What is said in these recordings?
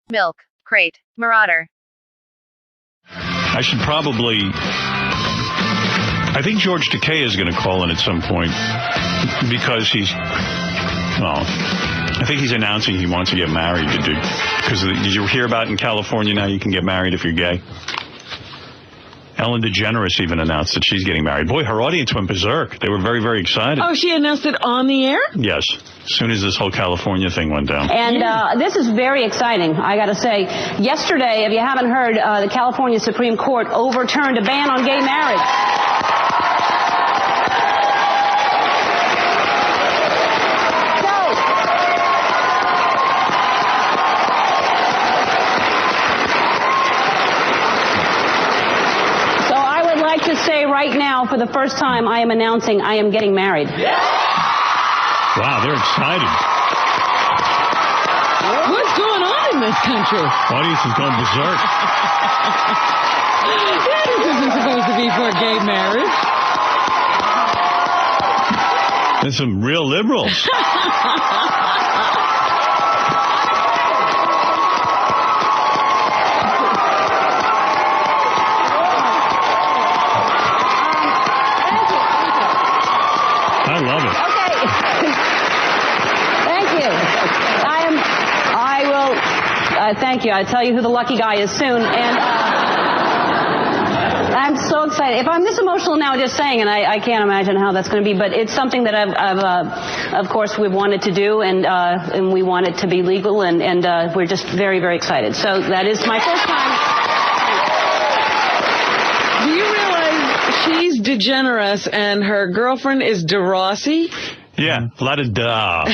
Milk Crate Marauder. I should probably... I think George Takei is going to call in at some point because he's... Well, I think he's announcing he wants to get married. Because did you hear about in California now you can get married if you're gay? Ellen DeGeneres even announced that she's getting married. Boy, her audience went berserk. They were very, very excited. Oh, she announced it on the air? Yes, as soon as this whole California thing went down. And this is very exciting, I got to say. Yesterday, if you haven't heard, the California Supreme Court overturned a ban on gay marriage. To say right now, for the first time, I am announcing I am getting married. Wow, they're excited. What's going on in this country? Audience is going berserk. This isn't supposed to be for gay marriage. There's some real liberals. I love it. Okay. Thank you. I will, thank you. I'll tell you who the lucky guy is soon. And I'm so excited. If I'm this emotional now just saying, and I can't imagine how that's going to be, but it's something that of course, we've wanted to do, and we want it to be legal, and we're just very, very excited. So that is my first time. She's DeGeneres, and her girlfriend is DeRossi. Yeah, a lot of duh.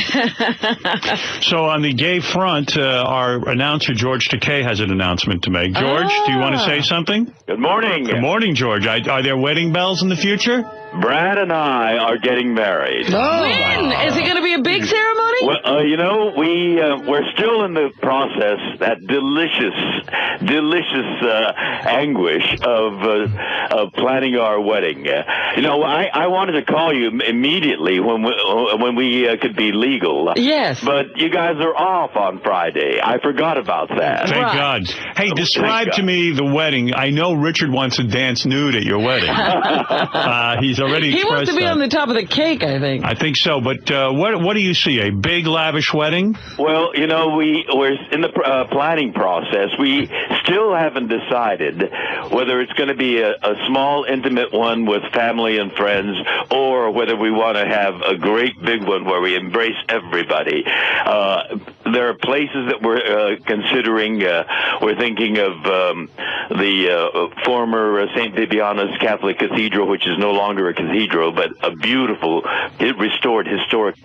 So on the gay front, our announcer, George Takei, has an announcement to make. George, do you want to say something? Good morning. Good morning, George. Are there wedding bells in the future? Brad and I are getting married. Oh. When? Is it going to be a big ceremony? Well, we're still in the process, that delicious anguish of planning our wedding. I wanted to call you immediately when we could be legal. Yes. But you guys are off on Friday. I forgot about that. Thank God. Hey, describe to me the wedding. I know Richard wants to dance nude at your wedding. He's already expressed He wants to be on the top of the cake, I think. I think so. But what do you see? A big, lavish wedding? Well, we're in the planning process. We still haven't decided whether it's going to be a small, intimate one with family and friends, or whether we want to have a great big one where we embrace everybody. There are places that we're considering. We're thinking of the former St. Bibiana's Catholic Cathedral, which is no longer a cathedral, but a beautiful, restored historic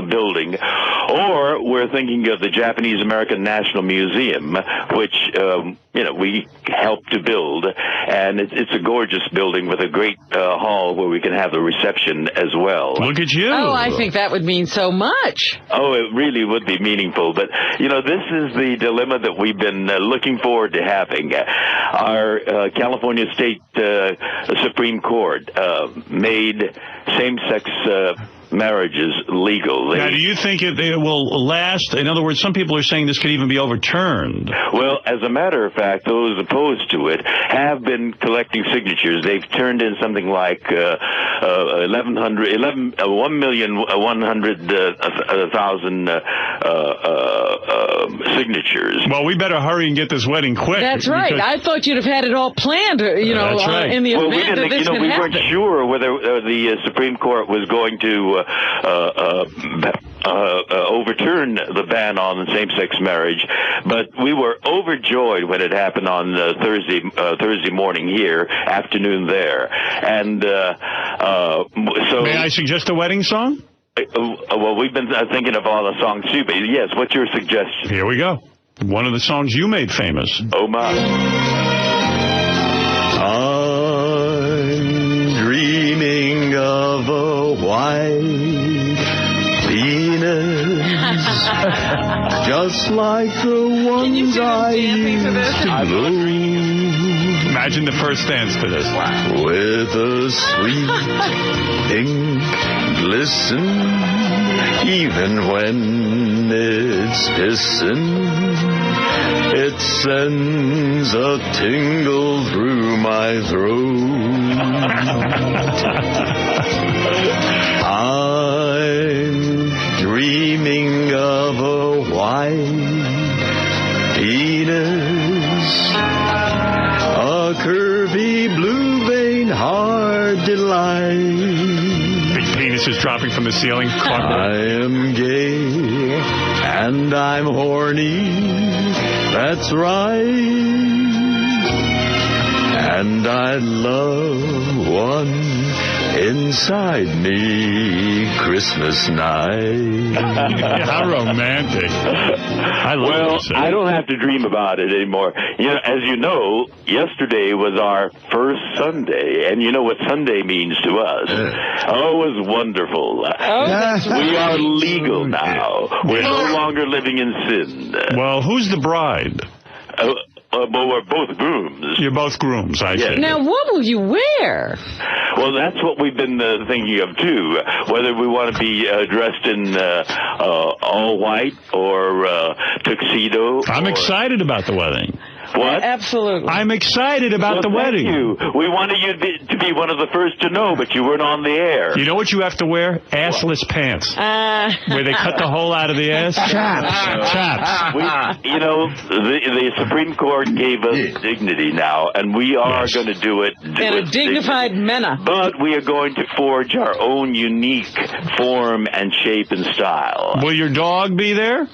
building. Or we're thinking of the Japanese American National Museum, which we helped to build, and it's a gorgeous building with a great hall where we can have a reception as well. Look at you. Oh, I think that would mean so much. Oh, it really would be meaningful. But, this is the dilemma that we've been looking forward to having. Our California State Supreme Court made same-sex marriages legal. Now, do you think it will last? In other words, some people are saying this could even be overturned. Well, as a matter of fact, those opposed to it have been collecting signatures. They've turned in something like 1,100,000 signatures. Well, we better hurry and get this wedding quick. That's right. I thought you'd have had it all planned, That's right. in the event that this can we happen. weren't sure whether the Supreme Court was going to overturn the ban on same-sex marriage, but we were overjoyed when it happened on Thursday morning here, afternoon there, and so. May I suggest a wedding song? Well, we've been thinking of all the songs too, but yes, what's your suggestion? Here we go. One of the songs you made famous. Oh my. I'm dreaming of a white Venus, just like the ones I used to know. Imagine the first dance to this. With a sweet pink glisten, even when it's pissing. it sends a tingle through my throat. I'm dreaming of a white penis, a curvy blue vein hard delight. Big penis is dropping from the ceiling. I am gay and I'm horny, that's right. And I love one inside me Christmas night. How romantic. I love this. I don't have to dream about it anymore. You know, as you know, yesterday was our first Sunday, and you know what Sunday means to us. Oh, it was wonderful. We are legal now. We're no longer living in sin. Well, who's the bride? Well, we're both grooms. You're both grooms, I see. Now, what will you wear? Well, that's what we've been thinking of, too. Whether we want to be dressed in all white or tuxedo. I'm excited about the wedding. What? Absolutely. I'm excited about the wedding. Thank you. We wanted you to be one of the first to know, but you weren't on the air. You know what you have to wear? Assless pants. Where they cut the hole out of the ass? Chaps. You know, the Supreme Court gave us dignity now, and we are going to do it. And a dignified manner. But we are going to forge our own unique form and shape and style. Will your dog be there?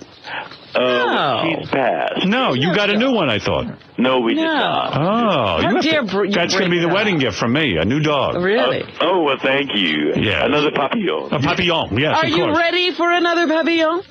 She's passed. No, you got a new one, I thought. No, we did not. Oh, How dare that's going to be the wedding gift from me, a new dog. Really? Oh, well, thank you. Yeah. Another papillon. A papillon, yes, Are of you course. ready for another papillon?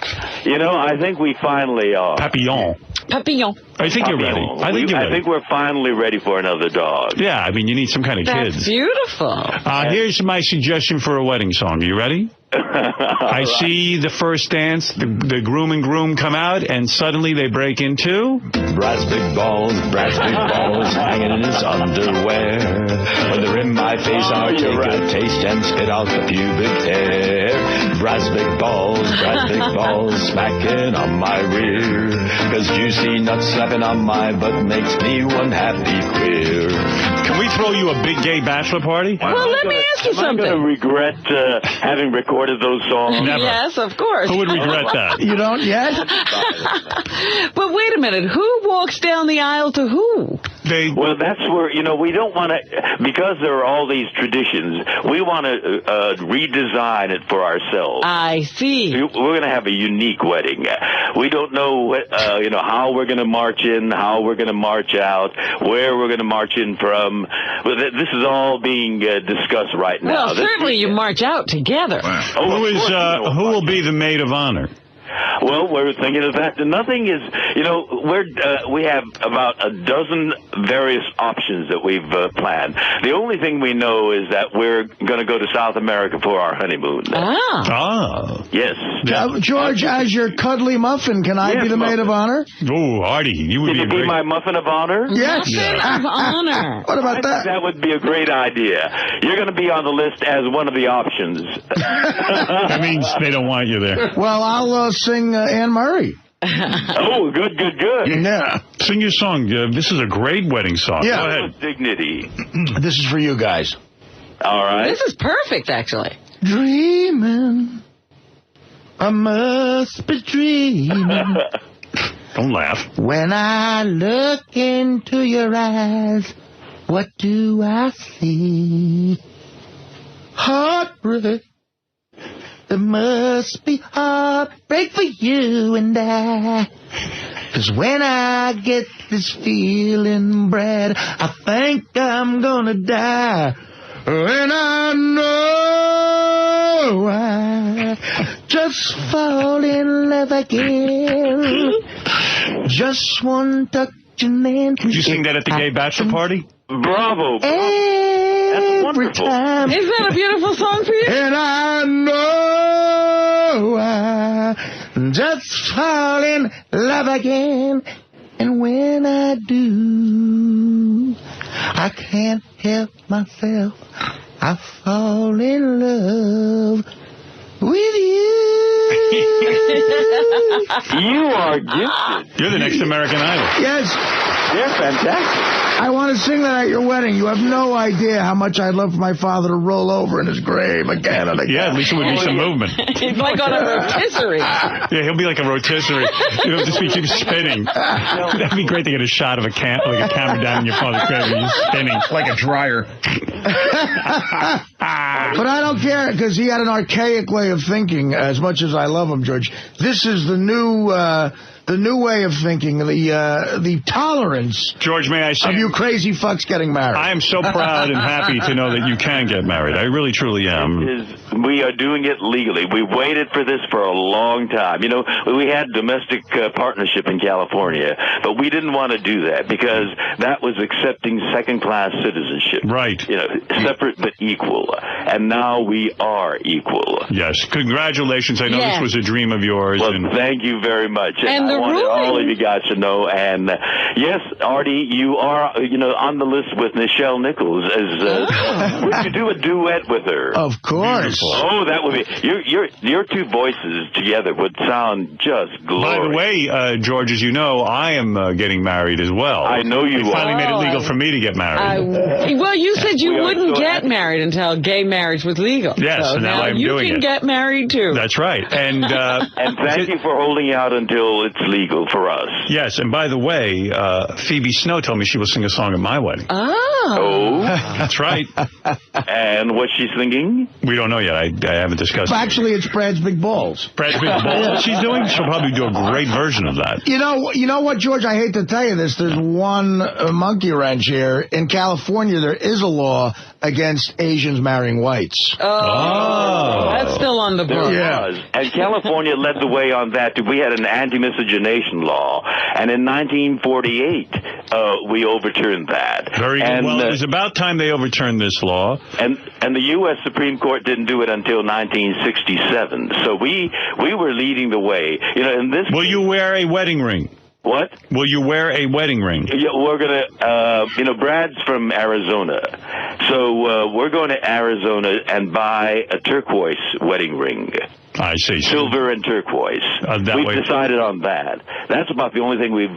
You know, I think we finally are. Papillon. Papillon. I think you're ready. I think you're ready. I think we're finally ready for another dog. Yeah, I mean, you need some kind of That's kids. beautiful. Here's my suggestion for a wedding song. Are you ready? I see the first dance, the groom and groom come out, and suddenly they break into... Brad's big balls, hanging in his underwear. When they're in my face, I'll take a taste and spit out the pubic hair. Brad's big balls, smacking on my rear. 'Cause juicy nuts slapping on my butt makes me one happy queer. Can we throw you a big gay bachelor party? Well, let me ask you Am I going to something. regret having recorded those songs? Never. Yes, of course. Who would regret that? You don't yet? But wait a minute. Who walks down the aisle to who? Well, that's where, you know, we don't want to, because there are all these traditions, we want to redesign it for ourselves. I see. We're going to have a unique wedding. We don't know, you know, how we're going to march in, how we're going to march out, where we're going to march in from. But this is all being discussed right now. Well, certainly you march out together. Who will be the maid of honor? Well, we're thinking of that. Nothing is, you know, we have about a dozen various options that we've planned. The only thing we know is that we're going to go to South America for our honeymoon. Oh. Yes. George, as your cuddly muffin, can I be the maid of honor? Oh, Artie, you would Can you be my muffin of honor? Yes. Muffin of honor. What about that? That would be a great idea. You're going to be on the list as one of the options. That means they don't want you there. Well, I'll sing Anne Murray. Oh, good. Yeah. Sing your song. This is a great wedding song. Yeah. Go ahead. Dignity. This is for you guys. All right. This is perfect, actually. Dreaming. I must be dreaming. Don't laugh. When I look into your eyes, what do I see? Heartbreak. There must be heartbreak for you and I. 'Cause when I get this feeling, Brad, I think I'm gonna die. And I know I just fall in love again. Just one touch and then... Would you sing that at the gay bachelor party? Bravo. Every wonderful. time. Isn't that a beautiful song for you? And I know I just fall in love again. And when I do, I can't help myself. I fall in love with you. You are gifted. You're the next American Idol. Yes. They're fantastic. I want to sing that at your wedding. You have no idea how much I'd love for my father to roll over in his grave again and again. Yeah, at least it would be some movement. He's like on a rotisserie. Yeah, he'll be like a rotisserie. It'll just be keep spinning. That'd be great to get a shot of a camera down in your father's grave and he's spinning like a dryer. But I don't care, because he had an archaic way of thinking, as much as I love him, George. This is the new way of thinking, the tolerance, George, may I say, of you crazy fucks getting married. I am so proud and happy to know that you can get married. I really, truly am. We are doing it legally. We waited for this for a long time. You know, we had domestic partnership in California, but we didn't want to do that because that was accepting second-class citizenship. Right. You know, separate but equal. And now we are equal. Yes. Congratulations. I know this was a dream of yours. Well, thank you very much. And I wanted all of you guys to know. And yes, Artie, you are, on the list with Nichelle Nichols. Would you do a duet with her? Of course. Oh, that would be your two voices together would sound just glorious. By the way, George, as you know, I am getting married as well. I know you They finally are. made it legal for me to get married. Well, you said you We are wouldn't so get happy. married until gay marriage was legal. Yes, so and now I'm you doing can it. get married too. That's right. And And thank you for holding out until it's legal for us. yes, and by the way, Phoebe Snow told me she will sing a song at my wedding. Oh, That's right. and what she's singing? We don't know yet. I haven't discussed it. Actually, it's Brad's Big Balls. Brad's Big Ball. What she's doing, she'll probably do a great version of that. You know what, George? I hate to tell you this. There's one monkey wrench here. In California, there is a law against Asians marrying whites. Oh. That's still on the There book. was. And California led the way on that. We had an anti-miscegenation law. And in 1948, we overturned that. Very good. And, Well, it was about time they overturned this law. And the U.S. Supreme Court didn't do it until 1967. So we were leading the way. In this. Will you wear a wedding ring? What? Will you wear a wedding ring? Yeah, we're going to, Brad's from Arizona. So we're going to Arizona and buy a turquoise wedding ring. I see. Silver and turquoise. We've decided on that. That's about the only thing we've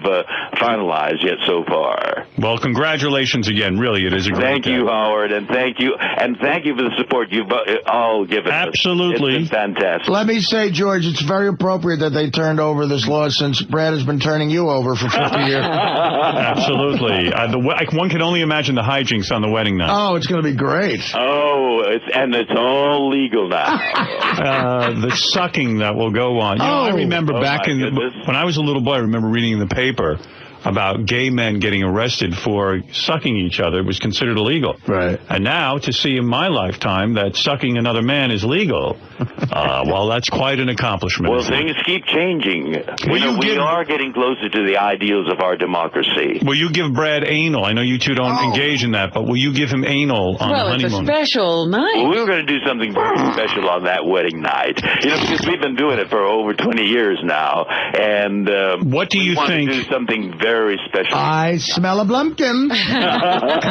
finalized yet so far. Well, congratulations again. Really, it is a great Thank you, Howard, and thank you for the support you've all given us. Absolutely. It's been fantastic. Let me say, George, it's very appropriate that they turned over this law since Brad has been turning you over for 50 years. Absolutely. One can only imagine the hijinks on the wedding night. Oh, it's going to be great. Oh, it's all legal now. The sucking that will go on. I remember back when I was a little boy, I remember reading in the paper about gay men getting arrested for sucking each other. It was considered illegal. Right. And now to see in my lifetime that sucking another man is legal, well, that's quite an accomplishment. Well, things keep changing. We are getting closer to the ideals of our democracy. Will you give Brad anal? I know you two don't engage in that, but will you give him anal on the honeymoon? It's a special night. We were going to do something very special on that wedding night. Because we've been doing it for over 20 years now. And what do you think? We want to do something very special. I smell a blumpkin.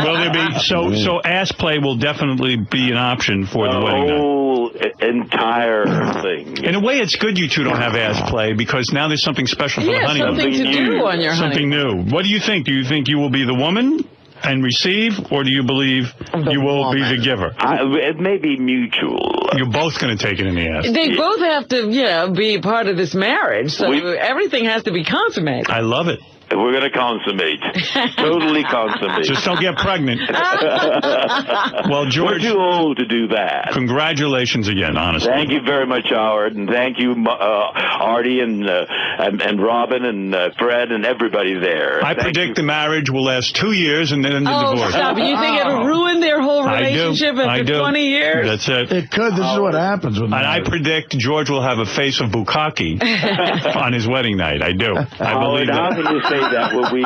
Will there be so ass play will definitely be an option for the wedding night? whole entire thing. In a way, it's good you two don't have ass play, because now there's something special for the honeymoon. something to do on your Something honeymoon. new. What do you think? Do you think you will be the woman and receive, or do you believe you will be the giver? It may be mutual. You're both going to take it in the ass. They both have to, be part of this marriage, so everything has to be consummated. I love it. We're going to consummate. Totally consummate. Just don't get pregnant. Well, George, we're too old to do that. Congratulations again, honestly. Thank you very much, Howard, and thank you, Artie and Robin and Fred and everybody there. I predict the marriage will last 2 years and then the divorce. Stop it. You think it'll ruin their whole relationship after 20 years? That's it. It could. This is what happens with And I predict George will have a face of bukkake on his wedding night. I do. I believe that. How can you say that when we've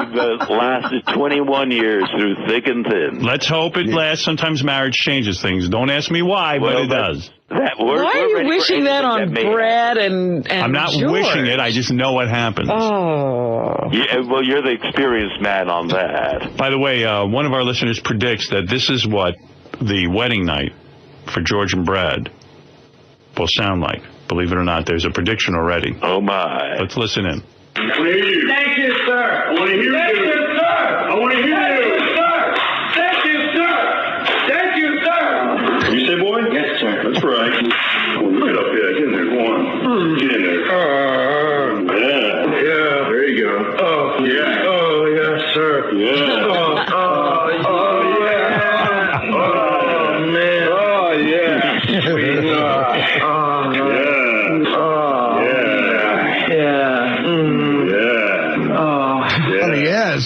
lasted 21 years through thick and thin? Let's hope it lasts. Sometimes marriage changes things. Don't ask me why, but it does. Why are you wishing that on Brad and I'm not George? wishing it. I just know what happens. Oh. Yeah, well, you're the experienced man on that. By the way, one of our listeners predicts that this is what the wedding night for George and Brad will sound like. Believe it or not, there's a prediction already. Oh, my. Let's listen in. I want to hear you. Thank you, sir. I want to hear you. Thank you, sir. I want to hear you. Thank you, sir. Thank you, sir. You say, boy? Yes, sir. That's right. Get up here. Get in there. Go on. Get in there. Yeah. There you go. Oh, yeah. Oh, yes, sir. Yeah. Oh, yeah. Oh, man. Oh, yeah. Sweetheart. Oh, yeah. Oh, yeah. Yeah. Oh, yes.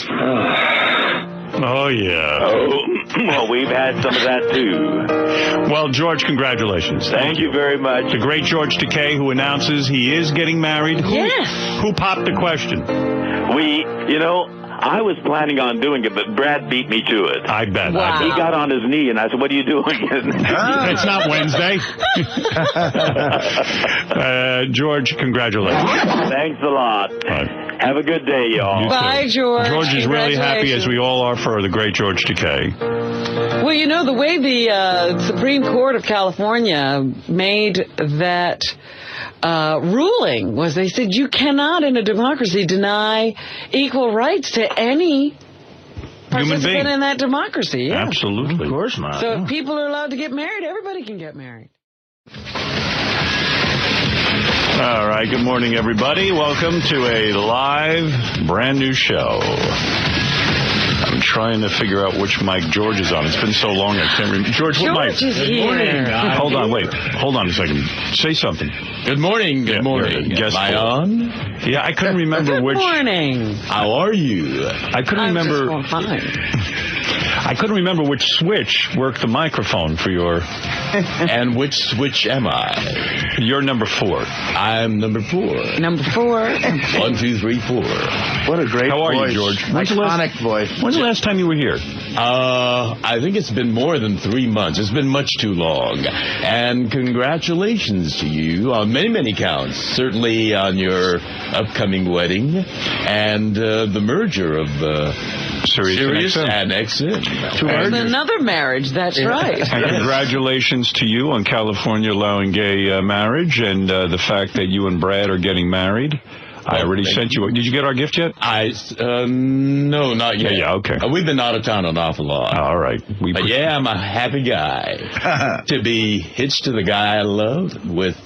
Oh, yeah. Oh, well, we've had some of that, too. Well, George, congratulations. Thank you very much. The great George Takei, who announces he is getting married. Yes. Who popped the question? I was planning on doing it, but Brad beat me to it. I bet. Wow. He got on his knee, and I said, what are you doing? It's not Wednesday. George, congratulations. Thanks a lot. Right. Have a good day, y'all. You Bye, too. George. George is really happy, as we all are, for the great George Takei. Well, you know, the way the Supreme Court of California made that ruling was they said you cannot in a democracy deny equal rights to any Human being. participant in that democracy. Yeah. Absolutely. Of course not. So if people are allowed to get married, everybody can get married. All right, good morning, everybody. Welcome to a live, brand new show. I'm trying to figure out which mic George is on. It's been so long, I can't remember. George, what mic? George is here. Hold on, wait. Hold on a second. Say something. Good morning. Good morning. Guess Am I on? Yeah, I couldn't remember Good which. morning. How are you? I couldn't remember. I'm just fine. I couldn't remember which switch worked the microphone for your. And which switch am I? You're number 4. I'm number 4. Number 4. 1, 2, 3, 4. What a great How are voice. you, George? Iconic voice. When's the last time you were here? I think it's been more than 3 months. It's been much too long. And congratulations to you on many, many counts. Certainly on your upcoming wedding and the merger of Sirius and XM. There's another marriage, that's right. And congratulations to you on California allowing gay marriage and the fact that you and Brad are getting married. I already sent you. Did you get our gift yet? No, not yet. Yeah, okay. We've been out of town an awful lot. All right. But yeah, I'm a happy guy to be hitched to the guy I love with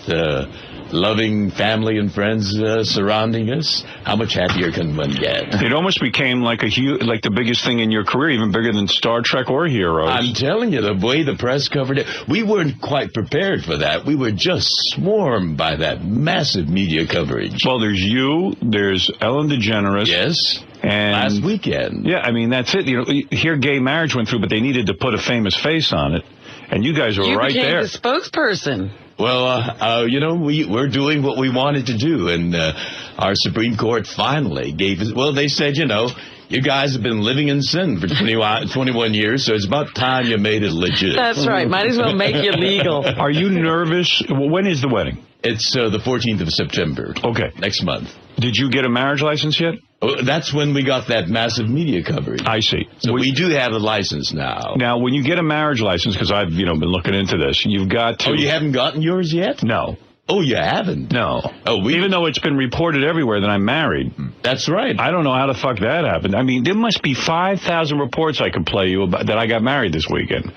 loving family and friends surrounding us. How much happier can one get? It almost became like like the biggest thing in your career, even bigger than Star Trek or Heroes. I'm telling you, the way the press covered it, we weren't quite prepared for that. We were just swarmed by that massive media coverage. Well, there's you, there's Ellen DeGeneres. Yes. And last weekend. Yeah, I mean, that's it. Here gay marriage went through, but they needed to put a famous face on it. And you guys were right there. You became the spokesperson. Well, we're doing what we wanted to do, and our Supreme Court finally gave us, well, they said, you guys have been living in sin for 21 years, so it's about time you made it legit. That's right. Might as well make you legal. Are you nervous? When is the wedding? It's the 14th of September. Okay. Next month. Did you get a marriage license yet? Oh, that's when we got that massive media coverage. I see. So we do have a license now. Now, when you get a marriage license, because I've been looking into this, you've got to. Oh, you haven't gotten yours yet? No. Oh, you haven't? No. Oh, even though it's been reported everywhere that I'm married. That's right. I don't know how the fuck that happened. I mean, there must be 5,000 reports I could play you about that I got married this weekend.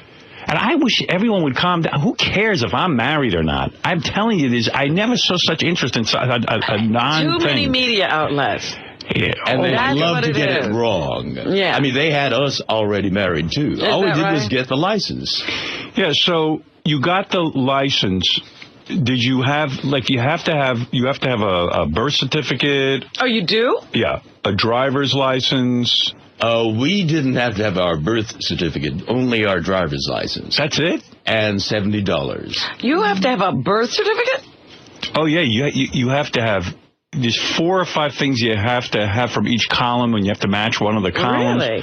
And I wish everyone would calm down. Who cares if I'm married or not? I'm telling you this. I never saw such interest in a non-thing. Too many media outlets. Yeah. And they That's love what to it get is. it wrong. Yeah. I mean, they had us already married, too. All we did was get the license. Yeah, so you got the license. Did you have, you have to have a birth certificate? Oh, you do? Yeah. A driver's license. We didn't have to have our birth certificate, only our driver's license. That's it? And $70. You have to have a birth certificate? Oh, yeah, you have to have. There's 4 or 5 things you have to have from each column, and you have to match one of the columns. Really?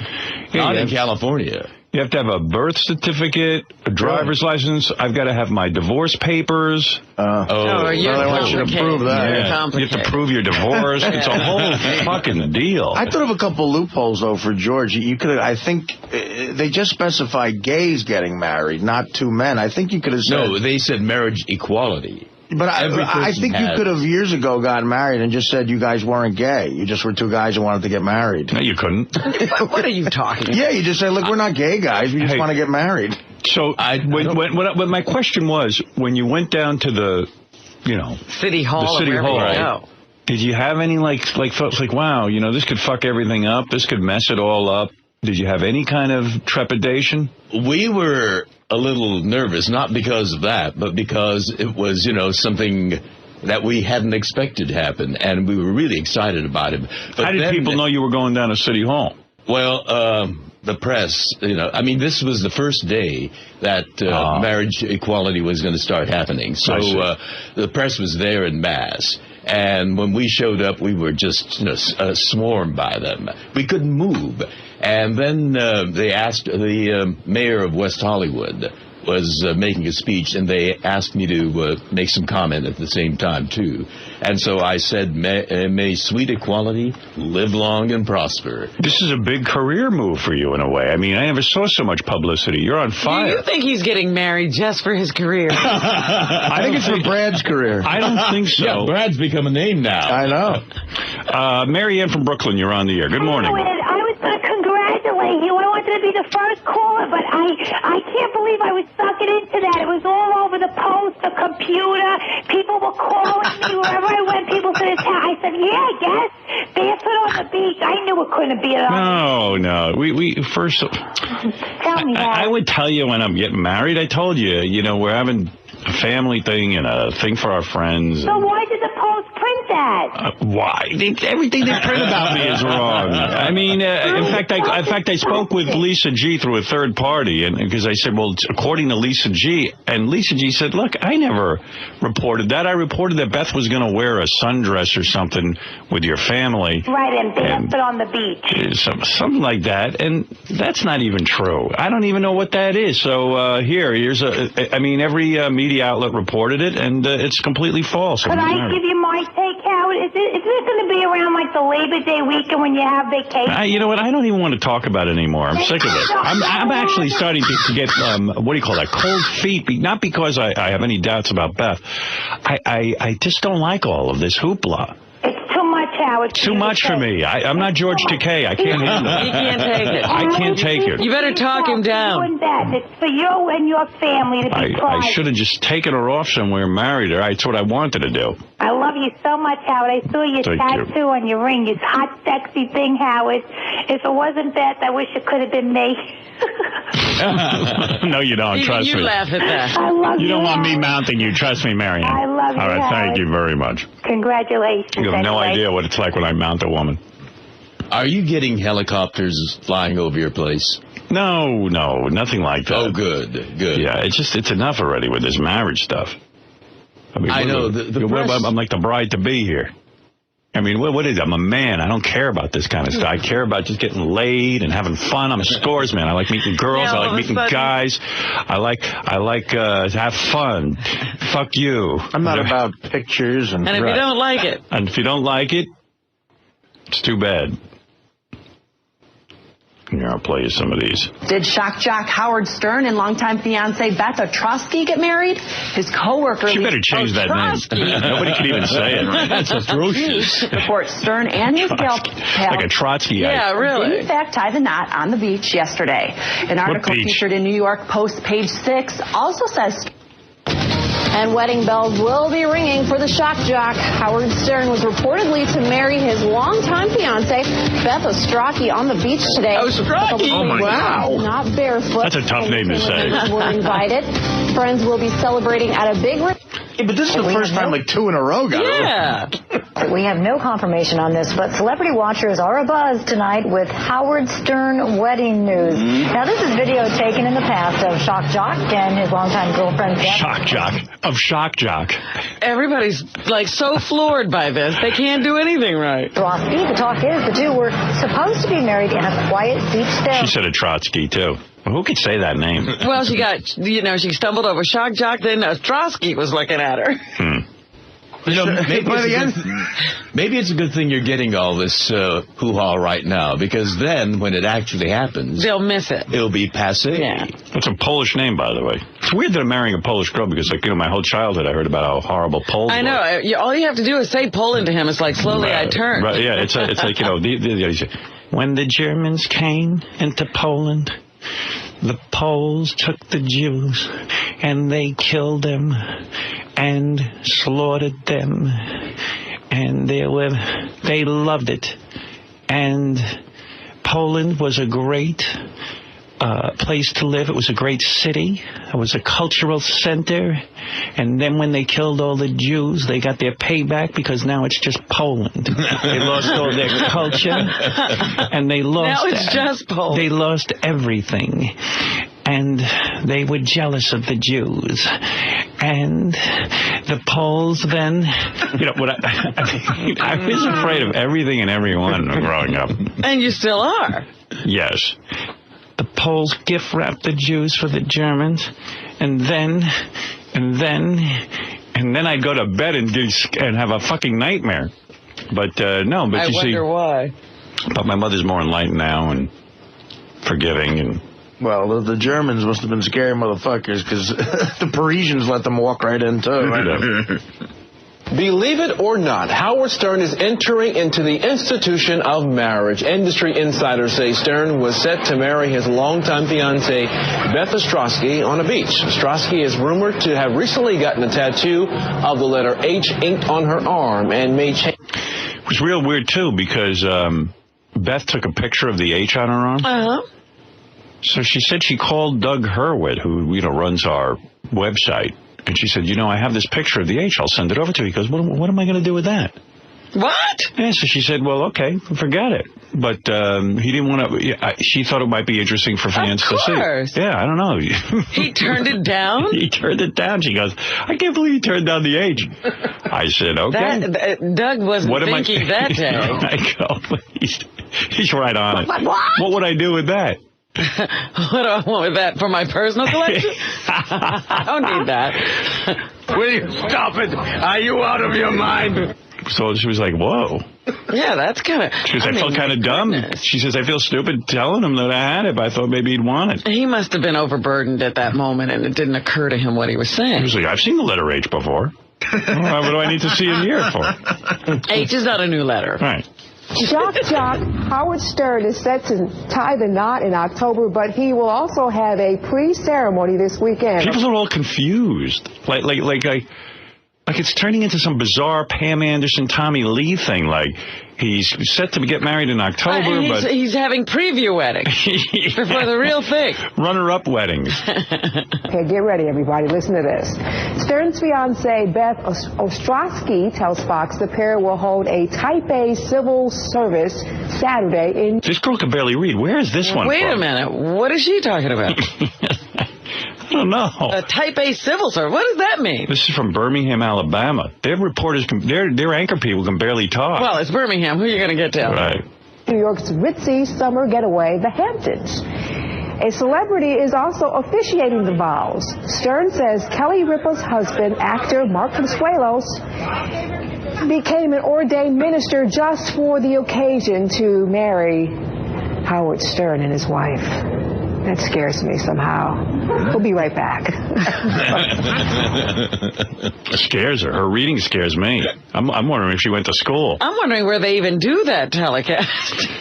Yeah, Not in California. You have to have a birth certificate, a driver's license. I've got to have my divorce papers. You're I want you to prove that. Yeah. You have to prove your divorce. It's a whole fucking deal. I thought of a couple loopholes, though, for George. You could have, I think, they just specified gays getting married, not 2 men. I think you could have said... No, they said marriage equality. But I think you could have years ago gotten married and just said you guys weren't gay. You just were two guys who wanted to get married. No, you couldn't. What are you talking about? Yeah, you just say, look, we're not gay guys. We just want to get married. So when my question was, when you went down to the, City Hall. Right? Did you have any thoughts like, wow, this could fuck everything up. This could mess it all up. Did you have any kind of trepidation? We were a little nervous, not because of that, but because it was, something that we hadn't expected to happen, and we were really excited about it. But how did people know you were going down to City Hall? Well, the press, this was the first day that marriage equality was going to start happening. So the press was there en masse. And when we showed up, we were just swarmed by them. We couldn't move. And then they asked, the mayor of West Hollywood was making a speech, and they asked me to make some comment at the same time, too. And so I said, may sweet equality live long and prosper. This is a big career move for you, in a way. I mean, I never saw so much publicity. You're on fire. Do you think he's getting married just for his career? I think it's for Brad's career. I don't think so. Yeah, Brad's become a name now. I know. Mary Ann from Brooklyn, you're on the air. Good morning. I was going to congratulate you. I wanted to be the first caller, but I can't believe I was sucking into that. It was all over the post, the computer. People were calling me wherever I went. People said, I said, yeah, I guess. Barefoot on the beach. I knew it couldn't be at all. No. We first. Tell me that. I would tell you when I'm getting married. I told you, we're having a family thing and a thing for our friends. So why did the Post print that? Why? Everything they print about me is wrong. I mean, in fact, I spoke with Lisa G through a third party, and because I said, well, according to Lisa G, and Lisa G said, look, I never reported that. I reported that Beth was going to wear a sundress or something with your family. Right, and barefoot on the beach. Something like that, and that's not even true. I don't even know what that is. So here's every media outlet reported it, and it's completely false. Could I give you my take, Howard? Is this going to be around like the Labor Day weekend when you have vacation? You know what? I don't even want to talk about it anymore. I'm sick of it. I'm actually starting to get, what do you call that, cold feet. Not because I have any doubts about Beth. I just don't like all of this hoopla. It's too much, Howard. Too much for me. I'm not George Takei. I can't handle it. He can't take it. I can't take it. You better talk him down. It's for you and your family to be proud. I should have just taken her off somewhere and married her. That's what I wanted to do. I love you so much, Howard. I saw your tattoo on your ring. It's hot, sexy thing, Howard. If it wasn't Beth, I wish it could have been me. No, you don't. Trust me. You laugh at that. I love you. You don't want me mounting you. Trust me, Marianne. I love you, All right, Howard. thank you very much. Congratulations. You have no anyway. idea what it's like when I mount a woman. Are you getting helicopters flying over your place? No, nothing like that. Oh, good. Yeah, it's enough already with this marriage stuff. I know. The press... I'm like the bride-to-be here. I mean, what is it? I'm a man. I don't care about this kind of stuff. I care about just getting laid and having fun. I'm a scores man. I like meeting girls. I like meeting guys. I like to have fun. Fuck you. I'm not about pictures. And if you don't like it. And if you don't like it, it's too bad. Here, I'll play you some of these. Did shock jock Howard Stern and longtime fiancee Beth Ostrowski get married? His coworker. She better change that name. Nobody can even say it. That's atrocious. Report Stern and his gal pal. Like a Trotsky. Yeah, really. Did in fact tie the knot on the beach yesterday. An article featured in New York Post page 6 also says. And wedding bells will be ringing for the shock jock. Howard Stern was reportedly to marry his longtime fiancée, Beth Ostrowski, on the beach today. Ostrowski? Oh, my God. Not barefoot. That's a tough name to say. Were invited. Friends will be celebrating at a big... Yeah, but this is the first time like 2 in a row got it. Yeah. We have no confirmation on this, but celebrity watchers are abuzz tonight with Howard Stern wedding news. Now, this is video taken in the past of Shock Jock and his longtime girlfriend, Beth. Shock Jock. Everybody's like so floored by this. They can't do anything right. Trotsky. The talk is the two were supposed to be married in a quiet beach stay. She said a Trotsky, too. Well, who could say that name? Well, she got, she stumbled over Shock Jock, then Ostrowski was looking at her. You know, maybe it's a good thing you're getting all this hoo-ha right now, because then when it actually happens, they'll miss it. It'll be passé. Yeah. It's a Polish name, by the way. It's weird that I'm marrying a Polish girl because, like, you know, my whole childhood I heard about how horrible Poles I know. were. All you have to do is say Poland to him. It's like, slowly I turn. Right, yeah, it's like, you know, when the Germans came into Poland, the Poles took the Jews and they killed them and slaughtered them, and they loved it. And Poland was a great place to live. It was a great city. It was a cultural center. And then when they killed all the Jews, they got their payback because now it's just Poland. They lost all their culture, and they lost. Now it's just Poland. They lost everything, and they were jealous of the Jews. And the Poles then, you know, I was afraid of everything and everyone growing up. And you still are. Yes. The Poles gift wrapped the Jews for the Germans, and then I'd go to bed and have a fucking nightmare. But no, but you see, I wonder why. But my mother's more enlightened now and forgiving and. Well, the Germans must have been scary motherfuckers because the Parisians let them walk right in, too. Right? Believe it or not, Howard Stern is entering into the institution of marriage. Industry insiders say Stern was set to marry his longtime fiancée, Beth Ostrowski, on a beach. Ostrowski is rumored to have recently gotten a tattoo of the letter H inked on her arm and may change. It was real weird, too, because Beth took a picture of the H on her arm. Uh-huh. So she said she called Doug Hurwitz, who, you know, runs our website, and she said, you know, I have this picture of the H. I'll send it over to you. He goes, what am I going to do with that? What? Yeah, so she said, well, okay, forget it. But he didn't want to. She thought it might be interesting for fans to see. Of course. Yeah, I don't know. He turned it down? He turned it down. She goes, I can't believe he turned down the H. I said, okay. Doug wasn't thinking that day. I go, he's right on it. What would I do with that? What do I want with that for my personal collection? I don't need that. Will you stop it? Are you out of your mind? So she was like, whoa. Yeah, that's kind of... She goes, I felt kind of dumb. She says, I feel stupid telling him that I had it, but I thought maybe he'd want it. He must have been overburdened at that moment, and it didn't occur to him what he was saying. He was like, I've seen the letter H before. What do I need to see it here for? H is not a new letter. Right. Shock jock Howard Stern is set to tie the knot in October, but he will also have a pre-ceremony this weekend. People are all confused. Like it's turning into some bizarre Pam Anderson, Tommy Lee thing. Like he's set to get married in October, but he's having preview weddings before the real thing. Runner-up weddings. Okay, get ready, everybody. Listen to this. Stern's fiancée, Beth Ostrowski, tells Fox the pair will hold a Type A civil service Saturday in... This girl can barely read. Where is this one Wait from? a minute. What is she talking about? I don't know. A Type A civil service. What does that mean? This is from Birmingham, Alabama. Their reporters, their anchor people can barely talk. Well, it's Birmingham. Who are you going to get to? Right. New York's ritzy summer getaway, the Hamptons. A celebrity is also officiating the vows. Stern says Kelly Ripa's husband, actor Mark Consuelos, became an ordained minister just for the occasion to marry Howard Stern and his wife. That scares me somehow. We'll be right back. Scares her. Her reading scares me. I'm wondering if she went to school. I'm wondering where they even do that telecast.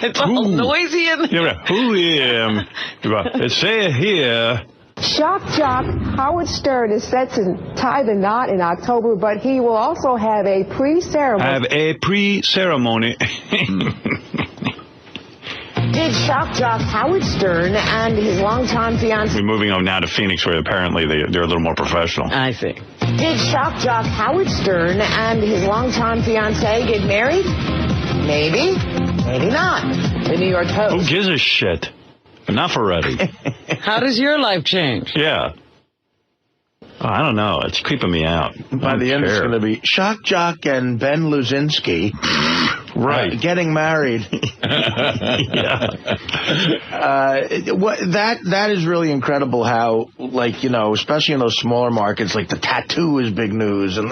It's all noisy in there. Yeah, who am? It say here. Shock jock Howard Stern is set to tie the knot in October, but he will also have a pre-ceremony. Did shock jock Howard Stern and his longtime fiancée... We're moving on now to Phoenix, where apparently they're a little more professional. I see. Did shock jock Howard Stern and his longtime fiancée get married? Maybe. Maybe not. The New York Post. Who gives a shit? Enough already. How does your life change? Yeah. Oh, I don't know. It's creeping me out. By the end, it's going to be shock jock and Ben Luzinski Right. Getting married. That is really incredible how, like, you know, especially in those smaller markets, like the tattoo is big news. And,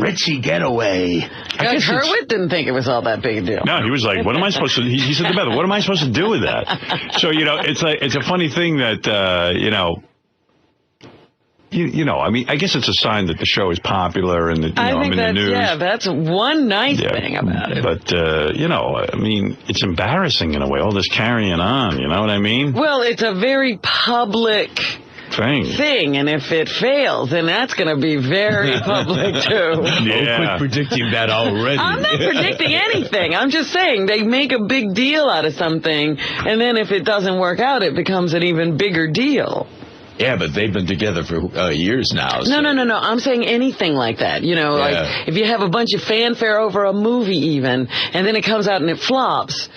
Richie getaway. Judge Hurwitz didn't think it was all that big a deal. No, he was like, what am I supposed to, he said to Beth, what am I supposed to do with that? So, you know, it's a funny thing that, you know, you know, I mean, I guess it's a sign that the show is popular and that, I'm in the news. Yeah, that's one nice thing about it. But, you know, I mean, it's embarrassing in a way, all this carrying on, you know what I mean? Well, it's a very public thing, and if it fails, then that's going to be very public, too. Quit predicting that already. I'm not predicting anything. I'm just saying they make a big deal out of something, and then if it doesn't work out, it becomes an even bigger deal. Yeah, but they've been together for years now. So. No. I'm saying anything like that. You know, like if you have a bunch of fanfare over a movie even, and then it comes out and it flops,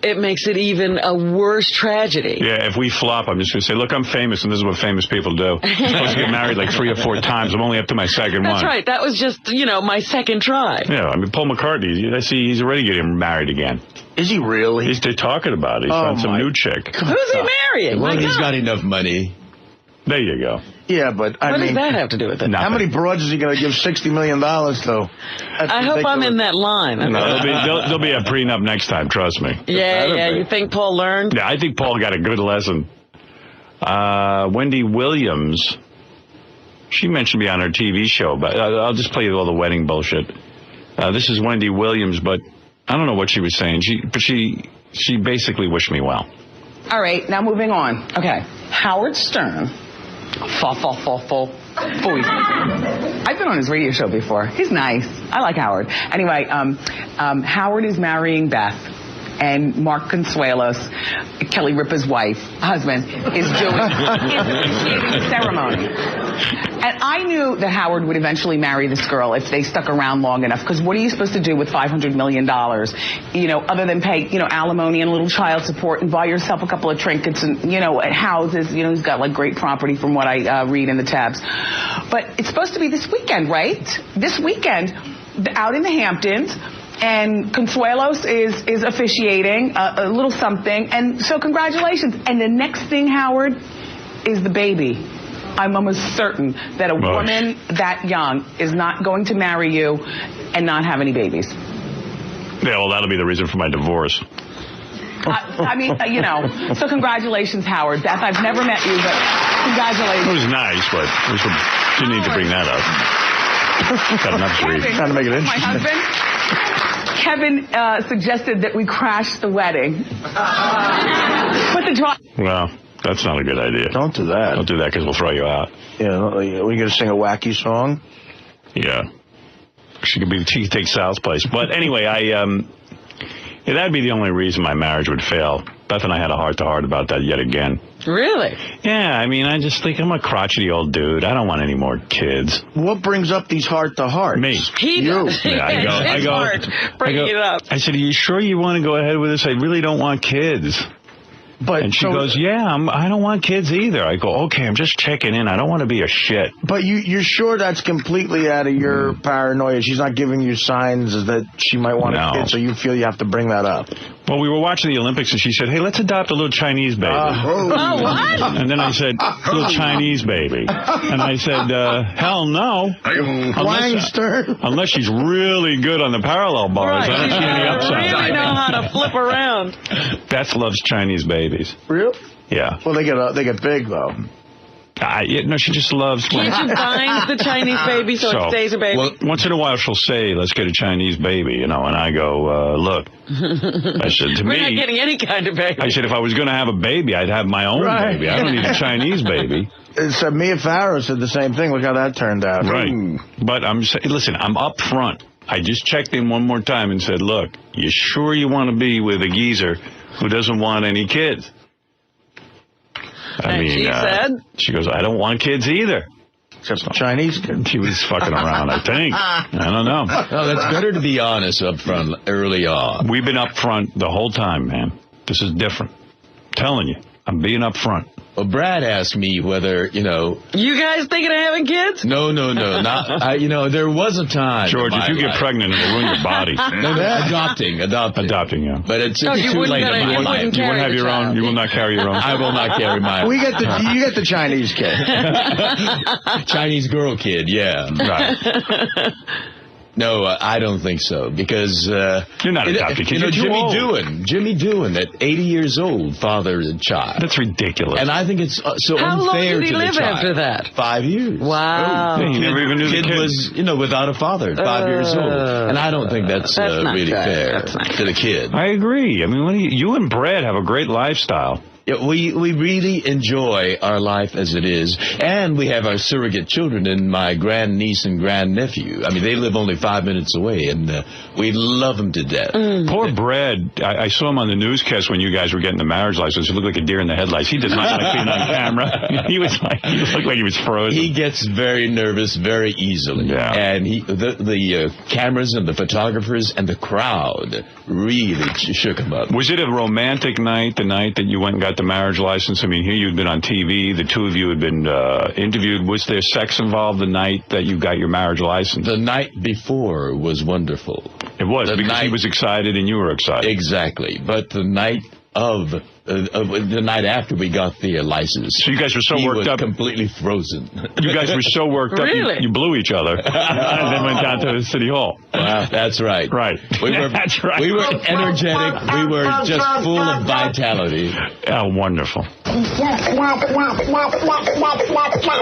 it makes it even a worse tragedy. Yeah, if we flop, I'm just going to say, look, I'm famous, and this is what famous people do. I'm supposed to get married like 3 or 4 times. I'm only up to my second one. That's right. That was just, you know, my second try. Yeah, I mean, Paul McCartney, I see he's already getting married again. Is he really? They're talking about it. He's found some new chick. Who's he marrying? Well, he's got enough money. There you go. Yeah, but I mean, what does that have to do with it? How many broads is he going to give $60 million to? I hope I'm in that line. No, there'll be a prenup next time, trust me. Yeah, you think Paul learned? Yeah, I think Paul got a good lesson. Wendy Williams, she mentioned me on her TV show, but I'll just play you all the wedding bullshit. This is Wendy Williams, but I don't know what she was saying. She basically wished me well. All right, now moving on. Okay, Howard Stern. I've been on his radio show before. He's nice. I like Howard. Anyway, Howard is marrying Beth, and Mark Consuelos, Kelly Ripa's husband, is doing the ceremony. And I knew that Howard would eventually marry this girl if they stuck around long enough, because what are you supposed to do with $500 million, you know, other than pay, you know, alimony and a little child support and buy yourself a couple of trinkets and, you know, houses. You know, he's got, like, great property from what I read in the tabs. But it's supposed to be this weekend, right? This weekend, out in the Hamptons. And Consuelos is officiating a little something. And so congratulations. And the next thing, Howard, is the baby. I'm almost certain that a woman that young is not going to marry you and not have any babies. Yeah, well, that'll be the reason for my divorce. I mean, you know, so congratulations, Howard. Beth, I've never met you, but congratulations. It was nice, but you need to bring that up. Got enough to read. Trying to make it My interesting. husband, Kevin, suggested that we crash the wedding. Well, that's not a good idea. Don't do that. Don't do that because we'll throw you out. Yeah, we're going to sing a wacky song? Yeah. She could take Sal's place. But anyway, that'd be the only reason my marriage would fail. Beth and I had a heart-to-heart about that yet again. Really? Yeah, I mean, I just think I'm a crotchety old dude. I don't want any more kids. What brings up these heart-to-hearts? Me. He does. Yeah, I go, bringing it up. I said, are you sure you want to go ahead with this? I really don't want kids. And she goes, yeah, I don't want kids either. I go, okay, I'm just checking in. I don't want to be a shit. But you're sure that's completely out of your paranoia? She's not giving you signs that she might want a kid, so you feel you have to bring that up? Well, we were watching the Olympics, and she said, hey, let's adopt a little Chinese baby. Oh, what? And then I said, little Chinese baby. And I said, hell no. Unless she's really good on the parallel bars. Right. I don't see any upside. Really know how to flip around. Beth loves Chinese babies. Real? Yeah. Well, they get big, though. No, she just loves... Can't you bind the Chinese baby so it stays a baby? Well, once in a while she'll say, let's get a Chinese baby, you know, and I go, look. I said, We're not getting any kind of baby. I said, if I was going to have a baby, I'd have my own baby. I don't need a Chinese baby. So Mia Farrow said the same thing. Look how that turned out. Right. But I'm saying, listen, I'm up front. I just checked in one more time and said, look, you sure you want to be with a geezer who doesn't want any kids? She said? She goes, I don't want kids either. Except Chinese kids. She was fucking around, I think. I don't know. No, that's better to be honest up front early on. We've been up front the whole time, man. This is different. I'm telling you. I'm being up front. Well, Brad asked me whether, You guys thinking of having kids? No. Not, there was a time. George, if you get pregnant, it'll ruin your body. Adopting, yeah. But it's you too wouldn't late gotta- in my you life. wouldn't You won't carry have the your child. own. You will not carry your own. I will not carry my You get the Chinese kid. Chinese girl kid, yeah. Right. No, I don't think so, because You're not adopted kid. You're too old. Jimmy Doohan, at 80 years old, fathered a child. That's ridiculous. And I think it's so How long unfair did he to the live child. after that? 5 years. Wow. He never even knew the kid kid was, without a father, 5 years old. And I don't think that's not really fair to the kid. I agree. I mean, you and Brad have a great lifestyle. Yeah, we really enjoy our life as it is, and we have our surrogate children and my grandniece and grandnephew. I mean, they live only 5 minutes away, and we love them to death. Poor Brad. I saw him on the newscast when you guys were getting the marriage license. He looked like a deer in the headlights. He did not like being on camera. He looked like he was frozen. He gets very nervous very easily, and the cameras and the photographers and the crowd really shook him up. Was it a romantic night, the night that you went and got the marriage license? I mean, here you'd been on TV. The two of you had been interviewed. Was there sex involved the night that you got your marriage license? The night before was wonderful. It was, because he was excited and you were excited. Exactly. But the night the night after we got the license. So you guys were so worked up. Completely frozen. You guys were so worked up. Really? You blew each other. And then went down to City Hall. That's right. Right. That's right. We were energetic. We were just full of vitality. Oh, wonderful.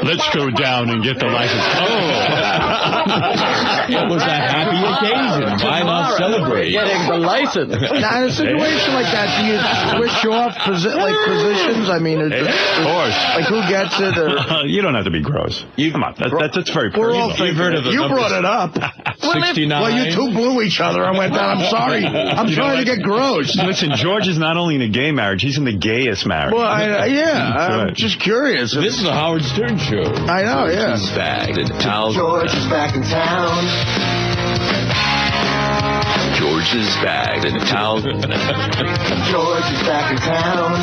Let's go down and get the license. It was a happy occasion. Why not celebrate? Getting the license. Now, in a situation like that, do you switch off positions? I mean, Of course. Like, who gets it? Or... You don't have to be gross. Come on. That's very We're all personal. you've heard of You brought it up. 69. Well, you two blew each other. I went down. I'm sorry. I'm trying to get gross. Listen, George is not only in a gay marriage, he's in the gayest marriage. Well, I'm just curious. This is the Howard Stern Show. I know, yeah. George is back in town. George is back in town. George is back in town. George is back in town.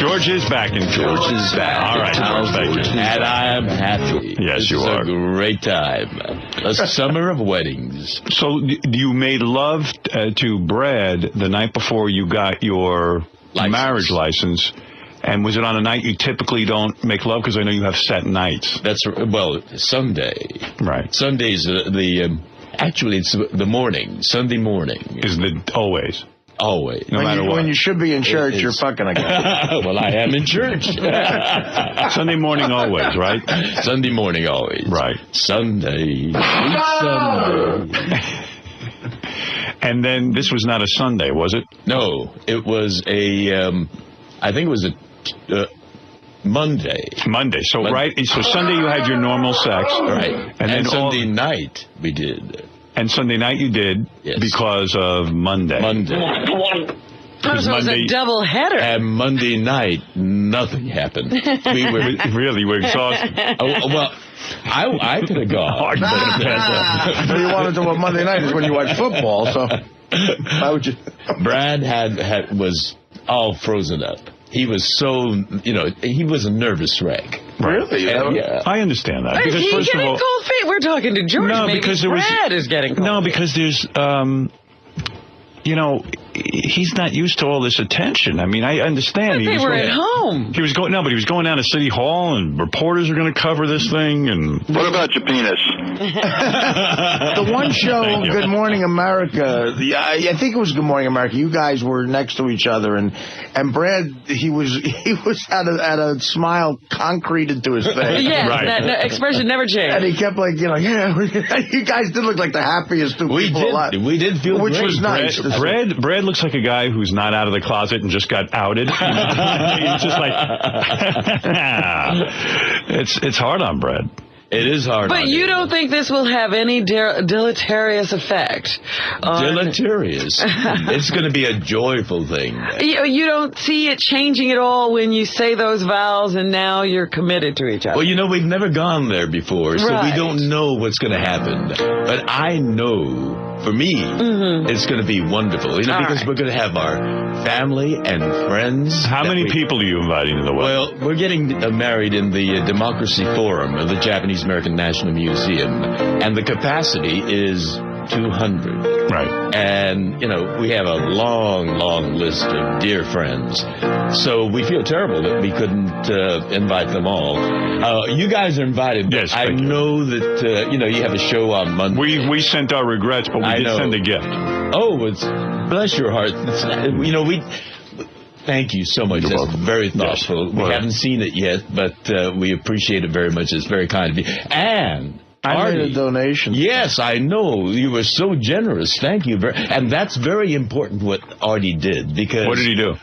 George is back in town. George is back. All right, George, thank you. And I am happy. Yes, you are. It's a great time. A summer of weddings. So you made love to Brad the night before you got your marriage license. And was it on a night you typically don't make love? Because I know you have set nights. That's, well, Sunday. Right. Sunday's actually it's the morning. Sunday morning. Is always. Always. No matter what. When you should be in church, you're fucking a guy. Well, I am in church. Sunday morning always, right? Sunday morning always. Right. Sunday. Sunday. And then this was not a Sunday, was it? No, it was I think it was a Monday. Monday. So so Sunday you had your normal sex. Right. And then Sunday night we did. And Sunday night you did because of Monday. Monday. Oh, so it was a double header. And Monday night, nothing happened. We were really were exhausted. Well, I could have gone. So you wanted to do a Monday night is when you watch football. So why would you? Brad was all frozen up. He was so, he was a nervous wreck. Really? Yeah. I understand that. Is Because he first getting of all, cold feet? We're talking to George. No, Maybe because there was Brad is getting cold feet. because there's he's not used to all this attention. I mean, I understand. They were at home. He was going but he was going down to City Hall, and reporters are going to cover this thing. And what about your penis? The one show, Good Morning America. I think it was Good Morning America. You guys were next to each other, and Brad, he was had a smile concreted to his face. Yeah, right. That expression never changed. And he kept you guys did look like the happiest two people alive. We did feel which great. was nice. Brad looks like a guy who's not out of the closet and just got outed. He's just like, it's hard on Brad. It is hard. But you don't think this will have any deleterious effect? Deleterious? It's going to be a joyful thing. You don't see it changing at all when you say those vows and now you're committed to each other? Well, we've never gone there before, so we don't know what's going to happen. But I know for me, it's going to be wonderful, you know, because we're going to have our family and friends. How many people are you inviting to the wedding? Well, we're getting married in the Democracy Forum of the Japanese American National Museum, and the capacity is 200. Right. And, you know, we have a long, long list of dear friends. So we feel terrible that we couldn't invite them all. You guys are invited. Yes, I know that, you know, you have a show on Monday. We sent our regrets, but we did send a gift. Oh, bless your heart. You know, thank you so much. That's very thoughtful. Yes. We haven't seen it yet, but we appreciate it very much. It's very kind of you. And I made a donation. Yes, I know. You were so generous. Thank you. And that's very important what Arnie did. Because what did he do?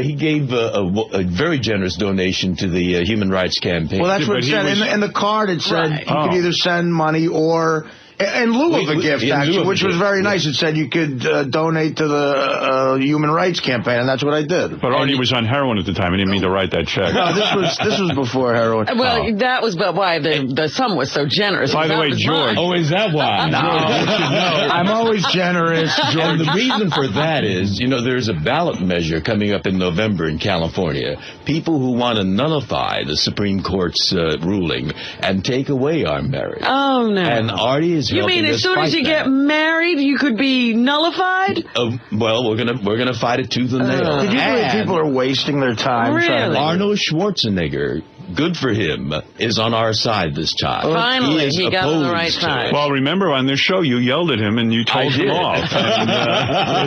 He gave a very generous donation to the Human Rights Campaign. Well, that's what it said. In the card, it said you could either send money or... In lieu of a gift, actually, which was very nice. It said you could donate to the Human Rights Campaign, and that's what I did. But Arnie was on heroin at the time. He didn't mean to write that check. No, this was before heroin. Well, that was why the sum was so generous. By the way, George. Oh, is that why? No. I'm always generous, George. And the reason for that is, you know, there's a ballot measure coming up in November in California. People who want to nullify the Supreme Court's ruling and take away our marriage. Oh, no. And Arnie is You mean as soon as you get married, you could be nullified? Well, we're gonna fight it tooth and nail. Did you believe people are wasting their time? Really? Arnold Schwarzenegger, good for him, is on our side this time. Finally, he got on the right side. Well, remember on this show, you yelled at him and you told him off. And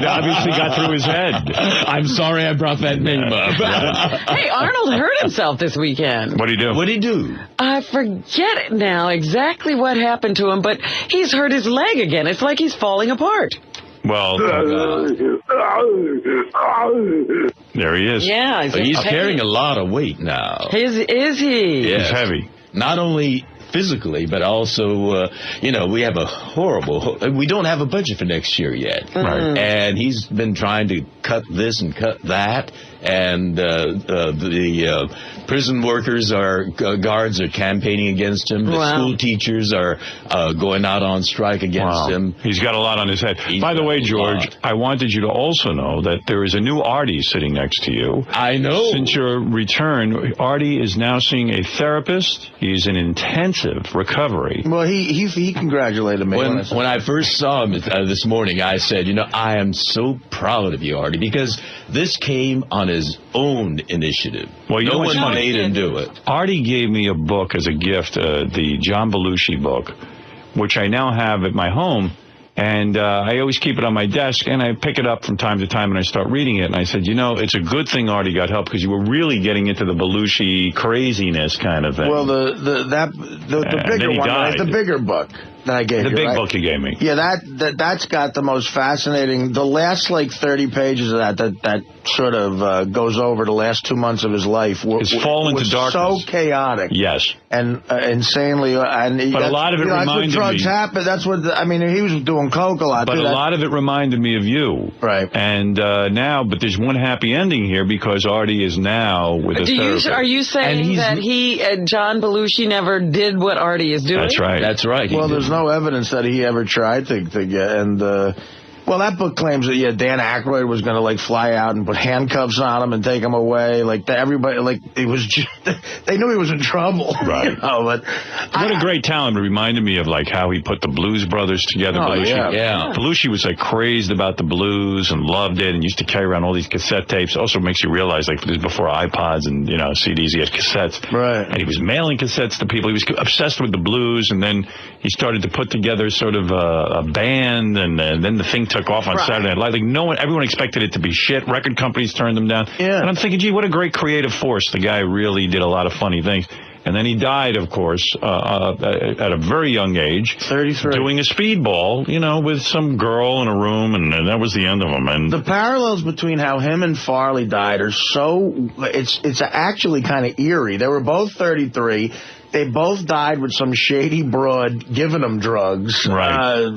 it obviously got through his head. I'm sorry I brought that name up. Hey, Arnold hurt himself this weekend. What did he do? What did he do? I forget it now exactly what happened to him, but he's hurt his leg again. It's like he's falling apart. Well, there he is. Yeah, he's carrying a lot of weight now. Is he? Yes. He's heavy. Not only physically, but also, you know, we have we don't have a budget for next year yet. Right. And he's been trying to cut this and cut that. And the prison workers guards are campaigning against him. The school teachers are going out on strike against him. He's got a lot on his head. By the way, George, I wanted you to also know that there is a new Artie sitting next to you. I know. Since your return, Artie is now seeing a therapist. He's in intensive recovery. Well, he congratulated me. When I first saw him this morning, I said, you know, I am so proud of you, Artie, because this came on his own initiative. Well, no one made him do it. Artie gave me a book as a gift, the John Belushi book, which I now have at my home. And I always keep it on my desk, and I pick it up from time to time, and I start reading it. And I said, you know, it's a good thing Artie got help, because you were really getting into the Belushi craziness kind of thing. Well, the bigger one, the bigger book that I gave you. The big book you gave me. Yeah, that's got the most fascinating. The last 30 pages of that sort of goes over the last 2 months of his life. His fall into darkness. So chaotic. Yes. And insanely. But a lot of it reminded me. Drugs happen. That's what he was doing coke a lot. But a lot of it reminded me of you. Right. And now, but there's one happy ending here, because Artie is now with a therapist. Are you saying that John Belushi never did what Artie is doing? That's right. That's right. Well, there's no evidence that he ever tried to get, and well, that book claims that Dan Aykroyd was going to fly out and put handcuffs on him and take him away. Everybody, it was just, they knew he was in trouble. Right. You know, but what a great talent. It reminded me of how he put the Blues Brothers together. Oh, Belushi. yeah. Belushi was crazed about the blues and loved it, and used to carry around all these cassette tapes. Also makes you realize this was before iPods and CDs. He had cassettes. Right. And he was mailing cassettes to people. He was obsessed with the blues, and then he started to put together sort of a band, and then the thing took off on Saturday Night Live. Everyone expected it to be shit. Record companies turned them down. Yeah. And I'm thinking, gee, what a great creative force. The guy really did a lot of funny things. And then he died, of course, at a very young age. 33. Doing a speedball, with some girl in a room, and that was the end of him. And the parallels between how him and Farley died are it's actually kind of eerie. They were both 33. They both died with some shady broad giving them drugs. Right.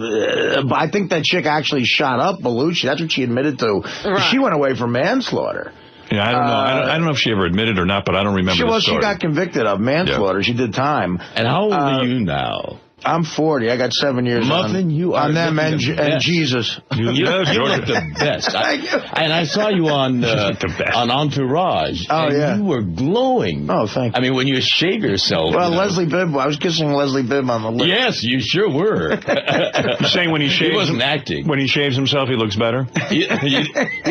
I think that chick actually shot up Belushi. That's what she admitted to. Right. She went away for manslaughter. Yeah, I don't know. I don't know if she ever admitted or not, but I don't remember the story. She got convicted of manslaughter. Yeah. She did time. And how old are you now? I'm 40. I got 7 years Muffin, you are on them and looking the best. Jesus. You look the best. And I saw you on Entourage. Oh, and yeah. you were glowing. Oh, thank you. I mean, when you shave yourself. Well, Leslie Bibb, I was kissing Leslie Bibb on the lips. Yes, you sure were. You're saying when he shaves, he wasn't acting. When he shaves himself, he looks better. he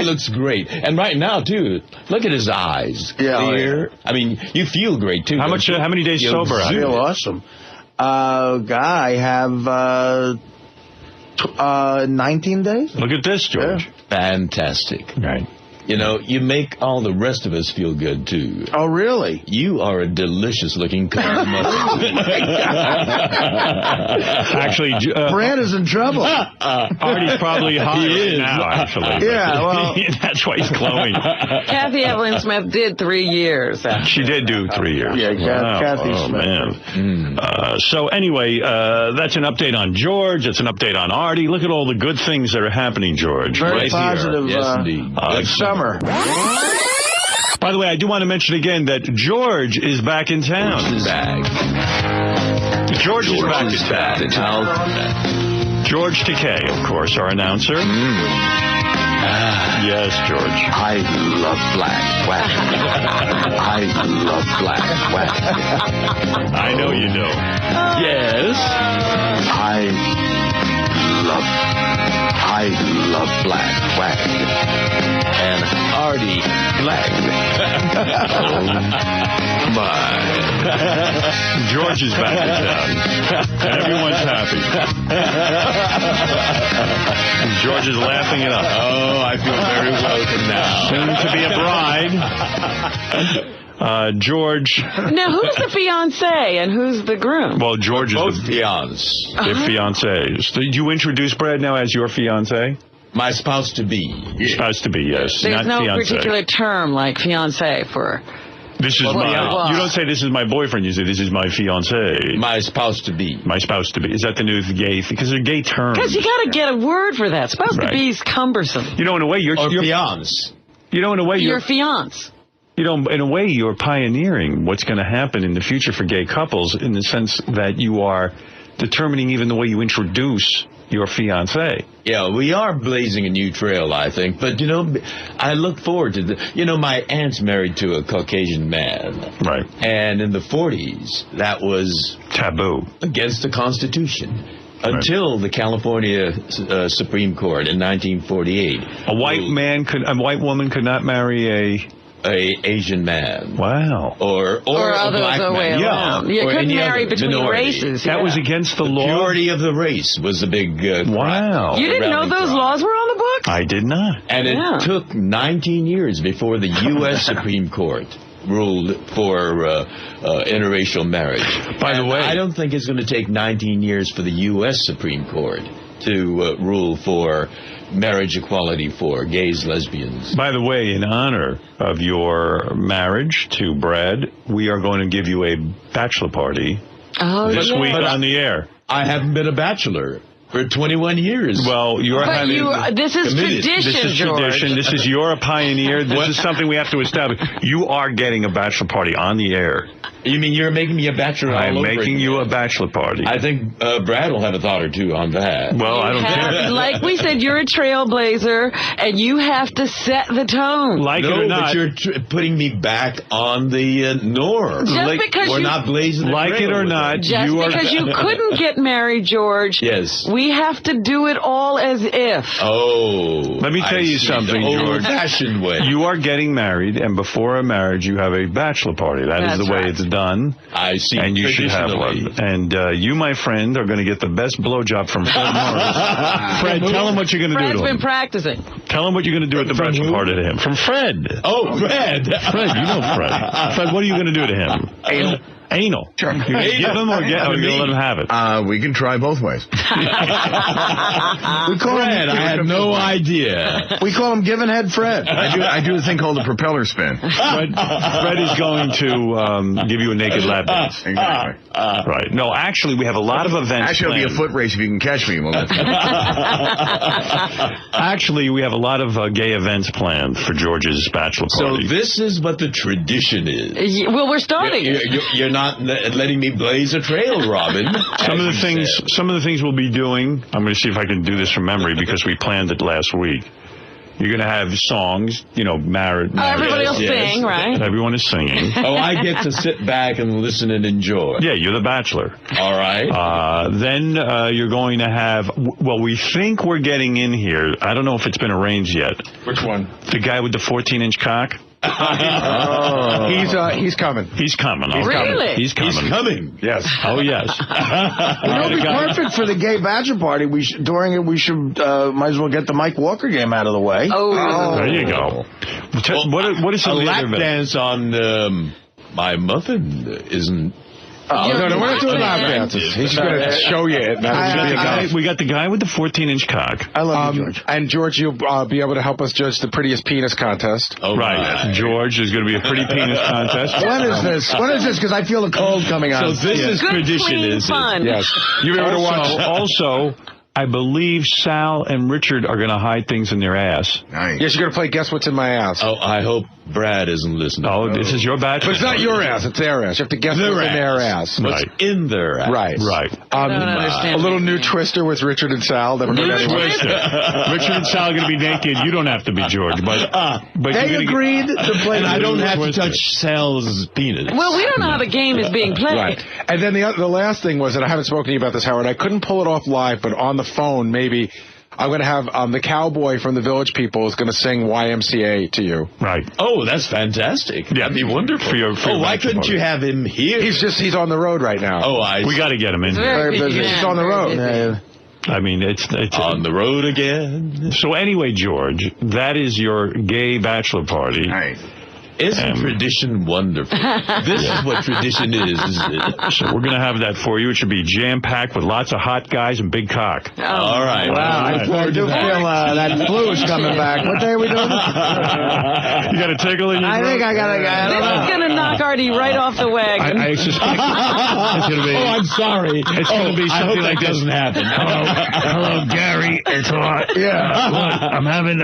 looks great, and right now too. Look at his eyes. Yeah, clear. I mean, you feel great too. How many days sober? I feel awesome. I have 19 days. Look at this, George. Yeah. Fantastic. Right. You know, you make all the rest of us feel good, too. Oh, really? You are a delicious-looking cotton muffin. Actually, Brad is in trouble. Artie's probably hot right now, actually. Yeah, well. That's why he's glowing. Kathy Evelyn Smith did 3 years. She did do 3 years. Yeah, Kathy Smith. Man. So anyway, that's an update on George. It's an update on Artie. Look at all the good things that are happening, George. Very positive. Yes, indeed. Good summer. By the way, I do want to mention again that George is back in town. George is back in town. George Takei, of course, our announcer. Yes, George. I love black wax. I love black wax. I know you do. Yes. I love black wax. And Artie Black. Oh, my. George is back in town. And everyone's happy. George is laughing it up. Oh, I feel very welcome now. Soon to be a bride. George. Now, who's the fiancé and who's the groom? Well, George is both the fiancés. They're fiancés. Did you introduce Brad now as your fiancé? My spouse-to-be. Spouse to be, yes. There's not no fiancé. particular term like fiancé for... This is my... You don't say this is my boyfriend. You say this is my fiancé. My spouse-to-be. My spouse-to-be. Is that the new gay... Because they're gay terms. Because you got to get a word for that. Supposed to be cumbersome. You know, in a way, you're fiance. You know, in a way, you're fiance. You know, in a way, you're pioneering what's going to happen in the future for gay couples in the sense that you are determining even the way you introduce your fiancé. Yeah, we are blazing a new trail, I think. But, you know, I look forward to the... You know, my aunt's married to a Caucasian man. Right. And in the 40s, that was... taboo. Against the Constitution. Until the California Supreme Court in 1948. A white woman could not marry a Asian man. Wow. Or a black man. Yeah. You couldn't marry between races. That was against the law. Purity of the race was a big wow. You didn't know those laws were on the books? I did not. And it took 19 years before the U.S. Supreme Court ruled for interracial marriage. By the way, I don't think it's going to take 19 years for the U.S. Supreme Court to rule for marriage equality for gays, lesbians. By the way, in honor of your marriage to Brad, we are going to give you a bachelor party this week on the air. I haven't been a bachelor for 21 years. Well, this is tradition, This is George. tradition. You're a pioneer. This is something we have to establish. You are getting a bachelor party on the air. You mean you're making me a bachelor? I'm making you a bachelor party. I think Brad will have a thought or two on that. Well, I don't care. Like we said, you're a trailblazer, and you have to set the tone. Like it or not, but you're putting me back on the norm. Just because we're not blazing. Like it or not, just because you couldn't get married, George. Yes. We have to do it all as if. Oh. Let me tell you something, George. Old-fashioned way. You are getting married, and before a marriage, you have a bachelor party. That's the way it's done. I see. And you should have one. And you, my friend, are going to get the best blowjob from Fred Morris. Fred, tell him what you're going to do to him. Fred's been practicing. Tell him what you're going to do at the bachelor party to him. From Fred. Oh, Fred. Fred, you know Fred. Fred, what are you going to do to him? Anal. Sure. You're going to give him or you're going to let him have it? We can try both ways. We call Fred, I had no idea. We call him Giving Head Fred. I do a thing called the propeller spin. Fred is going to give you a naked lap dance. Exactly. Right. No, actually, we have a lot of events Actually, it'll be a foot race if you can catch me. Actually, we have a lot of gay events planned for George's bachelor party. So this is what the tradition is. Well, we're starting. You're not letting me blaze a trail, Robin. Some of the things we'll be doing, I'm going to see if I can do this from memory because we planned it last week. You're going to have songs, married. Everybody will sing, right? Everyone is singing. Oh, I get to sit back and listen and enjoy. Yeah, you're the bachelor. All right. Then you're going to have, we think we're getting in here. I don't know if it's been arranged yet. Which one? The guy with the 14-inch cock. He's coming. He's coming. Really? He's coming. He's coming. Yes. Oh, yes. It'll be perfect for the gay bachelor party. During it, we should might as well get the Mike Walker game out of the way. Oh. There you go. What is a lap dance on my muffin isn't... Oh, no, we're not doing lap dances. He's going to show you it. We got the guy with the 14-inch cock. I love you, George. And George, you'll be able to help us judge the prettiest penis contest. Oh, right. George, there's going to be a pretty penis contest. When is this? Because I feel a cold coming on. So this is Good, tradition, clean is fun. it? Yes. You'll be able to watch. Also, I believe Sal and Richard are going to hide things in their ass. Nice. Yes, you're going to play Guess What's in My Ass. Oh, I hope Brad isn't listening. Oh, this is your bachelor. But it's not your ass, it's their ass. You have to guess what's in their ass. What's in their ass. Right. I don't understand. A little new twister with Richard and Sal. Never heard anyone. Richard and Sal are going to be naked. You don't have to be George, but they agreed to play. I don't have to touch Sal's penis. Well, we don't know how the game is being played. Right. And then the last thing was, and I haven't spoken to you about this, Howard, I couldn't pull it off live, but on the phone, maybe I'm going to have the cowboy from the Village People is going to sing YMCA to you. Right. Oh, that's fantastic. Yeah. That'd be wonderful. Why couldn't you have him here? He's on the road right now. Oh, we got to get him in. Very busy. He's on the road. I mean, it's on the road again. So anyway, George, that is your gay bachelor party. Nice. Isn't tradition wonderful? This is what tradition is, isn't it? So we're going to have that for you. It should be jam-packed with lots of hot guys and big cock. Oh. All right. Wow, I do feel that flu is coming back. What day are we doing? You got a tickle in your I think I got a guy. This is going to knock Artie right off the wagon. I suspect it's going to be... Oh, I'm sorry. It's going to be something like this. doesn't happen. Hello, Gary. It's hot. Yeah. Look, I'm having...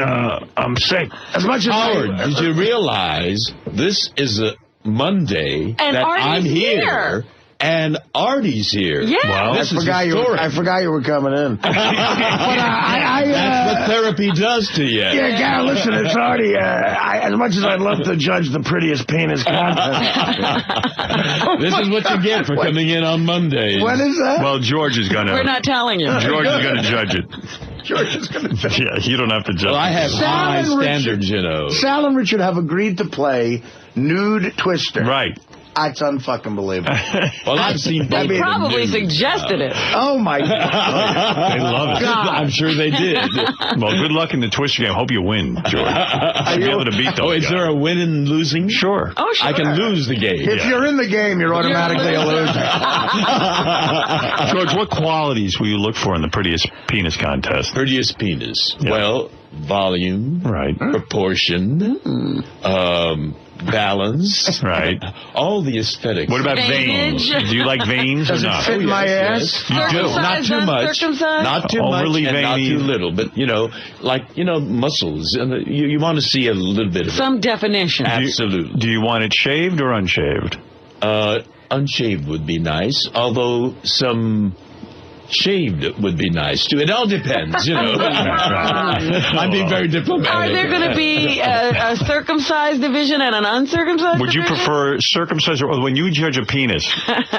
I'm sick. As much as Howard, did you realize this is a Monday And that Artie's I'm here, here. and Artie's here? Yeah. Well, this I forgot you were coming in. But that's what therapy does to you. Yeah, Gary, listen, it's Artie. As much as I'd love to judge the prettiest penis contest. This is what you get for coming in on Mondays. When is that? Well, George is going to... We're not telling you. George is going to judge it. George is going to judge it. Yeah, you don't have to judge Well, I have high Sal and standards, you know. Sal and Richard have agreed to play Nude Twister. Right. It's unfucking believable. Well, I've seen both. They of probably them. suggested it. Oh, my God. They love it. God. I'm sure they did. Well, good luck in the Twister game. Hope you win, George. You'll be able to beat those is guys. there a win and losing? Sure. Oh, sure. I can lose the game. If you're in the game, you're automatically a loser. George, what qualities will you look for in the prettiest penis contest? Prettiest penis. Yeah. Well, volume. Right. Proportion. Balance. Right. All the aesthetics. What about veins? Veins. Do you like veins or Does it not? fit my ass? You do. Not too much. Circumcised? Not too Overly much and not veiny. too little. But, muscles. And you want to see a little bit of Some definition. Absolutely. Do you want it shaved or unshaved? Unshaved would be nice, although some shaved would be nice too. It all depends, you know. I'm being very diplomatic. Are there going to be a circumcised division and an uncircumcised Would you division? prefer circumcised, or when you judge a penis,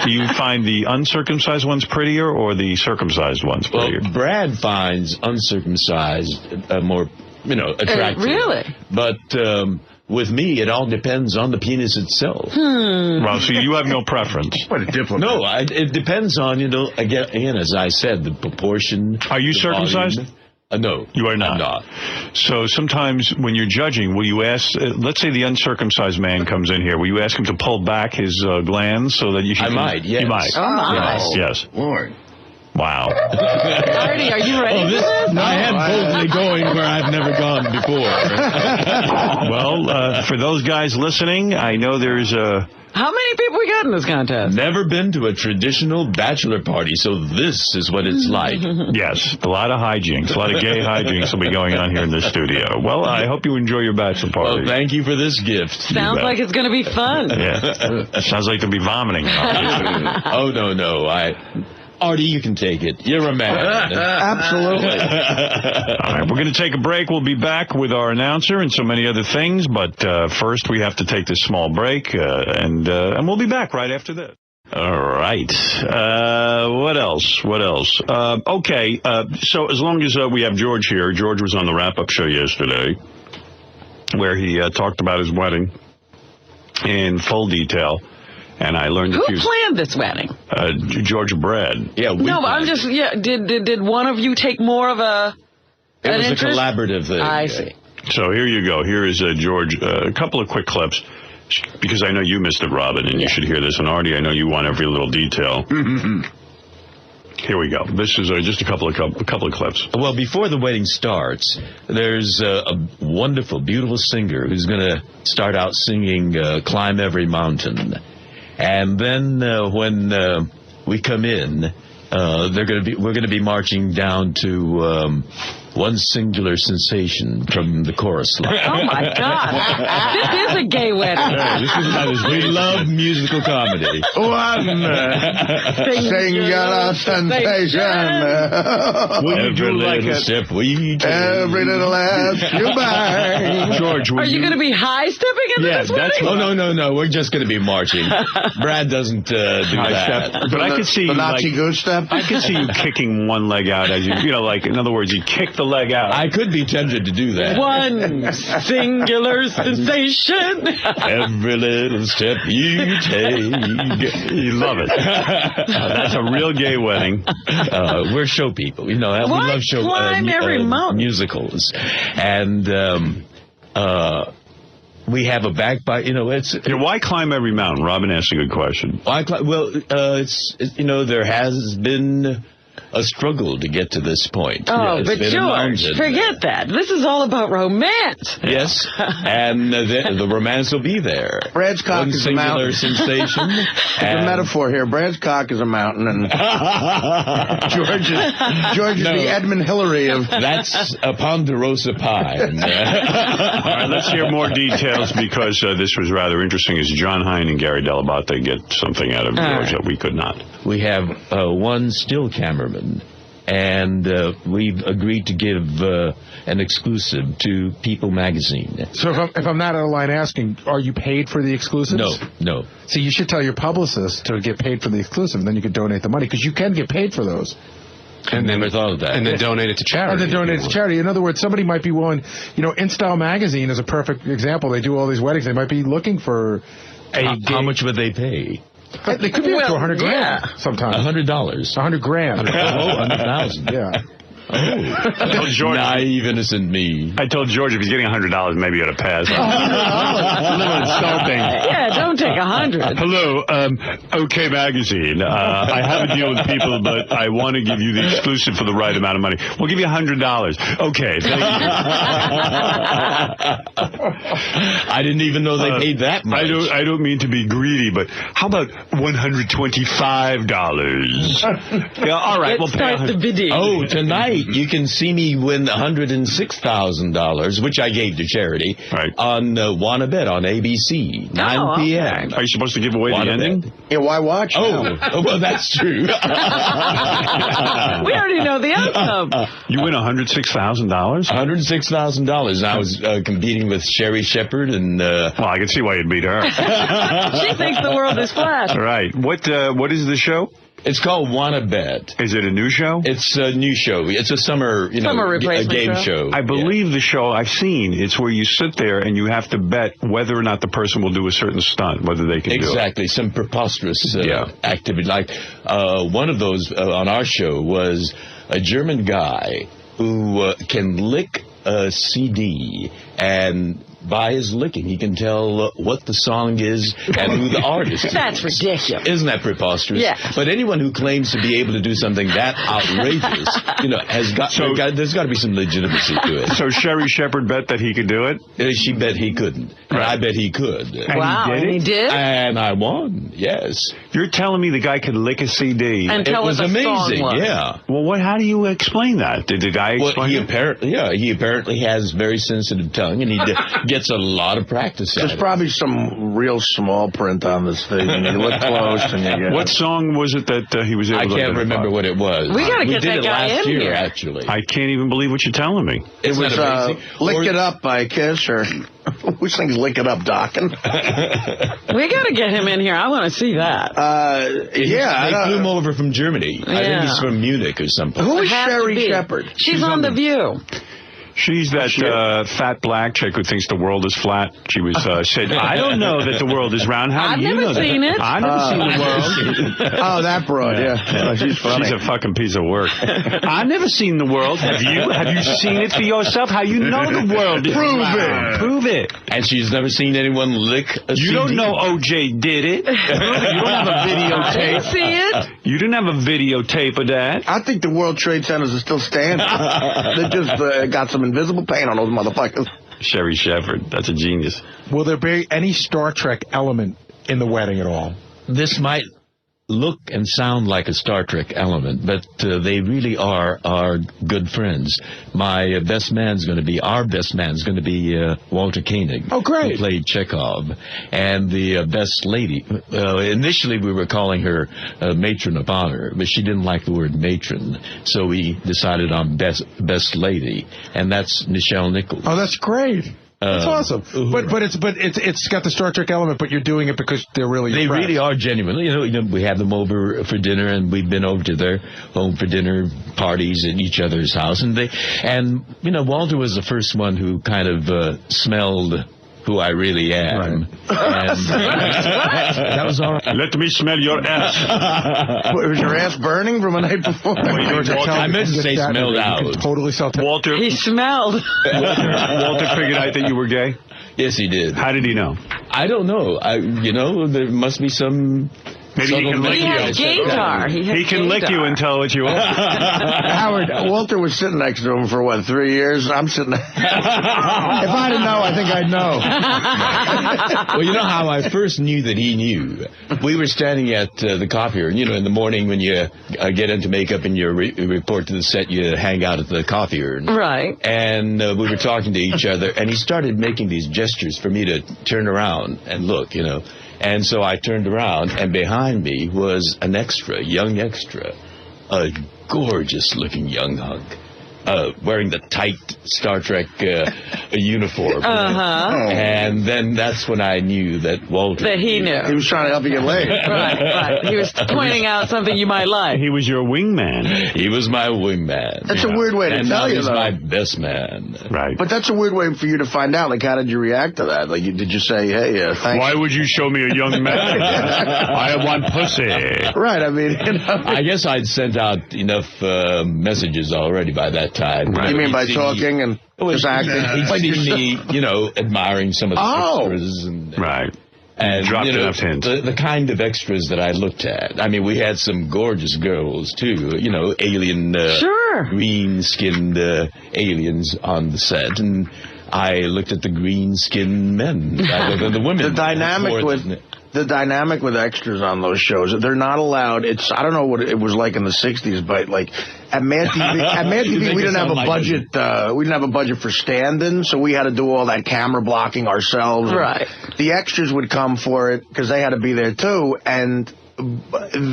do you find the uncircumcised ones prettier or the circumcised ones prettier? Well, Brad finds uncircumcised more, attractive. Really? But with me, it all depends on the penis itself. Well, so you have no preference. What a diplomat. No, it depends on, again, as I said, the proportion. Are you the circumcised? volume. No. You are not. I'm not. So sometimes when you're judging, will you ask, let's say the uncircumcised man comes in here, will you ask him to pull back his glands so that you can... I might, yes. You might. Oh, my. Yes. Lord. Wow. Artie, are you ready for this? I am boldly going where I've never gone before. Well, for those guys listening, I know there's How many people we got in this contest? Never been to a traditional bachelor party, so this is what it's like. Yes, a lot of hijinks, a lot of gay hijinks will be going on here in the studio. Well, I hope you enjoy your bachelor party. Well, thank you for this gift. Sounds like it's going to be fun. Yeah, sounds like they'll be vomiting. Oh, no. Artie, you can take it. You're a man. Absolutely. All right, we're going to take a break. We'll be back with our announcer and so many other things. But first, we have to take this small break, and we'll be back right after this. All right. What else? Okay. So as long as we have George here, George was on the wrap-up show yesterday, where he talked about his wedding in full detail. And I learned Who planned this wedding? George Brad. Yeah. I'm just. Yeah. Did one of you take more of a? It was interest? a collaborative thing. I see. So here you go. Here is George. A couple of quick clips, because I know you missed it, Robin, and you should hear this. And Artie, I know you want every little detail. Here we go. This is just a couple of clips. Well, before the wedding starts, there's a wonderful, beautiful singer who's going to start out singing "Climb Every Mountain." And then when we come in, we're going to be marching down to One Singular Sensation from the chorus line. Oh my God! This is a gay wedding. We love musical comedy. One singular sensation. Every little step we take. Every little ass you bang. George, are you going to be high stepping into this wedding? Oh no! We're just going to be marching. Brad doesn't do that. But I could see the Nazi goose step. I could see you kicking one leg out as you like. In other words, you kick the leg out. I could be tempted to do that. One singular sensation. Every little step you take. You love it. That's a real gay wedding. We're show people. We love show musicals. And we have a bagpipe. Why climb every mountain? Robin asked a good question. There has been a struggle to get to this point. Oh, but George, forget that. This is all about romance. Yes, and the romance will be there. Brad's cock is a mountain. Sensation. It's a metaphor here. Brad's cock is a mountain, and George is the Edmund Hillary of... That's a Ponderosa pine. All right, let's hear more details, because this was rather interesting, as John Hine and Gary Delabate get something out of George that we could not. We have one still cameraman, and we've agreed to give an exclusive to People magazine. So if I'm not out of line asking, are you paid for the exclusives? No. So you should tell your publicist to get paid for the exclusive, and then you can donate the money, because you can get paid for those. And never thought of that. And then donate it to charity. In other words, somebody might be willing, In Style magazine is a perfect example. They do all these weddings. They might be looking for How much would they pay? They could be up to $100,000 sometimes. $100. $100,000. 100,000. Yeah. I told George, naive, innocent me. I told George if he's getting $100, maybe you ought to pass. It's a little insulting. Yeah, don't take 100. Hello, OK Magazine. I have a deal with People, but I want to give you the exclusive for the right amount of money. We'll give you $100. Okay, thank you. I didn't even know they paid that much. I don't mean to be greedy, but how about $125? Yeah, all right, we'll pay. Let's start the bidding. Oh, tonight you can see me win $106,000, which I gave to charity, on Wanna Bet on ABC, 9 p.m. Are you supposed to give away the ending? Yeah, why watch? Oh, well, that's true. We already know the outcome. You win $106,000? $106,000. And I was competing with Sherry Shepherd, and well, I can see why you'd beat her. She thinks the world is flat. Right. What is the show? It's called Wanna Bet. Is it a new show? It's a new show. It's a summer game show. I believe the show I've seen. It's where you sit there and you have to bet whether or not the person will do a certain stunt, whether they can do it. Exactly. Some preposterous activity. Like one of those on our show was a German guy who can lick a CD and by his licking, he can tell what the song is and who the artist is. That's ridiculous. Isn't that preposterous? Yeah. But anyone who claims to be able to do something that outrageous, there's got to be some legitimacy to it. So Sherry Shepherd bet that he could do it? She bet he couldn't. And I bet he could. And he did? And I won, yes. You're telling me the guy could lick a CD? And tell it was what the amazing, song was. yeah. Well, how do you explain that? Did the guy explain he it? he apparently has very sensitive tongue, and he gets a lot of practice at There's it. probably some real small print on this thing. And you look close and you get... What song was it that he was able to I can't remember what it was. We got to get did that it guy last in year, here. actually. I can't even believe what you're telling me. It was Lick It Up by Kiss, or which thing's Lick It Up, Dockin'? We got to get him in here. I want to see that. They flew him over from Germany. I think he's from Munich or something. Who is Has to Sherry be. Shepherd? She's on The View. She's that fat black chick who thinks the world is flat. She was said, I don't know that the world is round. How do you know that? I've never seen it. I've never seen the world. Oh, that broad, yeah. Oh, she's funny. She's a fucking piece of work. I've never seen the world. Have you? Have you seen it for yourself? How you know the world is round? Prove it. And she's never seen anyone lick a CD. You don't know O.J. did it. You don't have a videotape. I didn't see it. You didn't have a videotape of that. I think the World Trade Centers are still standing. They just got some invisible paint on those motherfuckers. Sherry Shepherd. That's a genius. Will there be any Star Trek element in the wedding at all? This might look and sound like a Star Trek element, but they really are good friends. My best man's going to be Walter Koenig. Oh, great. Who played Chekhov. And the best lady, initially we were calling her matron of honor, but she didn't like the word matron, so we decided on best lady, and that's Nichelle Nichols. Oh, that's great. That's awesome. But it's got the Star Trek element, but you're doing it because they're really They friends. really are genuine. You know, we have them over for dinner, and we've been over to their home for dinner parties at each other's house, and Walter was the first one who kind of smelled who I really am. Right. And that was all right. Let me smell your ass. Was your ass burning from a night before? I meant to say smelled out. Totally Walter. He smelled. Walter figured out that you were gay? Yes, he did. How did he know? I don't know. There must be some... Maybe he can lick you. He has gaydar. He can lick you and tell what you are. Howard, Walter was sitting next to him for, 3 years? I'm sitting there. If I didn't know, I think I'd know. Well, you know how I first knew that he knew? We were standing at the copier, and, in the morning when you get into makeup and you report to the set, you hang out at the copier. Right. And we were talking to each other, and he started making these gestures for me to turn around and look, And so I turned around, and behind me was an extra, young extra, a gorgeous-looking young hunk, wearing the tight Star Trek uniform. And then that's when I knew that Walter... That he knew. He was trying to help you get laid. Right. He was pointing out something you might like. He was your wingman. He was my wingman. That's a weird way to tell you, he's though. my best man. Right. But that's a weird way for you to find out. How did you react to that? Did you say, hey, thanks? Why would you show me a young man? I want pussy. Right, I guess I'd sent out enough messages already by that time. You mean by talking and just acting? He'd seen me, admiring some of the extras. Right. And dropped enough hints. The kind of extras that I looked at. I mean, we had some gorgeous girls, too. Alien, green-skinned aliens on the set. And I looked at the green-skinned men rather than the women. The dynamic with extras on those shows, they're not allowed. I don't know what it was like in the 60s, but at Mad TV, we didn't have a budget. We didn't have a budget for stand-in, so we had to do all that camera blocking ourselves. Right. The extras would come for it because they had to be there too, and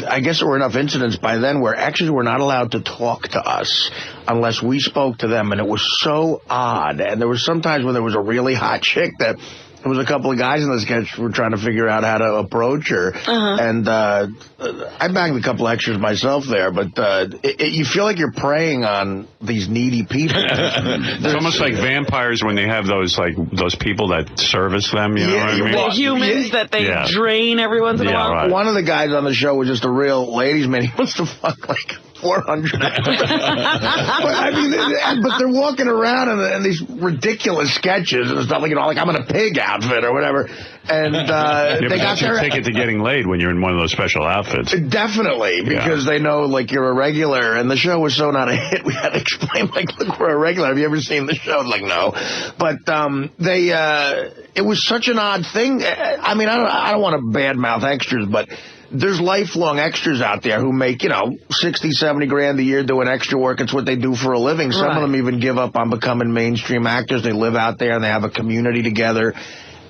I guess there were enough incidents by then where extras were not allowed to talk to us unless we spoke to them, and it was so odd. And there was sometimes when there was a really hot chick that... There was a couple of guys in the sketch who were trying to figure out how to approach her. And I banged a couple extras myself there, but you feel like you're preying on these needy people. It's almost like vampires when they have those people that service them, you know what I mean? The humans that they drain every once in a while. Right. One of the guys on the show was just a real ladies' man. He wants to fuck 400. But they're walking around in these ridiculous sketches and stuff, like, like I'm in a pig outfit or whatever. And they got their ticket to getting laid when you're in one of those special outfits. Definitely, because they know, like, you're a regular. And the show was so not a hit, we had to explain, like, look, we're a regular. Have you ever seen the show? Like, no. But it was such an odd thing. I mean, I don't want to badmouth extras, but there's lifelong extras out there who make, 60, 70 grand a year doing extra work. It's what they do for a living. Some of them even give up on becoming mainstream actors. They live out there and they have a community together.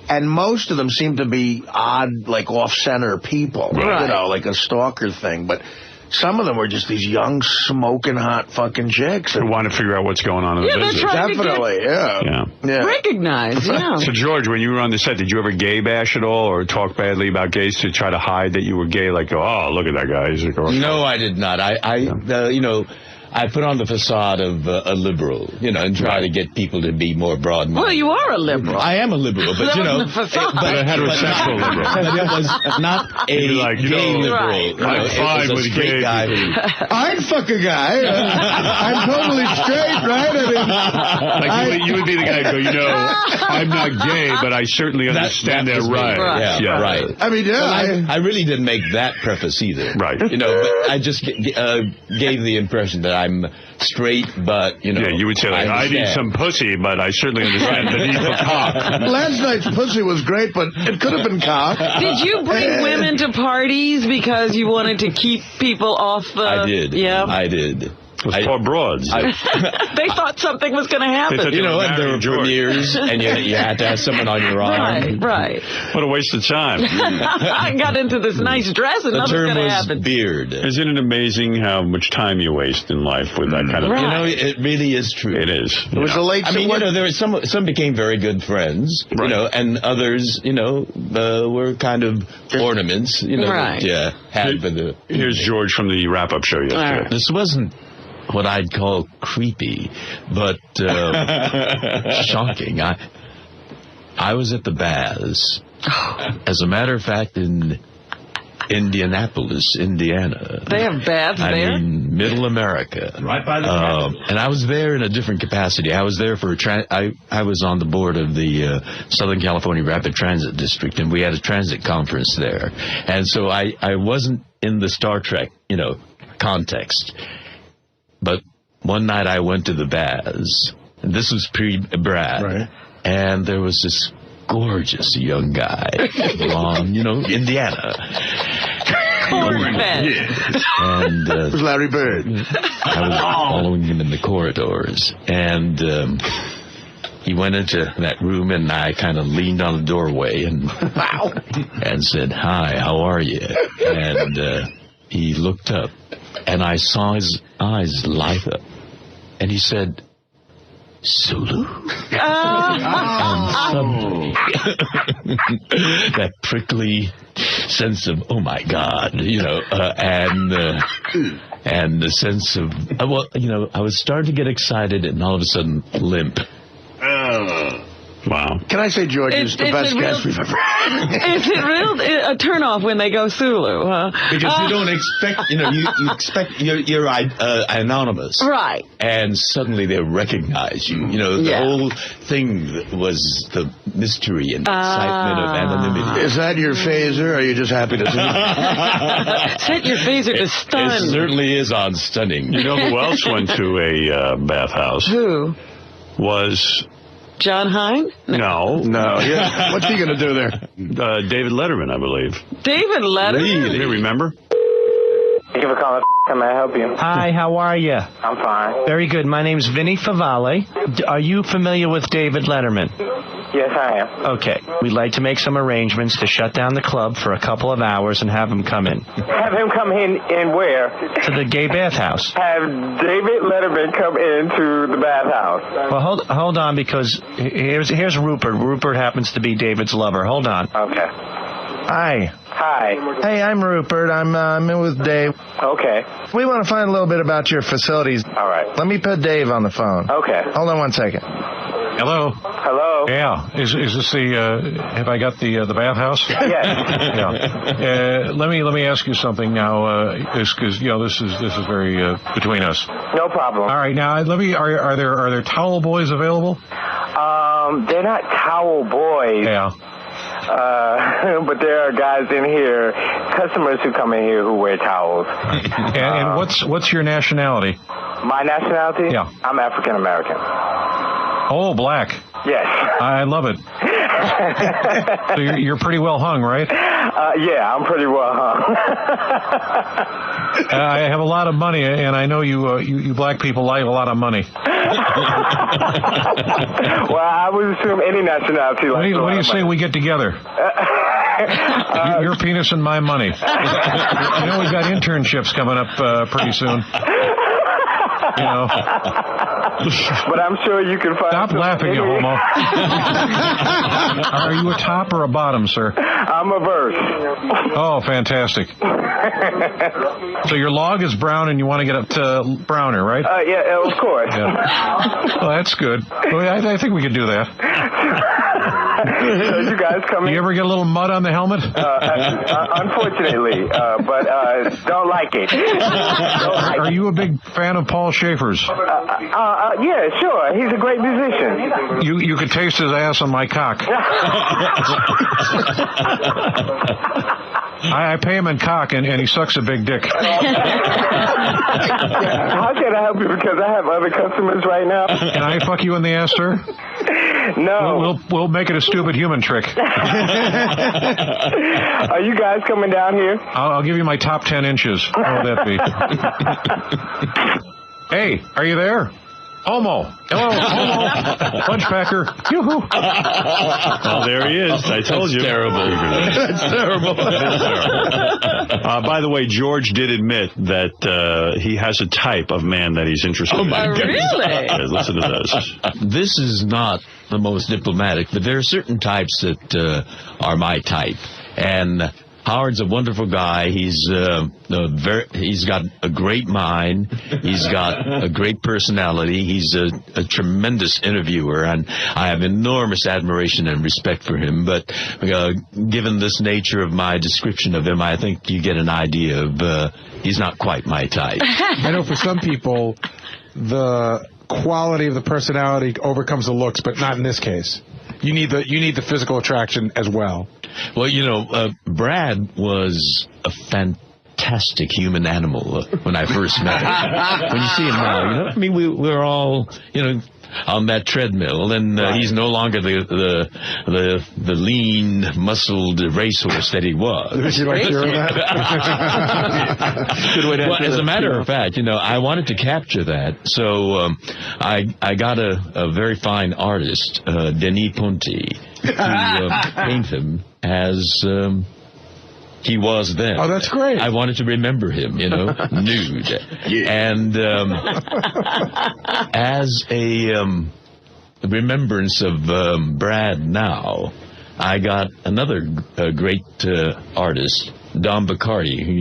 And most of them seem to be odd, like off-center people, like a stalker thing. But some of them were just these young, smoking hot fucking chicks who want to figure out what's going on in the business. Definitely, yeah. Recognized, yeah. So, George, when you were on the set, did you ever gay bash at all or talk badly about gays to try to hide that you were gay? Like, oh, look at that guy. He's a girl. No, I did not. I put on the facade of a liberal, and try to get people to be more broad-minded. Well, you are a liberal. I am a liberal, but, a heterosexual liberal. But it was not a gay liberal. I'm fine with gay guy. I'd fuck a guy. I'm totally straight, right? I mean, you would be the guy who go, I'm not gay, but I certainly understand that right. Yeah, right. I mean, I really didn't make that preface either. Right. But I just gave the impression that I'm straight, but, Yeah, you would say, like, I need some pussy, but I certainly understand the need for cock. Last night's pussy was great, but it could have been cock. Did you bring women to parties because you wanted to keep people off the... I did. Yeah. I did. Poor broads. They thought something was going to happen. And there were premieres, and you had to have someone on your arm. Right. What a waste of time. I got into this nice dress, and nothing's going to happen. Beard. Isn't it amazing how much time you waste in life with that kind of thing? It really is true. It is. It was a late... I mean, there were some became very good friends, and others, were kind of ornaments, that had for the... Here's George from the wrap-up show yesterday. This wasn't what I'd call creepy, but shocking. I was at the baths. As a matter of fact, in Indianapolis, Indiana. They have baths there? I mean, Middle America. Right by the and I was there in a different capacity. I was there for I was on the board of the Southern California Rapid Transit District, and we had a transit conference there. And so I wasn't in the Star Trek, context. But one night I went to the baths, and this was pre-Brad, and there was this gorgeous young guy from, Indiana. And it was Larry Bird. I was following him in the corridors, and he went into that room, and I kind of leaned on the doorway and said, "Hi, how are you?" And he looked up, and I saw his eyes light up, and he said, "Sulu?" And suddenly, that prickly sense of, oh my God, and the sense of, I was starting to get excited, and all of a sudden, limp. Wow. Can I say, George, is the best guest we've ever had? Is it real a turnoff when they go Sulu? Because you don't expect, you expect you're anonymous. Right. And suddenly they recognize you. The whole thing was the mystery and excitement of anonymity. Is that your phaser, or are you just happy to see me? Set your phaser to stun. It certainly is on stunning. You know who else went to a bathhouse? Who? Was... John Hine? No. Yeah. What's he going to do there? David Letterman, I believe. David Letterman? Really? You remember? Thank you for calling. How may I help you? Hi, how are you? I'm fine. Very good. My name's Vinny Favale. Are you familiar with David Letterman? Yes, I am. Okay. We'd like to make some arrangements to shut down the club for a couple of hours and have him come in. Have him come in where? To the gay bathhouse. Have David Letterman come into the bathhouse. Well, hold on, because here's Rupert. Rupert happens to be David's lover. Hold on. Okay. Hi. Hi. Hey, I'm Rupert. I'm in with Dave. Okay. We want to find a little bit about your facilities. All right. Let me put Dave on the phone. Okay. Hold on one second. Hello. Hello. Hello. Yeah. Is this the? Have I got the bathhouse? Yes. Yeah. Let me ask you something now, because this is very between us. No problem. All right. Now are there towel boys available? They're not towel boys. Yeah. But there are guys in here, customers who come in here who wear towels. And what's your nationality? My nationality? Yeah. I'm African American. Oh, black. Yes. I love it. So you're pretty well hung, right? Yeah, I'm pretty well hung. I have a lot of money, and I know you black people like a lot of money. Well, I would assume any nationality. What do you say we get together? Your penis and my money. We've got internships coming up pretty soon. But I'm sure you can find. Stop laughing, you homo. Are you a top or a bottom, sir? I'm a verse. Oh, fantastic. So your log is brown and you want to get it browner, right? Yeah, of course. Yeah. Well, that's good. Well, I think we could do that. So you guys come in? You ever get a little mud on the helmet? Unfortunately, but don't like it. Are you a big fan of Paul Schaefer's? Yeah, sure. He's a great musician. You could taste his ass on my cock. I pay him in cock, and he sucks a big dick. How can I help you? Because I have other customers right now. Can I fuck you in the ass, sir? No. We'll make it a stupid human trick. Are you guys coming down here? I'll give you my top 10 inches. What would that be? Hey, are you there? Homo. Hello, Homo. Punchpacker. Yoo-hoo. Oh, there he is. I told you. Terrible. That's terrible. By the way, George did admit that he has a type of man that he's interested in. Oh, my goodness. Really? Listen to this. This is not the most diplomatic, but there are certain types that are my type. And Howard's a wonderful guy. He's got a great mind. He's got a great personality. He's a tremendous interviewer, and I have enormous admiration and respect for him. But given this nature of my description of him, I think you get an idea of he's not quite my type. I know for some people, the quality of the personality overcomes the looks, but not in this case. You need the physical attraction as well. Well, Brad was a fantastic human animal when I first met him. When you see him now, we're all, on that treadmill, and he's no longer the lean, muscled racehorse that he was. Would you like to hear that? Well, as a matter of fact, I wanted to capture that, so I got a very fine artist, Denis Ponty, to paint him as he was then. Oh, that's great. I wanted to remember him, nude. Yeah. And as a remembrance of Brad now, I got another great artist, Don Bacardi, who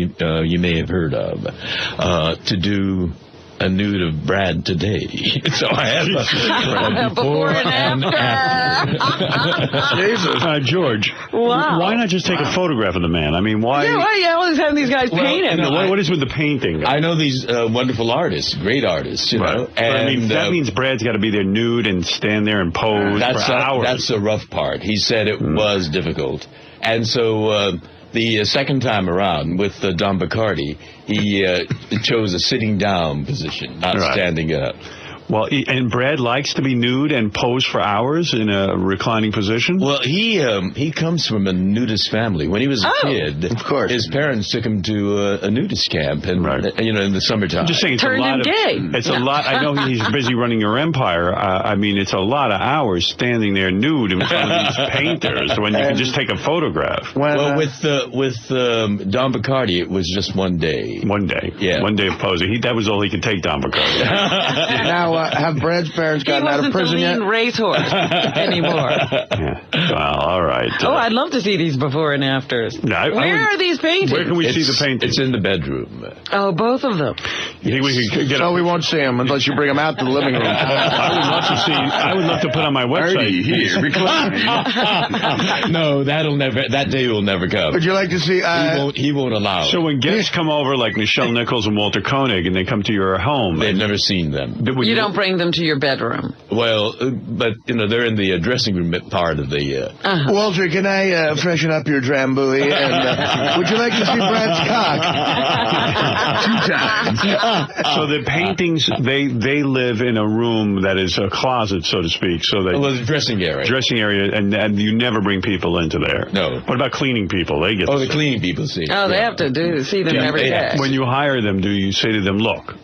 you may have heard of, to do a nude of Brad today. So I have a before and after. Jesus. George, wow. Why not just take a photograph of the man? I mean, why? Yeah, why always having these guys paint him? What is with the painting? I know these wonderful artists, great artists, Right. And that means Brad's got to be there nude and stand there and pose for hours. That's the rough part. He said it was difficult. And so the second time around with Don Bacardi, he chose a sitting down position, not standing up. Well, and Brad likes to be nude and pose for hours in a reclining position? Well, he comes from a nudist family. When he was a kid, of course, his parents took him to a nudist camp, and in the summertime. I'm just saying, it's Turned a lot him gay. It's a lot. I know he's busy running your empire. I mean, it's a lot of hours standing there nude in front of these painters when you can just take a photograph. Well, with Don Bacardi, it was just one day. One day. Yeah. One day of posing. That was all he could take, Don Bacardi. Now, have Brad's parents gotten out of prison yet? He wasn't the lean racehorse anymore. Well, all right. Oh, I'd love to see these before and afters. No, Where are these paintings? Where can we see the paintings? It's in the bedroom. Oh, both of them. You think we could get? No, we won't see them unless you bring them out to the living room. I would love to put on my website here. No, that day will never come. Would you like to see? He won't allow it. So when guests come over, like Nichelle Nichols and Walter Koenig, and they come to your home, they've never seen them. You don't bring them to your bedroom. Well, but they're in the dressing room part of the. Walter, can I freshen up your drambuie? And would you like to see Brad's cock? 2 times. So the paintings, they live in a room that is a closet, so to speak. So they the dressing area. Dressing area, and you never bring people into there. No. What about cleaning people? They get. The cleaning people see. Oh, they have to see them every day. When you hire them, do you say to them, look?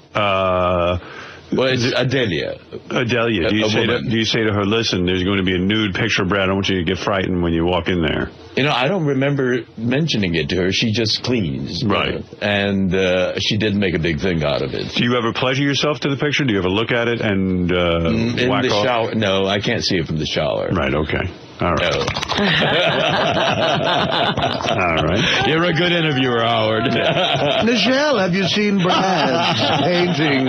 Well, it's Adelia. Adelia. Do you say to her, listen, there's going to be a nude picture of Brad. I don't want you to get frightened when you walk in there. I don't remember mentioning it to her. She just cleans. Right. And she didn't make a big thing out of it. Do you ever pleasure yourself to the picture? Do you ever look at it and in whack the off? shower? No, I can't see it from the shower. Right, okay. All right. No. All right. You're a good interviewer, Howard. Nichelle, have you seen Brad's painting?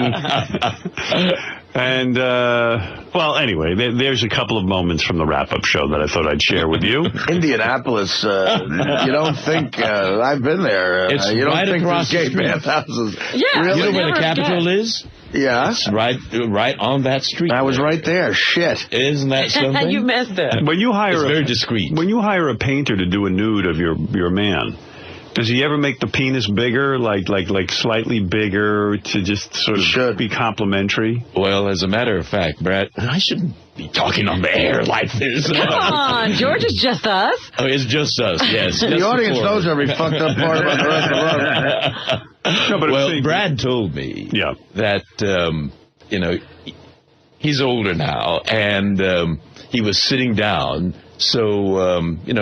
And, well, anyway, there's a couple of moments from the wrap-up show that I thought I'd share with you. Indianapolis, you don't think, I've been there. It's you don't right think across there's the gay street. bathhouses. Yeah, really? You know where the Capitol is? Yeah. It's right on that street. I was right there. Shit. Isn't that something? You missed it. When you hire it's very discreet. When you hire a painter to do a nude of your man, does he ever make the penis bigger, like slightly bigger, to just sort of be complimentary? Well, as a matter of fact, Brad, I shouldn't be talking on the air like this. Come on, George, it's just us. Oh, it's just us, yes. The audience knows every fucked up part about the rest of the room. No, but well, Brad told me that, he's older now, and he was sitting down. So,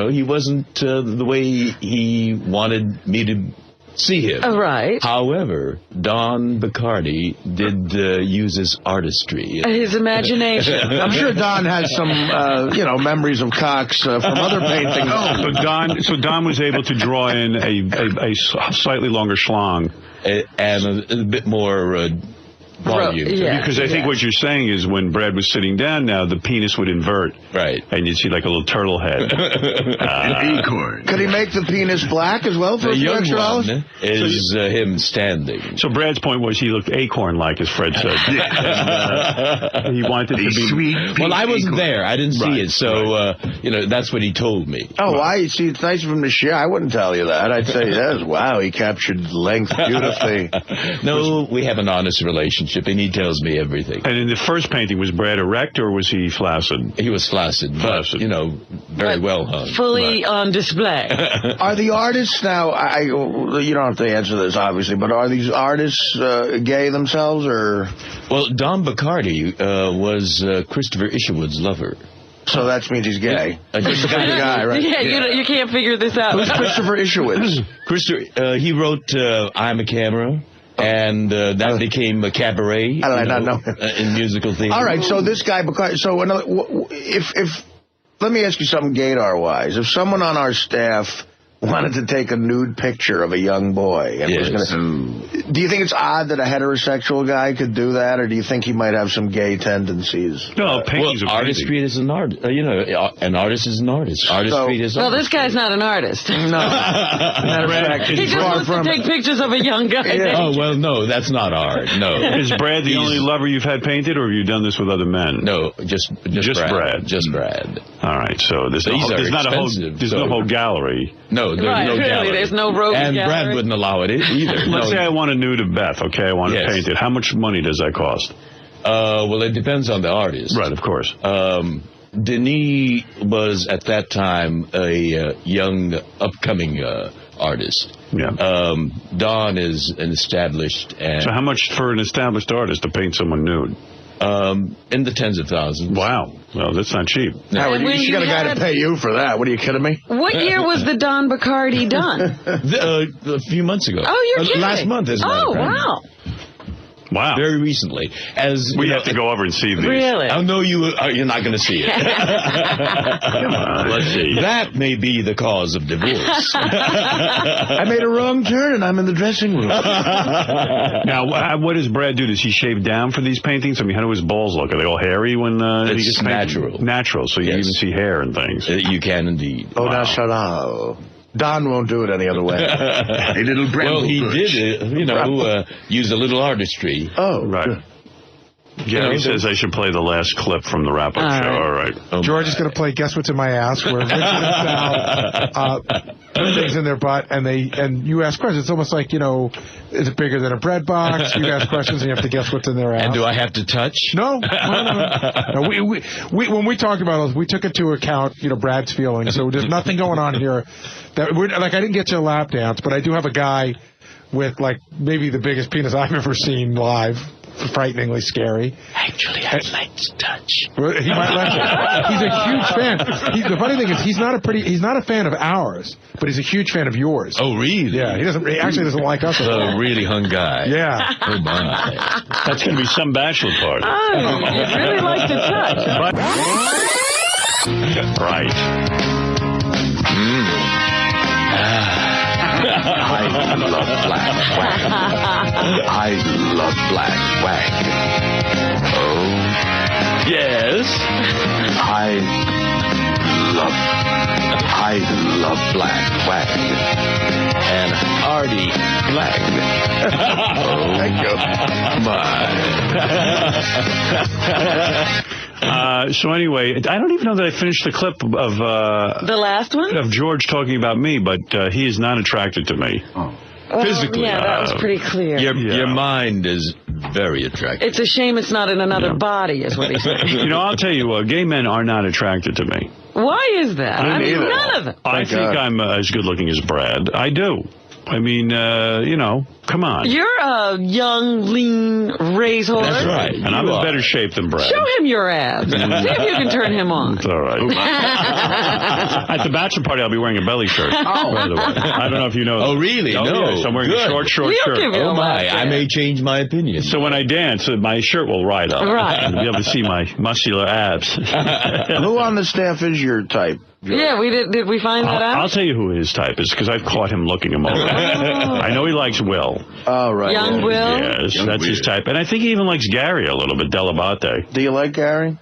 he wasn't the way he wanted me to see him. Right. However, Don Bacardi did use his artistry. His imagination. I'm sure Don has some, memories of cocks from other paintings. Oh, but Don was able to draw in a slightly longer schlong. And a bit more volume. Yeah, because I think what you're saying is when Brad was sitting down now, the penis would invert. Right. And you'd see like a little turtle head. An acorn. Could he make the penis black as well for the a few young extra dollars? one is him standing. So Brad's point was he looked acorn-like, as Fred said. And, he wanted to be sweet. Well, I wasn't there. I didn't see it. So, right. That's what he told me. Oh, why? See, it's nice of him to share. I wouldn't tell you that. I'd say, yes, wow, he captured length beautifully. No, we have an honest relationship, and he tells me everything. And in the first painting, was Brad erect or was he flaccid? He was flaccid, but, very well hung. Fully on display. Are the artists now, you don't have to answer this, obviously, but are these artists gay themselves, or? Well, Don Bacardi was Christopher Isherwood's lover. So that means he's gay. Just a guy, right? Yeah, you can't figure this out. Who's Christopher Isherwood? He wrote I'm a Camera. And that became a cabaret. How did I not know? In musical theater. All right, so this guy, so if let me ask you something gaydar-wise. If someone on our staff wanted to take a nude picture of a young boy, and was do you think it's odd that a heterosexual guy could do that, or do you think he might have some gay tendencies? No, artistry is an art. An artist is an artist. Artistry is. Well, this guy's not an artist. No, matter of fact, he just wants to take pictures of a young guy. Yeah. Oh well, no, that's not art. No. Is Brad the only lover you've had painted, or have you done this with other men? No, just Brad. Just Brad. All right, so there's no whole gallery. No, there's no gallery. There's no rogue and gallery. Brad wouldn't allow it either. Let's say I want a nude of Beth, okay? I want to paint it. How much money does that cost? Well, it depends on the artist. Right, of course. Denis was, at that time, a young, upcoming artist. Yeah. Don is an established... So how much for an established artist to paint someone nude? In the tens of thousands. Wow. Well, that's not cheap. Howard, you got a guy to pay you for that. What are you kidding me? What year was the Don Bacardi done? A few months ago. Oh, you're kidding. Last month, as a matter of fact. Wow. Wow. Very recently. As we have to go over and see these. Really? Oh, no, you're not going to see it. Let's see. That may be the cause of divorce. I made a wrong turn and I'm in the dressing room. Now, what does Brad do? Does he shave down for these paintings? I mean, how do his balls look? Are they all hairy when he gets painted? Natural. Natural, so you even see hair and things. You can indeed. Oh, now shut up. Don won't do it any other way. A little Well, he did, use a little artistry. Oh, right. Gary says I should play the last clip from the wrap-up show. All right. George is going to play Guess What's in My Ass, where Richard and Sal put things in their butt, and you ask questions. It's almost like, is it bigger than a bread box? You ask questions, and you have to guess what's in their ass. And do I have to touch? No. When we talked about it, we took into account, Brad's feelings. So there's nothing going on here. I didn't get you a lap dance, but I do have a guy with, maybe the biggest penis I've ever seen live. Frighteningly scary. Actually, I'd like to touch. He might let you. He's a huge fan. The funny thing is, he's not a fan of ours, but he's a huge fan of yours. Oh, really? Yeah, he actually doesn't like us. A really hung guy. Yeah. Oh, my. That's going to be some bachelor party. Oh, you'd really like to touch. Right. I love black wag. I love black wag. Oh, yes. I love black wag. And Arnie Black. Oh, thank you. So anyway, I don't even know that I finished the clip of the last one of George talking about me, but he is not attracted to me. Physically. Yeah, that was pretty clear. Your mind is very attractive. It's a shame it's not in another body, is what he said. I'll tell you, gay men are not attracted to me. Why is that? I mean, none of them. I think I'm as good looking as Brad. I do. I mean, come on. You're a young, lean racehorse. That's right. And I'm in better shape than Brad. Show him your abs. See if you can turn him on. It's all right. At the bachelor party, I'll be wearing a belly shirt. By the way. I don't know if you know. Oh, really? Oh, No. Yes, I'm wearing a short shirt. Oh, my. I may change my opinion. So when I dance, my shirt will ride up. Right. And you'll be able to see my muscular abs. Who on the staff is your type? Yeah, we did we find that out? I'll tell you who his type is, because I've caught him looking him over. I know he likes Will. Oh, right. Young Will? Yes, that's his type. And I think he even likes Gary a little bit, Delabate. Do you like Gary?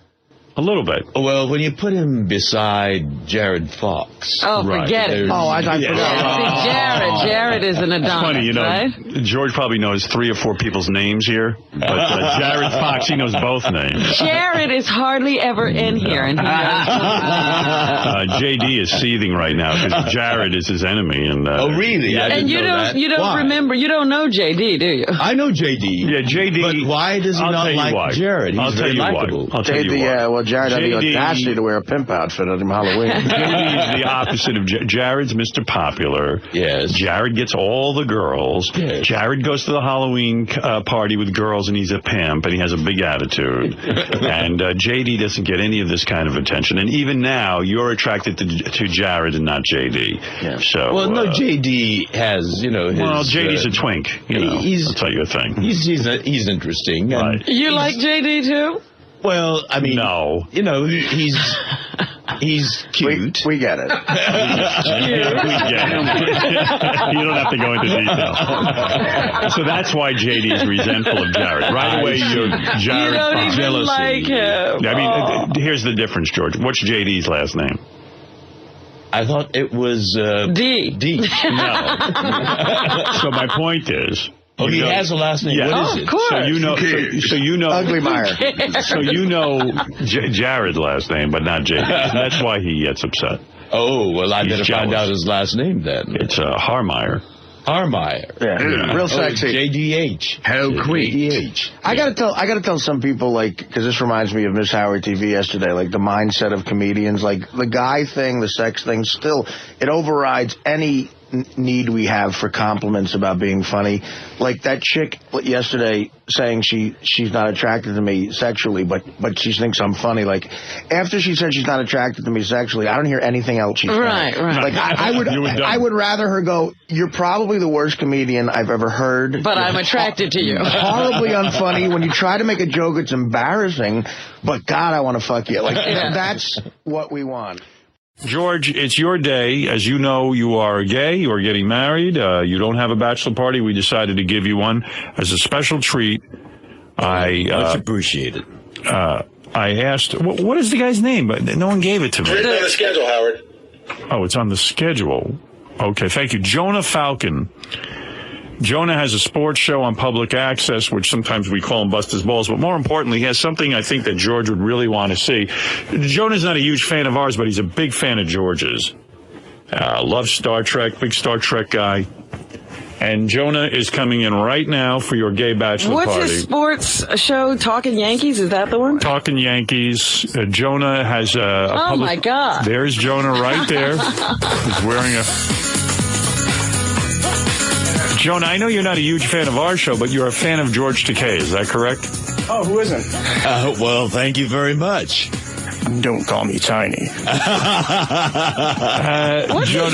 A little bit. Well, when you put him beside Jared Fox. Oh, forget it. Oh, I forgot. See, Jared is an Adonis, It's funny, right? George probably knows 3 or 4 people's names here, but Jared Fox, he knows both names. Jared is hardly ever in here, and he knows. JD is seething right now because Jared is his enemy. And oh, really? I and didn't know that. You don't Why? remember, you don't know JD, do you? I know JD. Yeah, JD. But why does he not like Jared? He's very likable. I'll tell you why. Yeah, well, Jared had the audacity to wear a pimp outfit at Halloween. JD is the opposite of Jared's Mr. Popular. Yes. Jared gets all the girls. Yes. Jared goes to the Halloween party with girls, and he's a pimp, and he has a big attitude. And JD doesn't get any of this kind of attention. And even now, you're attracted to Jared and not JD. Yeah. So, well, no, JD has, his... Well, JD's a twink. I'll tell you a thing. He's interesting. Right. You like JD, too? Well, I mean... No. He's cute. We get it. We get it. You don't have to go into detail. So that's why JD is resentful of Jared. Right away, you're Jared's You don't even jealousy. like him. I mean, here's the difference, George. What's JD's last name? I thought it was... D. D. No. So my point is... Oh, he has a last name. Yeah. What is it? Of course. So you know... Ugly Meyer. So you know Jared's last name, but not JD. That's why he gets upset. Oh, well, I better find out his last name then. It's Harmeyer. Harmeyer. Yeah. Real sexy. JDH. How quick. JDH. I gotta tell some people, because this reminds me of Miss Howard TV yesterday, the mindset of comedians, the guy thing, the sex thing, still, it overrides any need we have for compliments about being funny. Like that chick yesterday saying she's not attracted to me sexually, but she thinks I'm funny. Like, after she said she's not attracted to me sexually, I don't hear anything else she's saying. Right. Like, I would rather her go, you're probably the worst comedian I've ever heard. But I'm attracted to you. Horribly unfunny. When you try to make a joke, it's embarrassing. But God, I want to fuck you. Like, that's what we want. George, it's your day. As you know, you are gay. You are getting married. You don't have a bachelor party. We decided to give you one as a special treat. Much appreciated. I asked, what is the guy's name? But no one gave it to me. It's written on the schedule, Howard. Oh, it's on the schedule. Okay, thank you. Jonah Falcon. Jonah has a sports show on public access, which sometimes we call him Bust His Balls, but more importantly, he has something I think that George would really want to see. Jonah's not a huge fan of ours, but he's a big fan of George's. Loves Star Trek, big Star Trek guy. And Jonah is coming in right now for your gay bachelor party. What's his sports show, Talking Yankees? Is that the one? Talking Yankees. Jonah has a Oh, public... my God. There's Jonah right there. He's wearing a... Jonah, I know you're not a huge fan of our show, but you're a fan of George Takei. Is that correct? Oh, who isn't? Well, thank you very much. Don't call me tiny.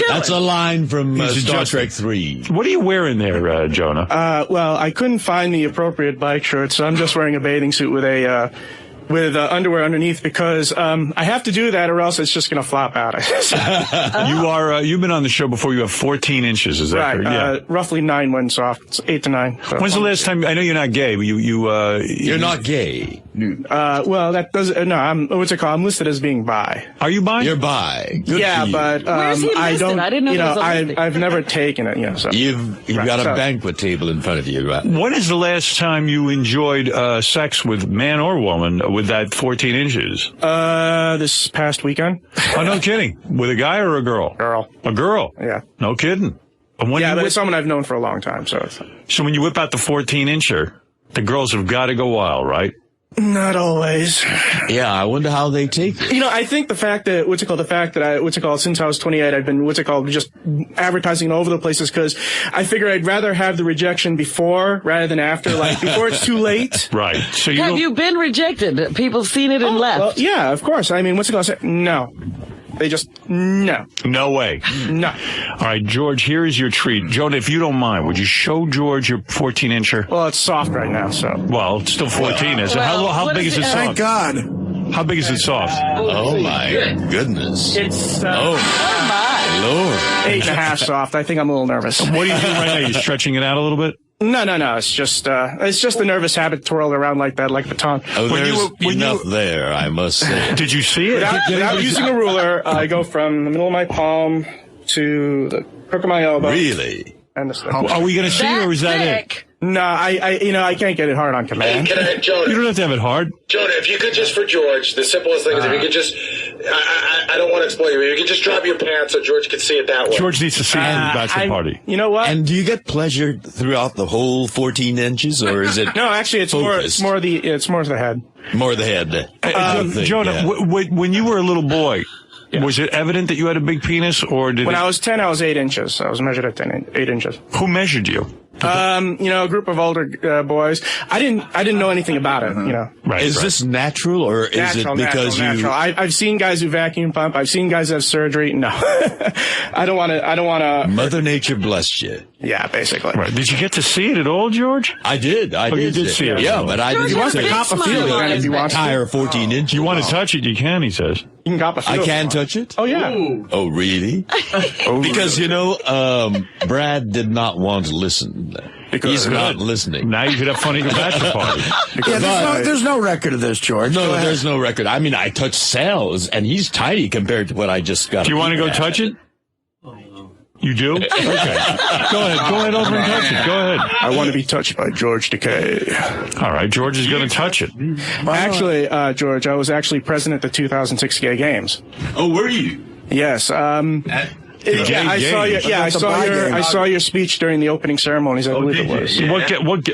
That's a line from Star Trek 3. What are you wearing there, Jonah? Well, I couldn't find the appropriate bike shirt, so I'm just wearing a bathing suit with a underwear underneath because I have to do that or else it's just going to flop out. You've been on the show before. You have 14 inches. Is that right? correct? Yeah. Roughly 9 when soft. It's 8 to 9. So. When's the last time? I know you're not gay, but you're not gay. Well, that doesn't. No, what's it called? I'm listed as being bi. Are you bi? You're bi. Good yeah, for you. but Where's he I listed? don't. I didn't know you know, there was a listing. I've never taken it. So You've got a banquet table in front of you, right? When is the last time you enjoyed sex with man or woman with that 14 inches? This past weekend. Oh, no kidding. With a guy or a girl? Girl. A girl? Yeah. No kidding. And when but it's someone I've known for a long time. So when you whip out the 14-incher, the girls have got to go wild, right? Not always. Yeah, I wonder how they take it. You know, I think the fact that, since I was 28, I've been, just advertising all over the places because I figure I'd rather have the rejection before rather than after, like, before it's too late. Right. So Have you been rejected? People seen it and left? Well, yeah, of course. I mean, no. They just, no. No way. No. All right, George, here is your treat. Jonah, if you don't mind, would you show George your 14-incher? Well, it's soft right now, so. Well, it's still 14, is it? How big is it soft? Thank God. How big is it soft? Oh, my goodness. It's, oh, my Lord. 8.5 soft. I think I'm a little nervous. What are you doing right now? You're stretching it out a little bit? No. It's just the nervous habit twirled around like that, like baton. Oh, there's enough there, I must say. Did you see it? Without using a ruler, I go from the middle of my palm to the crook of my elbow. Really? And the Are we going to see, or is that it? No, I can't get it hard on command. Jonah, you don't have to have it hard. Jonah, if you could just, for George, the simplest thing is if you could just, I don't want to exploit you, but you could just drop your pants so George could see it that way. George needs to see it in the bachelor party. You know what? And do you get pleasure throughout the whole 14 inches, or is it? No, actually, it's more of the head. More of the head. Jonah, when you were a little boy, was it evident that you had a big penis, or did when I was 10, I was 8 inches. I was measured at 8 inches. Who measured you? A group of older boys. I didn't know anything about it. Right. Is this natural, or is it because natural? I've seen guys who vacuum pump. I've seen guys have surgery. No, I don't want to. Mother Nature blessed you. Yeah, basically. Right. Did you get to see it at all, George? I did. You did see it. Yeah, but I didn't. You want to cop a feel if you want entire 14 inches. You want to touch it? You can. He says. You can cop a feel. I can touch it. Oh yeah. Oh really? Because Brad did not want to listen. He's not listening. Now you could have fun at your bachelor party. There's no record of this, George. No, there's no record. I mean, I touched Sal's, and he's tiny compared to what I just got. Do you want to go touch it? You do? Okay. Go ahead over and touch it. Go ahead. I want to be touched by George Takei. All right, George is going to touch it. Actually, George, I was actually present at the 2006 Gay Games. Oh, were you? Yes. I saw your speech during the opening ceremonies. I believe it was.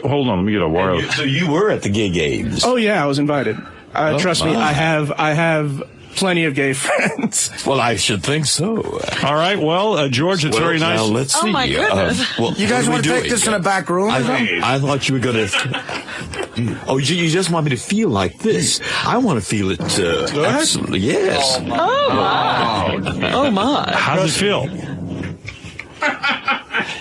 Hold on, let me get a wire. So you were at the Gay Games? Oh yeah, I was invited. Trust me, I have plenty of gay friends. Well, I should think so. All right. Well, George, it's very nice. Now, let's see. Oh, my goodness. You guys want to take this in a back room? I thought you were going to... Oh, you just want me to feel like this. I want to feel it. Absolutely, yes. Oh, my. Oh, my. How does it feel?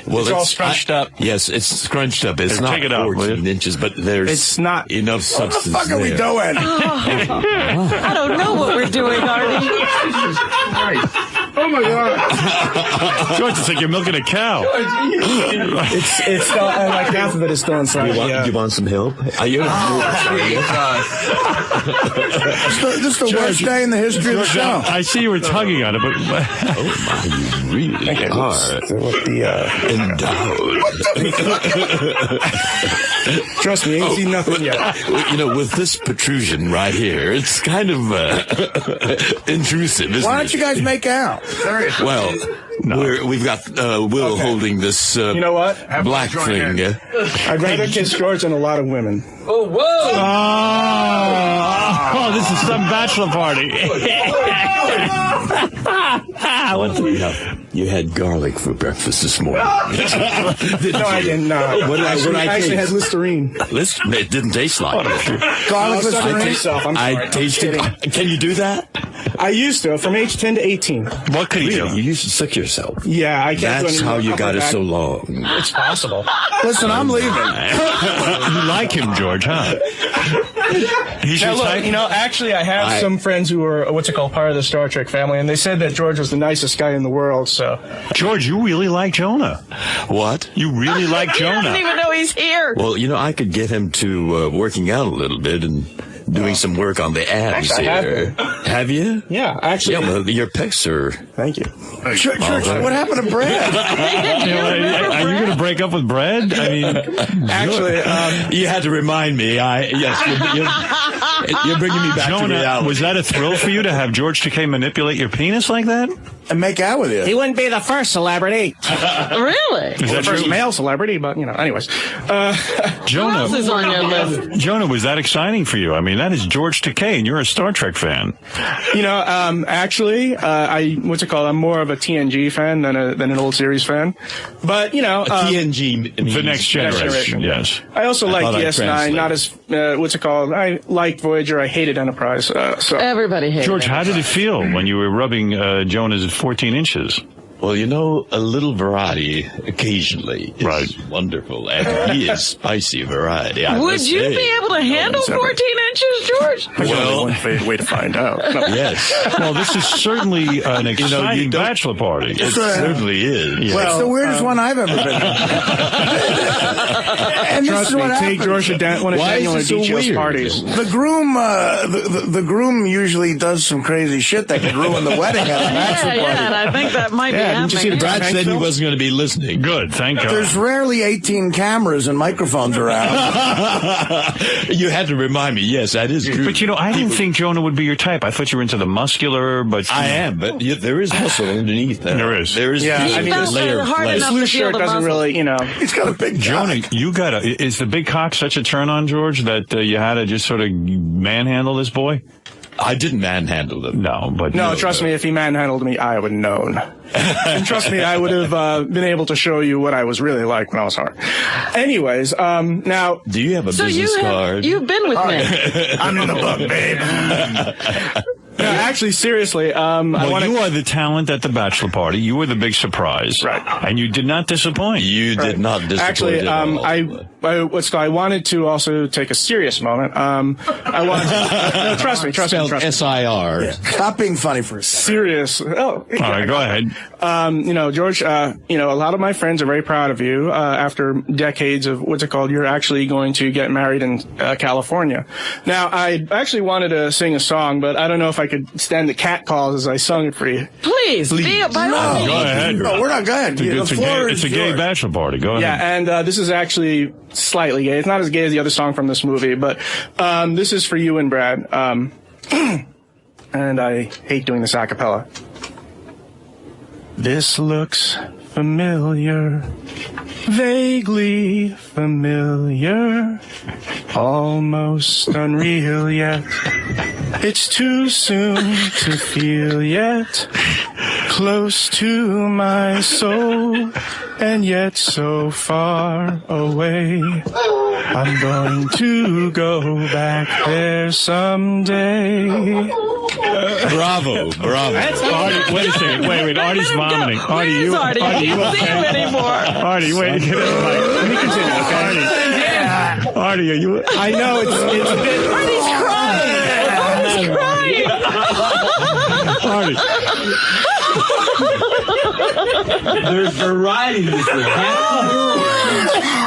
Well, It's all scrunched up. Yes, it's scrunched up. It's not take it out, 14 inches, but there's It's not enough substance What the fuck are we there. doing? I don't know what we're doing, Arnie. Oh my God! George, it's like you're milking a cow. It's still like half of it is still inside. You want some help? Are you? This is the worst day in the history of the show. I see you were tugging on it, but... Oh, my, you really are endowed. Trust me, ain't seen nothing yet. You know, with this protrusion right here, it's kind of intrusive, isn't it? Why don't you guys make out? Well, we've got Will holding this You know what? black thing. I'd rather kiss George than a lot of women. Oh, whoa. Oh, this is some bachelor party. You had garlic for breakfast this morning. No, I didn't. What did I actually had taste? Listerine. It didn't taste like it. Garlic Listerine. I tasted. Can you do that? I used to, from age 10 to 18. What could you do? You used to sick yourself. Yeah, I can't do That's anymore. how you got it back. so long. It's possible. Listen, I'm leaving. You like him, George, huh? He's Now, your look, type? actually, I have some friends who are, part of the Star Trek family, and they said that George was the nicest guy in the world, so. George, you really like Jonah. What? You really like He doesn't Jonah. even know he's here. Well, I could get him to working out a little bit and doing some work on the abs Actually, I here. Have you? Yeah, actually. Yeah, well, your pecs are... Thank you. Church, what happened to Brad? Are you going to break up with Brad? I mean, Actually, you had to remind me. You're bringing me back to Jonah, reality. was that a thrill for you to have George Takei manipulate your penis like that? And make out with you. he wouldn't be the first celebrity. Really? Is The that first true? male celebrity, but, anyways. Jonah, Who else is on your list? Jonah, was that exciting for you? I mean, that is George Takei, and you're a Star Trek fan. Actually, I'm more of a TNG fan than an old series fan. But, TNG means The Next Generation, yes. I also like thought I'd DS9, translate. not as, I liked Voyager, I hated Enterprise, so. Everybody hates George, it. how did it feel when you were rubbing Jonah's 14 inches? Well, a little variety occasionally is wonderful, and he is spicy variety. I Would must you say. be able to handle 14 inches, George? Well, one way to find out. Yes. Well, this is certainly an exciting bachelor party. It certainly is. Yeah. It's the weirdest one I've ever been to. And this Trust is me, what take happens. George to one of Why is Daniel it so Adicio's weird? parties. The groom, the groom usually does some crazy shit that could ruin the wedding at a bachelor party. Yeah, and I think that might be happening. didn't you see the Brad said he wasn't going to be listening. Good, thank God. There's rarely 18 cameras and microphones around. You had to remind me. Yes, that is true. But I didn't think Jonah would be your type. I thought you were into the muscular, but I am, but there is muscle underneath that. There is. There is. Yeah, He felt layer of hard flesh. enough Blue to feel shirt the doesn't muscle. really, He's got a big Jonah, is the big cock such a turn on, George, that you had to just sort of manhandle this boy? I didn't manhandle him. No, but No, trust me, if he manhandled me, I would have known. And trust me, I would have been able to show you what I was really like when I was hard. Anyways, now... Do you have a business card? You've been with me. I'm in the book, babe. No, actually, seriously, you are the talent at the bachelor party. You were the big surprise. Right. And you did not disappoint. You did not disappoint Actually, at all. I wanted to also take a serious moment. I wanted to... No, trust me. Spelled S-I-R. Yeah. Stop being funny for a second. Serious. Oh, All right, go ahead. George, a lot of my friends are very proud of you. After decades of you're actually going to get married in California. Now, I actually wanted to sing a song, but I don't know if I could stand the cat calls as I sung it for you. Please. By all means. Go ahead. No, we're not going. It's a gay bachelor party. Go ahead. Yeah, and this is actually slightly gay. It's not as gay as the other song from this movie, but this is for you and Brad. And I hate doing this a cappella. This looks familiar, vaguely familiar, almost unreal yet It's too soon to feel yet, close to my soul, and yet so far away. I'm going to go back there someday. Bravo. Artie, wait a second. Wait. Artie's vomiting. Artie, you Artie? I you can't see him okay? anymore. Artie, wait. Get it. Let me continue, okay? Artie, are you... I know, it's Artie's crying. Artie. There's variety to this thing.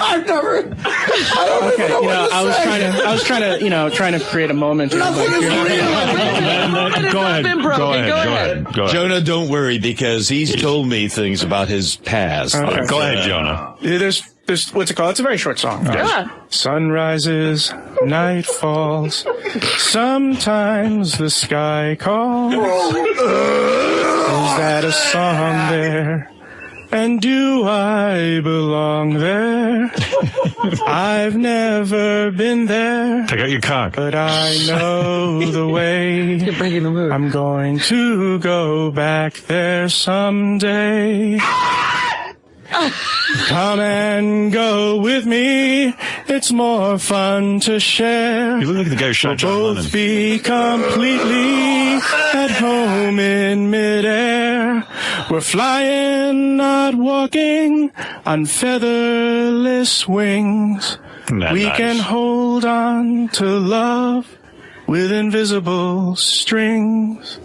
I've never. I don't even know what to say. I was trying to create a moment. Here, Go ahead. Jonah, don't worry, because he's told me things about his past. Okay. Go ahead, Jonah. There's what's it called? It's a very short song. Sun rises, night falls. Sometimes the sky calls. Is that a song there? And do I belong there? I've never been there. Take out your cock. But I know the way. You're breaking the mood. I'm going to go back there someday. Come and go with me. It's more fun to share. You look like the guy who shot John We'll Lennon. both be completely at home in midair. We're flying, not walking, on featherless wings. Isn't that We nice? can hold on to love with invisible strings.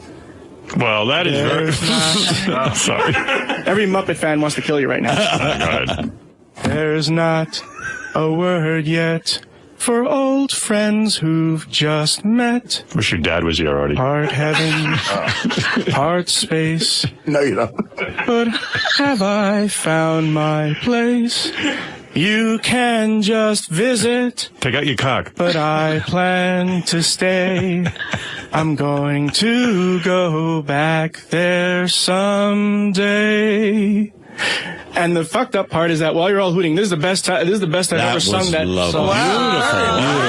Well, that is very... There's Sorry. Every Muppet fan wants to kill you right now. Go ahead. There's not a word yet for old friends who've just met. Wish your dad was here already. Part heaven, part space. No, you don't. But have I found my place? You can just visit, Take out your cock. but I plan to stay. I'm going to go back there someday. And the fucked up part is that while you're all hooting, this is the best I've ever sung that song.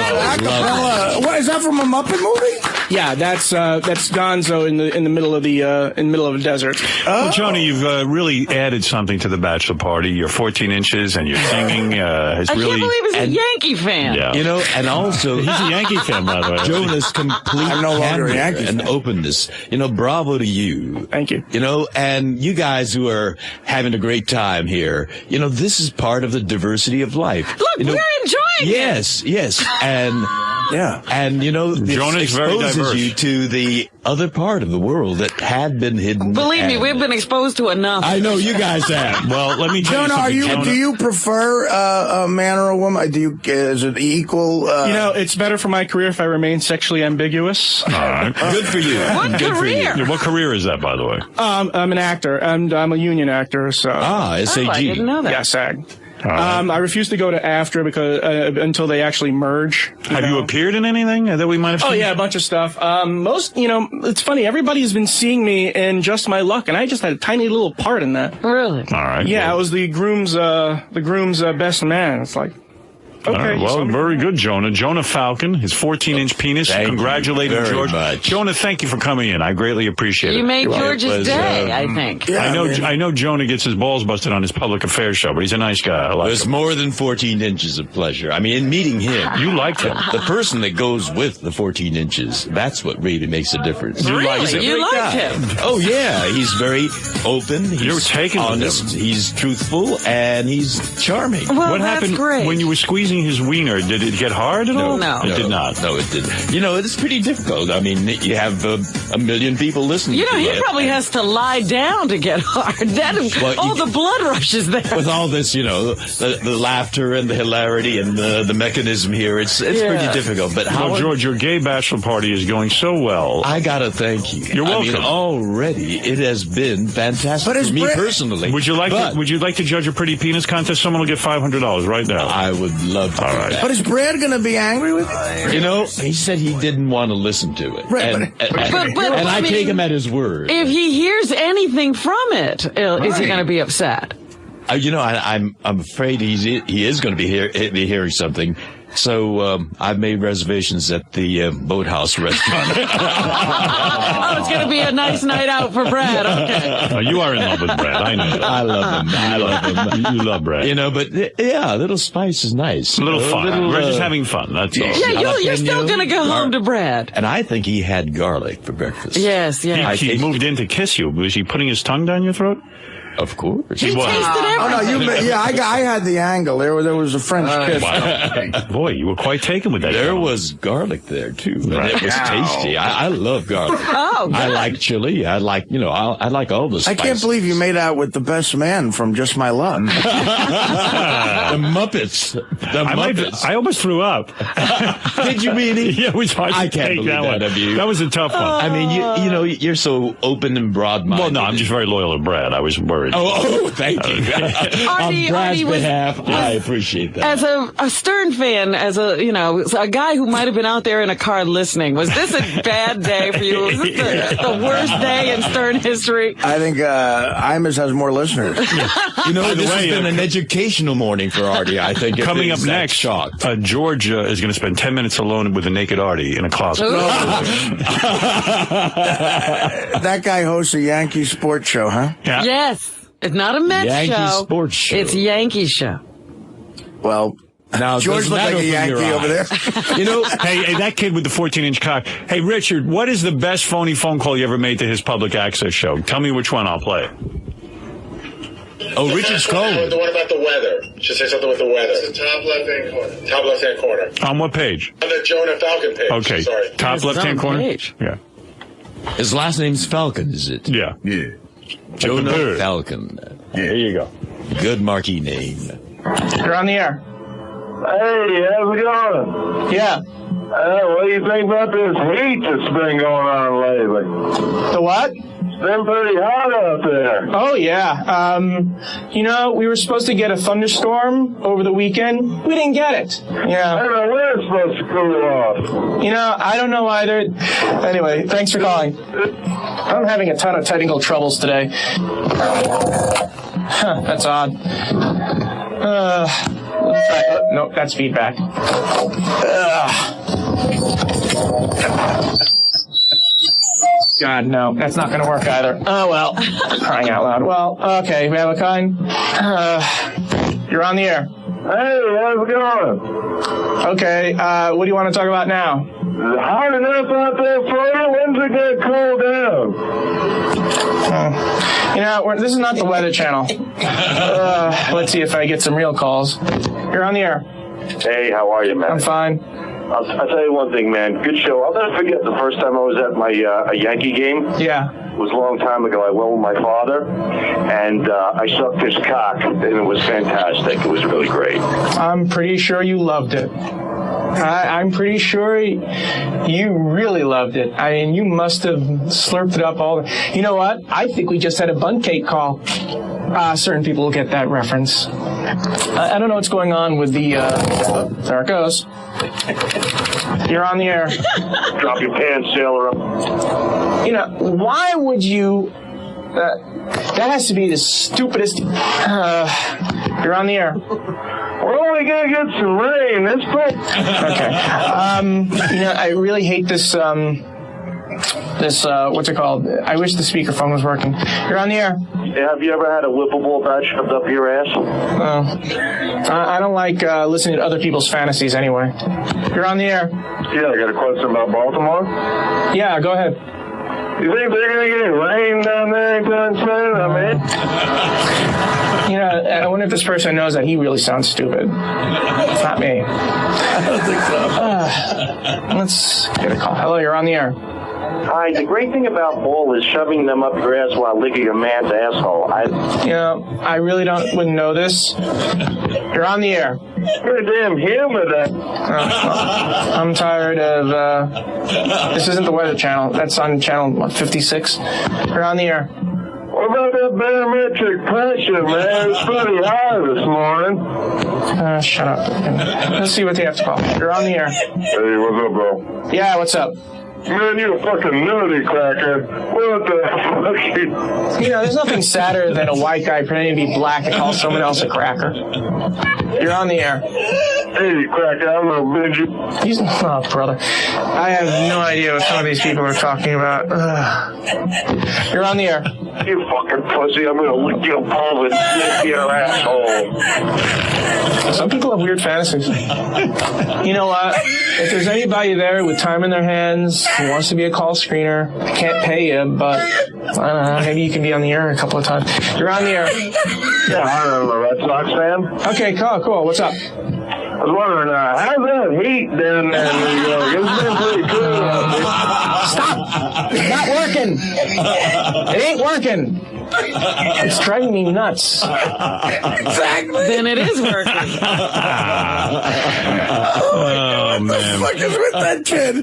Acapella. What is that from a Muppet movie? Yeah, that's Gonzo in the middle of the desert. Well, Jonah, you've really added something to the bachelor party. You're 14 inches and your singing has I really... can't believe he's a Yankee fan. Yeah. You know, and also... He's a Yankee fan, by the way. Jonah's complete I'm no longer a candor Yankee and fan. openness. You know, bravo to you. Thank you. You know, and you guys who are having a great time here, you know, this is part of the diversity of life. Look, you know, we're enjoying it. Yes, and... Yeah. And, you know, this Jonah's very exposes diverse. you to the other part of the world that had been hidden. Believe me, and- we've been exposed to enough. I know you guys have. Well, let me tell Jonah, you something, do you prefer a man or a woman? Is it equal? You know, it's better for my career if I remain sexually ambiguous. All right. Good for you. What Good for you. career? Yeah, what career is that, by the way? I'm an actor, and I'm a union actor, so. SAG. I didn't know that. Yeah, SAG. right. I refuse to go to AFTRA because until they actually merge. Have you appeared in anything that we might have seen? Oh yeah, a bunch of stuff. It's funny. Everybody's been seeing me in Just My Luck, and I just had a tiny little part in that. Really? All right. Yeah, I was the groom's best man. It's like, All okay. right, well, very good, Jonah. Jonah Falcon, his 14-inch penis. Thank you Congratulating very George. much. Jonah, thank you for coming in. I greatly appreciate it. You made George's was, day, I think. Yeah, I know Jonah gets his balls busted on his public affairs show, but he's a nice guy. I like There's him. more than 14 inches of pleasure. I mean, in meeting him, You liked him. the person that goes with the 14 inches, that's what really makes a difference. Really? He's a You great liked guy. him? Oh, yeah. He's very open. He's You're taken with honest. him. He's truthful, and he's charming. Well, What that's happened great. when you were squeezing his wiener? Did it get hard at all? No. It did not. No, it didn't. You know, it's pretty difficult. I mean, you have a million people listening You know, to he it. probably has to lie down to get hard. Well, The blood rushes there. With all this, you know, the laughter and the hilarity and the mechanism here, it's pretty difficult. But Well, George, your gay bachelor party is going so well. I gotta thank you. You're welcome. I mean, already it has been fantastic But for me Brett- personally. Would you like to judge a pretty penis contest? Someone will get $500 right now. I would love to. All do right. that. But is Brad going to be angry with you? You know, he said he didn't want to listen to it, Right, and But, and I I mean, take him at his word. If he hears anything from it, is he going to be upset? You know, I'm afraid he is going to be hearing something. So I've made reservations at the Boathouse restaurant. Oh, it's going to be a nice night out for Brad. Okay. Oh, you are in love with Brad. I know that. I love him. I love him. You love Brad. You know, but yeah, a little spice is nice. A little fun. We're just having fun. That's all. Yeah, you're still going to go home to Brad. And I think he had garlic for breakfast. Yes, yes. He moved in to kiss you. Was he putting his tongue down your throat? Of course. He tasted everything. Oh, no, I had the angle. There was a French kiss. Wow. Boy, you were quite taken with that. There was garlic there, too. Right. It was tasty. I love garlic. Oh, good. I like chili. I like, I like all the spices. I can't believe you made out with the best man from Just My Luck. The Muppets. I almost threw up. Did you really? Yeah, it was hard I to can't take believe that one. of you. That was a tough one. I mean, you're so open and broad-minded. Well, no, I'm just very loyal to Brad. I was worried. Oh, thank you. On Brad's behalf, I appreciate that. As a Stern fan, as a guy who might have been out there in a car listening, was this a bad day for you? Was this the worst day in Stern history? I think Imus has more listeners. This has been an educational morning for Artie, I think. Coming up next, George is going to spend 10 minutes alone with a naked Artie in a closet. That guy hosts a Yankee sports show, huh? Yeah. Yes. It's not a Mets Yankee show. sports show. It's Yankee show. Well, now George looked like a Yankee over there. Hey, that kid with the 14-inch cock. Hey, Richard, what is the best phony phone call you ever made to his public access show? Tell me which one. I'll play it. Oh, Richard's calling. The one about the weather. Should say something with the weather. It's the top left-hand corner. Top left-hand corner. On what page? On the Jonah Falcon page. Okay. Sorry. Top left-hand corner? Page. Yeah. His last name's Falcon, is it? Yeah. Yeah. Jonah Falcon. There you go. Good marquee name. You're on the air. Hey, how's it going? Yeah. What do you think about this heat that's been going on lately? The what? It's been pretty hot out there. Oh, yeah. We were supposed to get a thunderstorm over the weekend. We didn't get it. Yeah. I don't know when it's supposed to cool off. I don't know either. Anyway, thanks for calling. I'm having a ton of technical troubles today. That's odd. Let's try. No, that's feedback. God, no, that's not going to work either. Oh, well. Crying out loud. Well, okay, we have a kind. You're on the air. Hey, how's it going? Okay, what do you want to talk about now? Hot enough out there for you? When's it going to cool down? This is not the Weather Channel. Let's see if I get some real calls. You're on the air. Hey, how are you, man? I'm fine. I'll tell you one thing, man. Good show. I'll never forget the first time I was at my a Yankee game. Yeah. It was a long time ago. I went with my father, and I sucked his cock, and it was fantastic. It was really great. I'm pretty sure you loved it. I'm pretty sure you really loved it. I mean, you must have slurped it up all. You know what? I think we just had a bun cake call. Certain people will get that reference. I don't know what's going on with the. There it goes. You're on the air. Drop your pants, sailor up. Why would you? That has to be the stupidest. You're on the air. We're only gonna get some rain. That's great. Okay. I really hate this. What's it called? I wish the speakerphone was working. You're on the air. Have you ever had a wiffle ball bat shoved up your ass? I don't like listening to other people's fantasies anyway. You're on the air. Yeah, I got a question about Baltimore. Yeah, go ahead. You think they're going to get rain down there anytime soon? I wonder if this person knows that he really sounds stupid. It's not me. I don't think so. Let's get a call. Hello, you're on the air. Hi, the great thing about ball is shoving them up your ass while licking a man's asshole. I really wouldn't know this. You're on the air. Pretty damn humid. I'm tired of, this isn't the Weather Channel. That's on channel 56. You're on the air. What about that barometric pressure, man? It's pretty high this morning. Shut up. Let's see what they have to call. You're on the air. Hey, what's up, bro? Yeah, what's up? Man, you a fucking nutty cracker. What the fucking... You know, there's nothing sadder than a white guy pretending to be black and call someone else a cracker. You're on the air. Hey, cracker, I'm gonna bend you. He's oh, brother. I have no idea what some of these people are talking about. You're on the air. You fucking pussy, I'm gonna lick your balls and lick your asshole. Some people have weird fantasies. You know what? If there's anybody there with time in their hands who wants to be a call screener, I can't pay you, but I don't know, maybe you can be on the air a couple of times. You're on the air. Yeah, I'm a Red Sox fan. Okay, cool. What's up? I was wondering, how's that heat down there in New York? It's been pretty cool. Stop! It's not working! It ain't working! It's driving me nuts. Exactly. Then it is working. Oh, man. What the fuck is with that kid?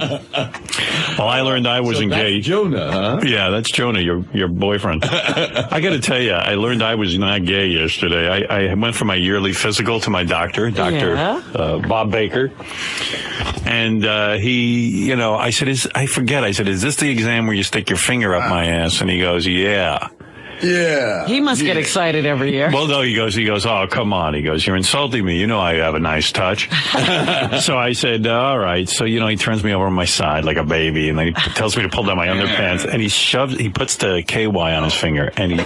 Well, I learned I was engaged. Jonah, huh? Yeah, that's Jonah, your boyfriend. I got to tell you, I learned I was not gay yesterday. I went for my yearly physical to my doctor, Bob Baker. And he, you know, I said, is this the exam where you stick your finger up my ass? And he goes, yeah. Yeah. He must get excited every year. Well, no, he goes, oh, come on. He goes, you're insulting me. You know I have a nice touch. So I said, all right. So, you know, he turns me over on my side like a baby, and then he tells me to pull down my underpants, and he puts the KY on his finger, and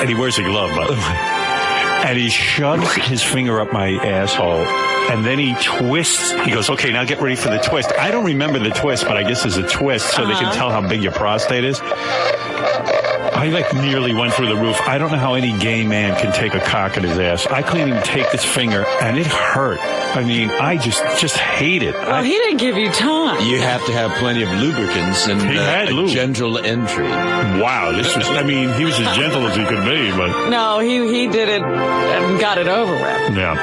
he wears a glove, by the way. And he shoves his finger up my asshole, and then he twists. He goes, okay, now get ready for the twist. I don't remember the twist, but I guess there's a twist so they can tell how big your prostate is. I nearly went through the roof. I don't know how any gay man can take a cock at his ass. I couldn't even take this finger, and it hurt. I mean, I just hate it. Well, he didn't give you time. You have to have plenty of lubricants and a gentle entry. Wow, he was as gentle as he could be, but... No, he did it and got it over with. Yeah.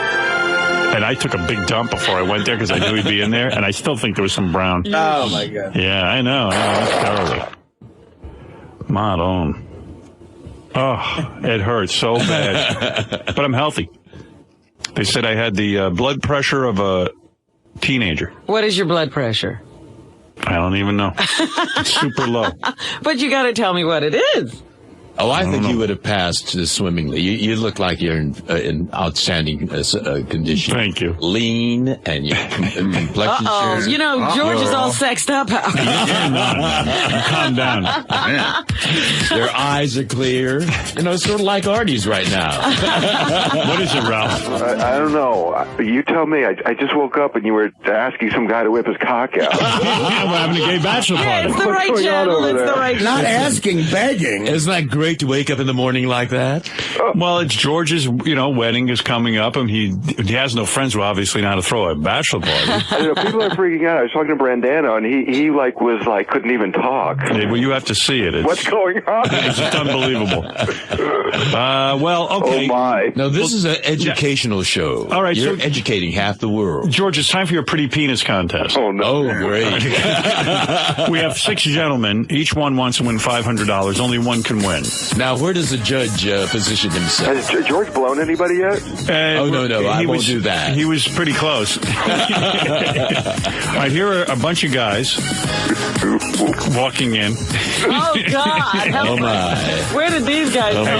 And I took a big dump before I went there because I knew he'd be in there, and I still think there was some brown. Oh, my God. Yeah, I know. That's terrible. Madon. Oh, it hurts so bad. But I'm healthy. They said I had the blood pressure of a teenager. What is your blood pressure? I don't even know. It's super low. But you got to tell me what it is. Oh, I think you would have passed swimmingly. You look like you're in outstanding condition. Thank you. Lean, and your complexion. You know, George is all sexed up. Calm down. Their eyes are clear. You know, sort of like Arnie's right now. What is it, Ralph? I don't know. You tell me. I just woke up and you were asking some guy to whip his cock out. Yeah, we're having a gay bachelor party. It's the right channel. It's the right Not asking, begging. Isn't that great to wake up in the morning like that? Well, it's George's, wedding is coming up, and he has no friends who obviously know how to throw a bachelor party. I know, people are freaking out. I was talking to Brandano, and he couldn't even talk. Yeah, well, you have to see it. What's going on? It's just unbelievable. Well, okay. Oh, my. No, this is an educational show. All right, You're educating half the world. George, it's time for your pretty penis contest. Oh, no. Oh, great. We have 6 gentlemen. Each one wants to win $500. Only one can win. Now, where does the judge position himself? Has George blown anybody yet? Oh, no, I won't do that. He was pretty close. All right, here are a bunch of guys walking in. Oh, God. Oh, my. Where did these guys come from?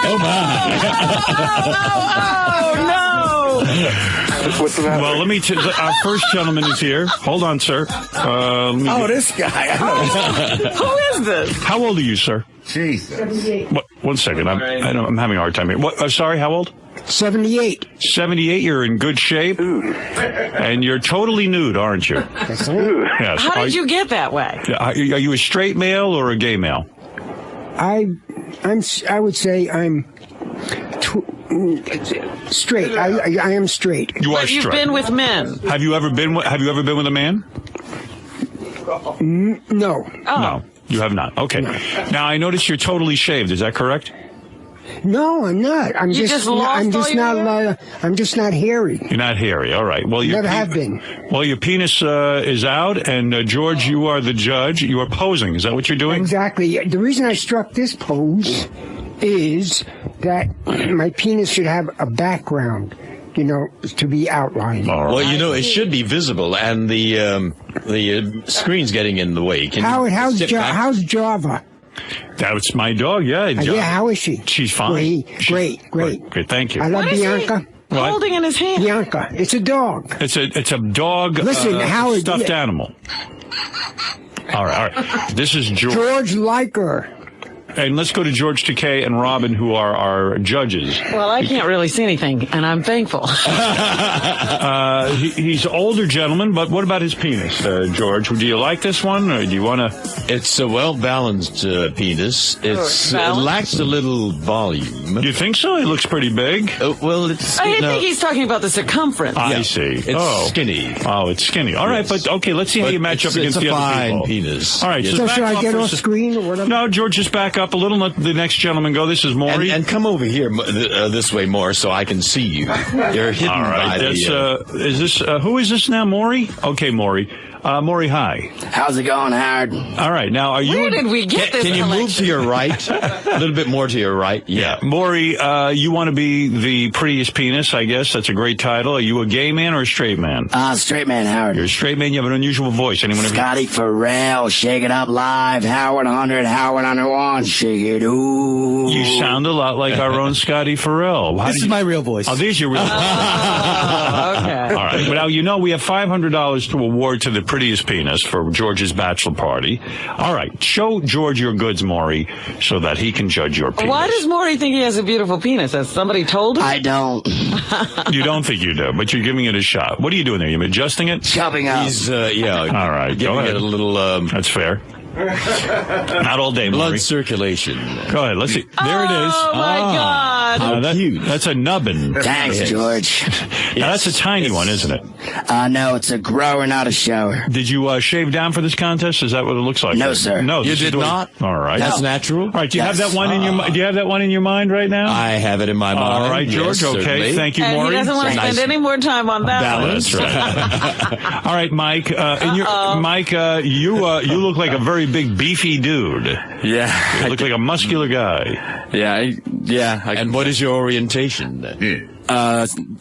Oh, my. Oh, no. What's the matter? Well, let me our first gentleman is here. Hold on, sir. This guy. Who is this? How old are you, sir? Jesus. One second. I'm having a hard time here. What? Sorry, how old? 78. 78. You're in good shape. And you're totally nude, aren't you? Yes. How did you get that way? Are you a straight male or a gay male? I would say I'm straight. I am straight. You are But you've straight. been with men. Have you ever been with a man? No. Oh. No, you have not. Okay. No. Now I notice you're totally shaved. Is that correct? No, I'm not. I'm just not hairy. You're not hairy. All right. Well, Never have been. Well, your penis is out, and George, you are the judge. You are posing. Is that what you're doing? Exactly. The reason I struck this pose is that my penis should have a background. to be outlined. Well, it should be visible, and the screen's getting in the way. Can Howard, you how's step back? how's Java? That's my dog, yeah. Yeah, how is she? She's fine. Great. Great, thank you. I love What is he Bianca. holding in his hand? Bianca, it's a dog. It's a dog. Listen, Howard, stuffed animal. All right. This is George. George Liker. And let's go to George Takei and Robin, who are our judges. Well, I can't really see anything, and I'm thankful. He's an older gentleman, but what about his penis, George? Do you like this one, or do you want to? It's a well-balanced penis. It lacks a little volume. You think so? It looks pretty big. Well, it's. I think he's talking about the circumference. I see. It's skinny. Oh, it's skinny. All right, but okay, let's see how you match up against the other people. It's a fine penis. All right, So should I get off screen or whatever? No, George, just back up a little. Let the next gentleman go. This is Maury. And come over here this way more so I can see you. You're hidden by the... is this, who is this now, Maury? Okay, Maury. Maury, hi. How's it going, Howard? All right, now are you... Where did we get this Can you collection? move to your right? A little bit more to your right? Yeah. Maury, you want to be the prettiest penis, I guess. That's a great title. Are you a gay man or a straight man? Straight man, Howard. You're a straight man. You have an unusual voice. Anyone ever... Scotty Farrell, Shake It Up Live, Howard 100, Howard 101, Shake It Ooh. You sound a lot like our own Scotty Farrell. This is my real voice. Oh, there's your real voice. Okay. All right. Well, now we have $500 to award to the prettiest penis for George's bachelor party. All right. Show George your goods, Maury, so that he can judge your penis. Why does Maury think he has a beautiful penis? Has somebody told him? I don't. You don't think you do, but you're giving it a shot. What are you doing there? You adjusting it? Chopping up. He's, yeah. All right. Giving it a little... That's fair. Not all day, Maury. Blood circulation. Go ahead. Let's see. There it is. Oh, my God. How cute. That's a nubbin. Thanks, George. Now, that's a tiny one, isn't it? No, it's a grower, not a shower. Did you shave down for this contest? Is that what it looks like? No, sir. No, You this is did not? All right. That's natural? All right. Do you have that one in your? Do you have that one in your mind right now? I have it in my mind. All right, George. Yes, okay. certainly. Thank you, And Maury. he doesn't want to spend any more time on that. Balance. Right. All right, Mike. Mike, you look like a very big beefy dude. Yeah. You look like a muscular guy. Yeah. And what is your orientation then?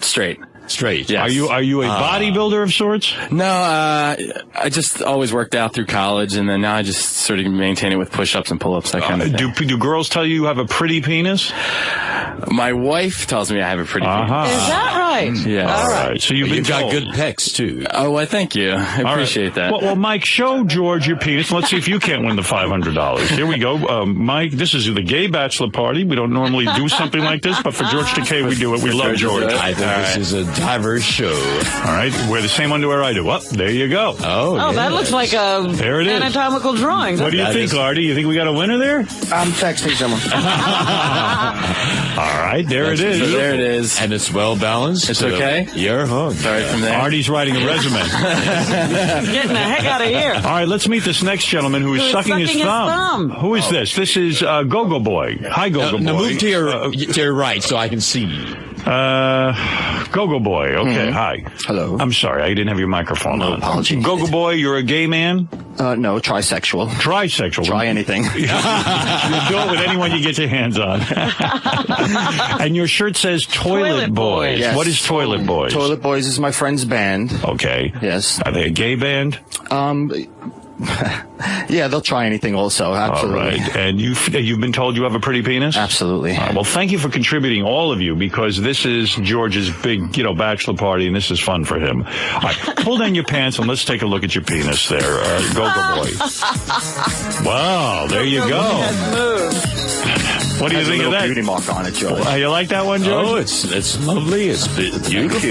Straight. Straight. Yes. Are you a bodybuilder of sorts? No, I just always worked out through college, and then now I just sort of maintain it with push-ups and pull-ups, that kind of thing. Do girls tell you have a pretty penis? My wife tells me I have a pretty penis. Is that right? Yeah. All right. So you've got good pecs, too. Oh, well, thank you. I appreciate that. Well, Mike, show George your penis. Let's see if you can't win the $500. Here we go. Mike, this is the gay bachelor party. We don't normally do something like this, but for George Takei, we do it. We love George. I think this is a diverse show. All right. Wear the same underwear I do. Well, there you go. Oh, that looks like a there it is. anatomical drawing. What do you think, Artie? You think we got a winner there? I'm texting someone. All right. There it is. There it is. And it's well balanced. It's okay? You're hooked. All right, from there. Artie's writing a resume. Getting the heck out of here. All right, let's meet this next gentleman who is sucking his thumb. Who is this? This is Go-Go Boy. Hi, Go-Go Boy. Now move to your right so I can see you. Go-Go Boy. Okay, hi. Hello. I'm sorry, I didn't have your microphone on. Apologies. Go-Go Boy, you're a gay man? No, trisexual. Trisexual. Try anything. You'll do it with anyone you get your hands on. And your shirt says Toilet Boys. Yes. What is Toilet Boys? Toilet Boys is my friend's band. Okay. Yes. Are they a gay band? Yeah, they'll try anything also, absolutely. All right. And you've been told you have a pretty penis? Absolutely. Well, thank you for contributing, all of you, because this is George's big, bachelor party, and this is fun for him. All right, pull down your pants and let's take a look at your penis there, Go-Go Boy. Wow, there you go. What do you think of that? Beauty mark on it, George. You like that one, George? Oh, it's lovely. It's beautiful.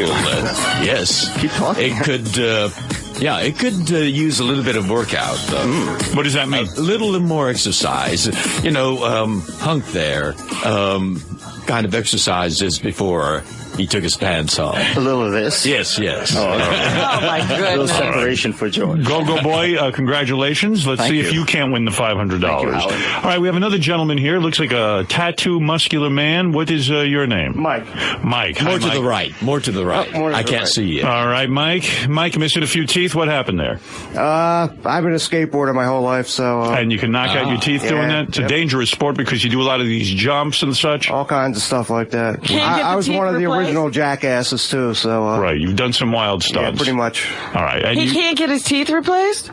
Yes. Keep talking. It could... yeah, it could use a little bit of workout, though. What does that mean? A little more exercise. Hunk there kind of exercises before he took his pants off. A little of this? Yes. Oh, my goodness. A little separation for George. Go Boy, congratulations. Let's see if you can't win the $500. Thank you, all right, we have another gentleman here. Looks like a tattoo muscular man. What is your name? Mike. Mike. More Hi, to Mike. the right. More to the right. I can't see you. All right, Mike. Mike, missing a few teeth. What happened there? I've been a skateboarder my whole life, so... and you can knock out your teeth doing yeah, that? It's a dangerous sport because you do a lot of these jumps and such. All kinds of stuff like that. Can't get I the was teeth one of the replaced? original jackasses, too. So right, you've done some wild stunts. Yeah, pretty much. All right. And he can't get his teeth replaced?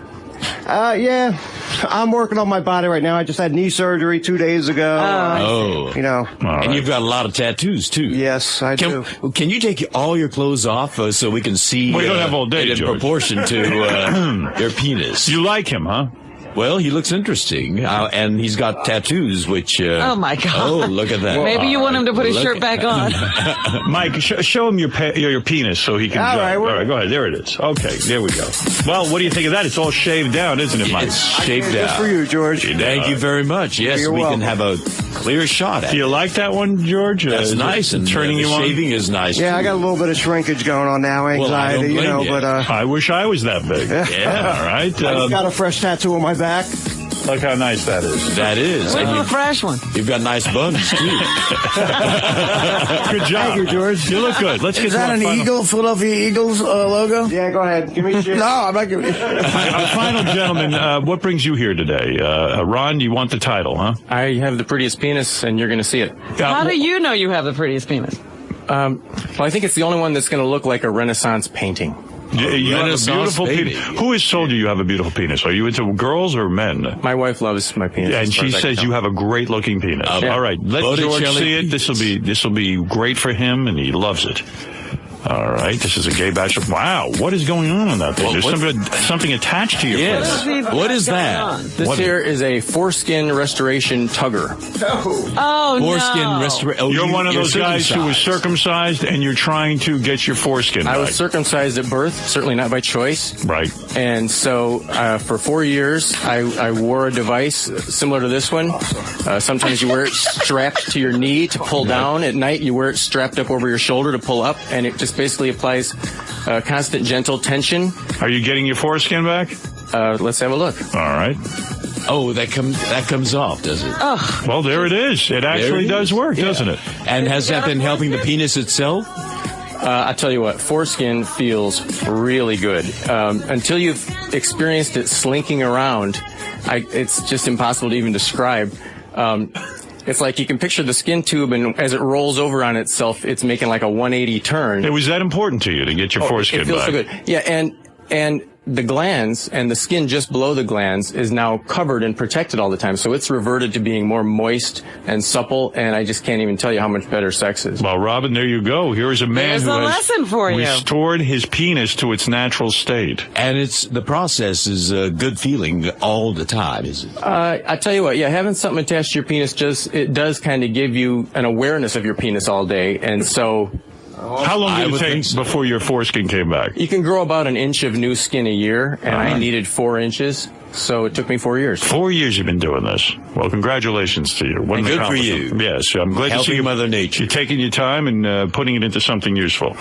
Yeah. I'm working on my body right now. I just had knee surgery 2 days ago. Oh. You know. And you've got a lot of tattoos, too. Yes, I do. Can you take all your clothes off so we can see We don't have all day, it in George. proportion to your penis? You like him, huh? Well, he looks interesting, and he's got tattoos, which... oh, my God. Oh, look at that. Maybe you want him to put his shirt back on. Mike, show him your penis so he can... All right, all right, go ahead. There it is. Okay, there we go. Well, what do you think of that? It's all shaved down, isn't it, Mike? It's shaved Just down. for you, George. Thank you very much. Yes, You're we welcome. can have a clear shot at Do you it. like that one, George? That's nice, and turning the you on? shaving is nice. Yeah, too. I got a little bit of shrinkage going on now, Well, I don't anxiety, blame you. but I wish I was that big. Yeah. All right. I just got a fresh tattoo on my back. Look how nice that is. That is. Where's And the fresh one? you've got nice buns, too. Good job. Thank you, George. You look good. Let's get Is to that our an final... Eagle, Philadelphia Eagles logo? Yeah, go ahead. Give me shit. No, I'm not giving you. Our final gentleman, what brings you here today? Ron, you want the title, huh? I have the prettiest penis, and you're going to see it. How do you know you have the prettiest penis? Well, I think it's the only one that's going to look like a Renaissance painting. You have a beautiful penis. Who has told you have a beautiful penis? Are you into girls or men? My wife loves my penis. And as far she as I can says tell. you have a great looking penis. Yeah. All right, let George Botticelli see it. This will be great for him, and he loves it. All right, this is a gay bachelor. Wow, what is going on that thing? There's something attached to your Yes. penis. What is that? This here is a foreskin restoration tugger. Oh, Foreskin no. restoration. You're one of those guys who was circumcised, and you're trying to get your foreskin I back. was circumcised at birth, certainly not by choice. Right. And so for 4 years, I wore a device similar to this one. Sometimes you wear it strapped to your knee to pull down. At night, you wear it strapped up over your shoulder to pull up, and it just basically applies constant, gentle tension. Are you getting your foreskin back? Let's have a look. All right. Oh, that comes off, does it? Oh. Well, there it is. It actually does work, doesn't it? And has that been helping the penis itself? I tell you what, foreskin feels really good. Until you've experienced it slinking around, it's just impossible to even describe. It's like you can picture the skin tube, and as it rolls over on itself, it's making like a 180 turn. It was that important to you to get your foreskin It feels back? so good. Yeah, and the glands and the skin just below the glands is now covered and protected all the time. So it's reverted to being more moist and supple, and I just can't even tell you how much better sex is. Well, Robin, there you go. Here is a man There's who a has lesson for you. restored his penis to its natural state. And the process is a good feeling all the time, is it? I tell you what, yeah, having something attached to your penis it does kind of give you an awareness of your penis all day, and so... How long did it take before your foreskin came back? You can grow about an inch of new skin a year, and I needed 4 inches, so it took me 4 years. 4 years you've been doing this. Well, congratulations to you. What And an good for you. accomplishment. Yes, I'm glad to see Helping you. Mother Nature. You're taking your time and putting it into something useful. All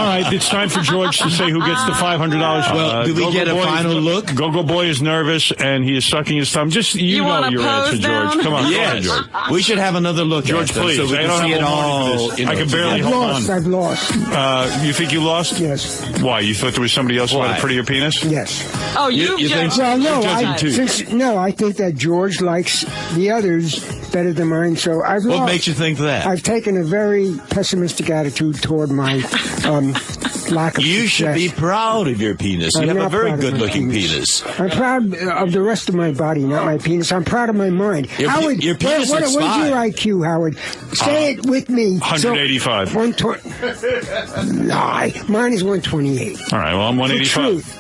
right, it's time for George to say who gets the $500. Well, do we Go-Go get a Boy final look? Go-Go Boy is nervous, and he is sucking his thumb. Just, you know wanna your pose answer, down? George. Come on, Yes. go ahead, George. We should have another look George, at them please. so we I can don't see have it a moment all. for this. I can barely I've hold lost. on. I've lost. You think you lost? Yes. Why? You thought there was somebody else who had Why? a prettier penis? Yes. Oh, you think Well, no, judging too. I think that George likes the others better than mine, so I've lost. What makes you think that? I've taken a very pessimistic attitude toward my lack of You should success. be proud of your penis. You I'm have a not very proud of my good-looking penis. I'm proud of the rest of my body, not my penis. I'm proud of my mind. Your Howard, your penis what is is fine. your IQ, Howard? Say it with me. 185. 120. Lie. Mine is 128. All right, well, I'm 185. The truth.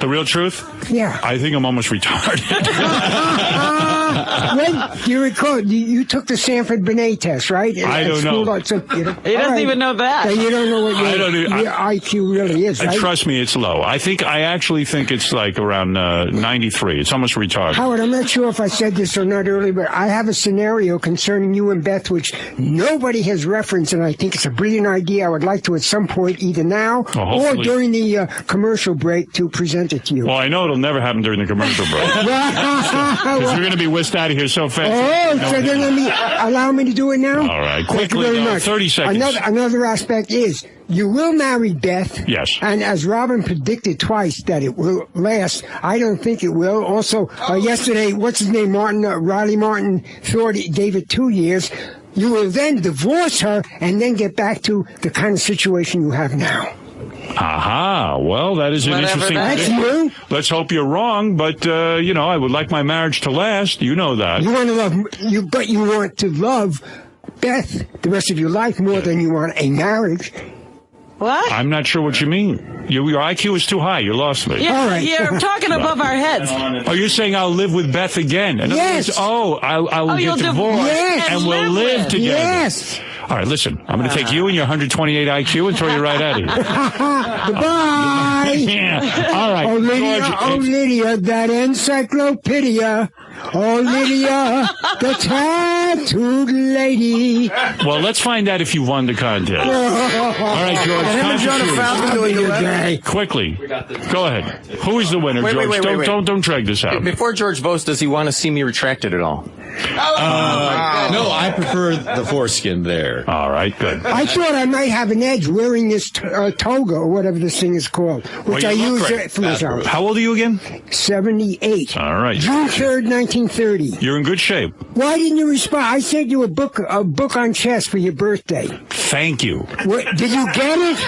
The real truth? Yeah. I think I'm almost retarded. When you recall, you took the Sanford Binet test, right? I don't know. He doesn't even know that. And you don't know what I don't your even- IQ really is, right? Trust me, it's low. I actually think it's like around 93. It's almost retarded. Howard, I'm not sure if I said this or not earlier, but I have a scenario concerning you and Beth, which nobody has referenced, and I think it's a brilliant idea. I would like to, at some point, either now or hopefully. during the commercial break, to present it to you. Well, I know it'll never happen during the commercial break. Because we're going to be whisked out of here so fast. Oh, so then allow me to do it now? All right, Thank you quickly, very much. 30 seconds. Another aspect is you will marry Beth. Yes. And as Robin predicted twice that it will last, I don't think it will. Also, yesterday, what's his name, Riley Martin, thought it gave it 2 years. You will then divorce her and then get back to the kind of situation you have now. Aha. Well, that is an interesting thing. Let's hope you're wrong, but, I would like my marriage to last. You know that. You want to love, but you want to love Beth the rest of your life more than you want a marriage. What? I'm not sure what you mean. Your IQ is too high. You lost me. Yeah, all right. You're talking above our heads. Oh, you're saying I'll live with Beth again? In other words, I will get divorced and we'll live together. Yes. All right, listen. I'm going to take you and your 128 IQ and throw you right out of here. Goodbye. Yeah. All right. Oh, Lydia, that encyclopedia. Oh, Lydia, the tattooed lady. Well, let's find out if you won the contest. All right, George. Quickly. Go ahead. Who is the winner, George? Wait. Don't drag this out. Before George votes, does he want to see me retracted at all? No, I prefer the foreskin there. All right, good. I thought I might have an edge wearing this toga or whatever this thing is called, which I use for myself. How old are you again? 78. All right. June 3rd, 1930. You're in good shape. Why didn't you respond? I sent you a book on chess for your birthday. Thank you. Did you get it?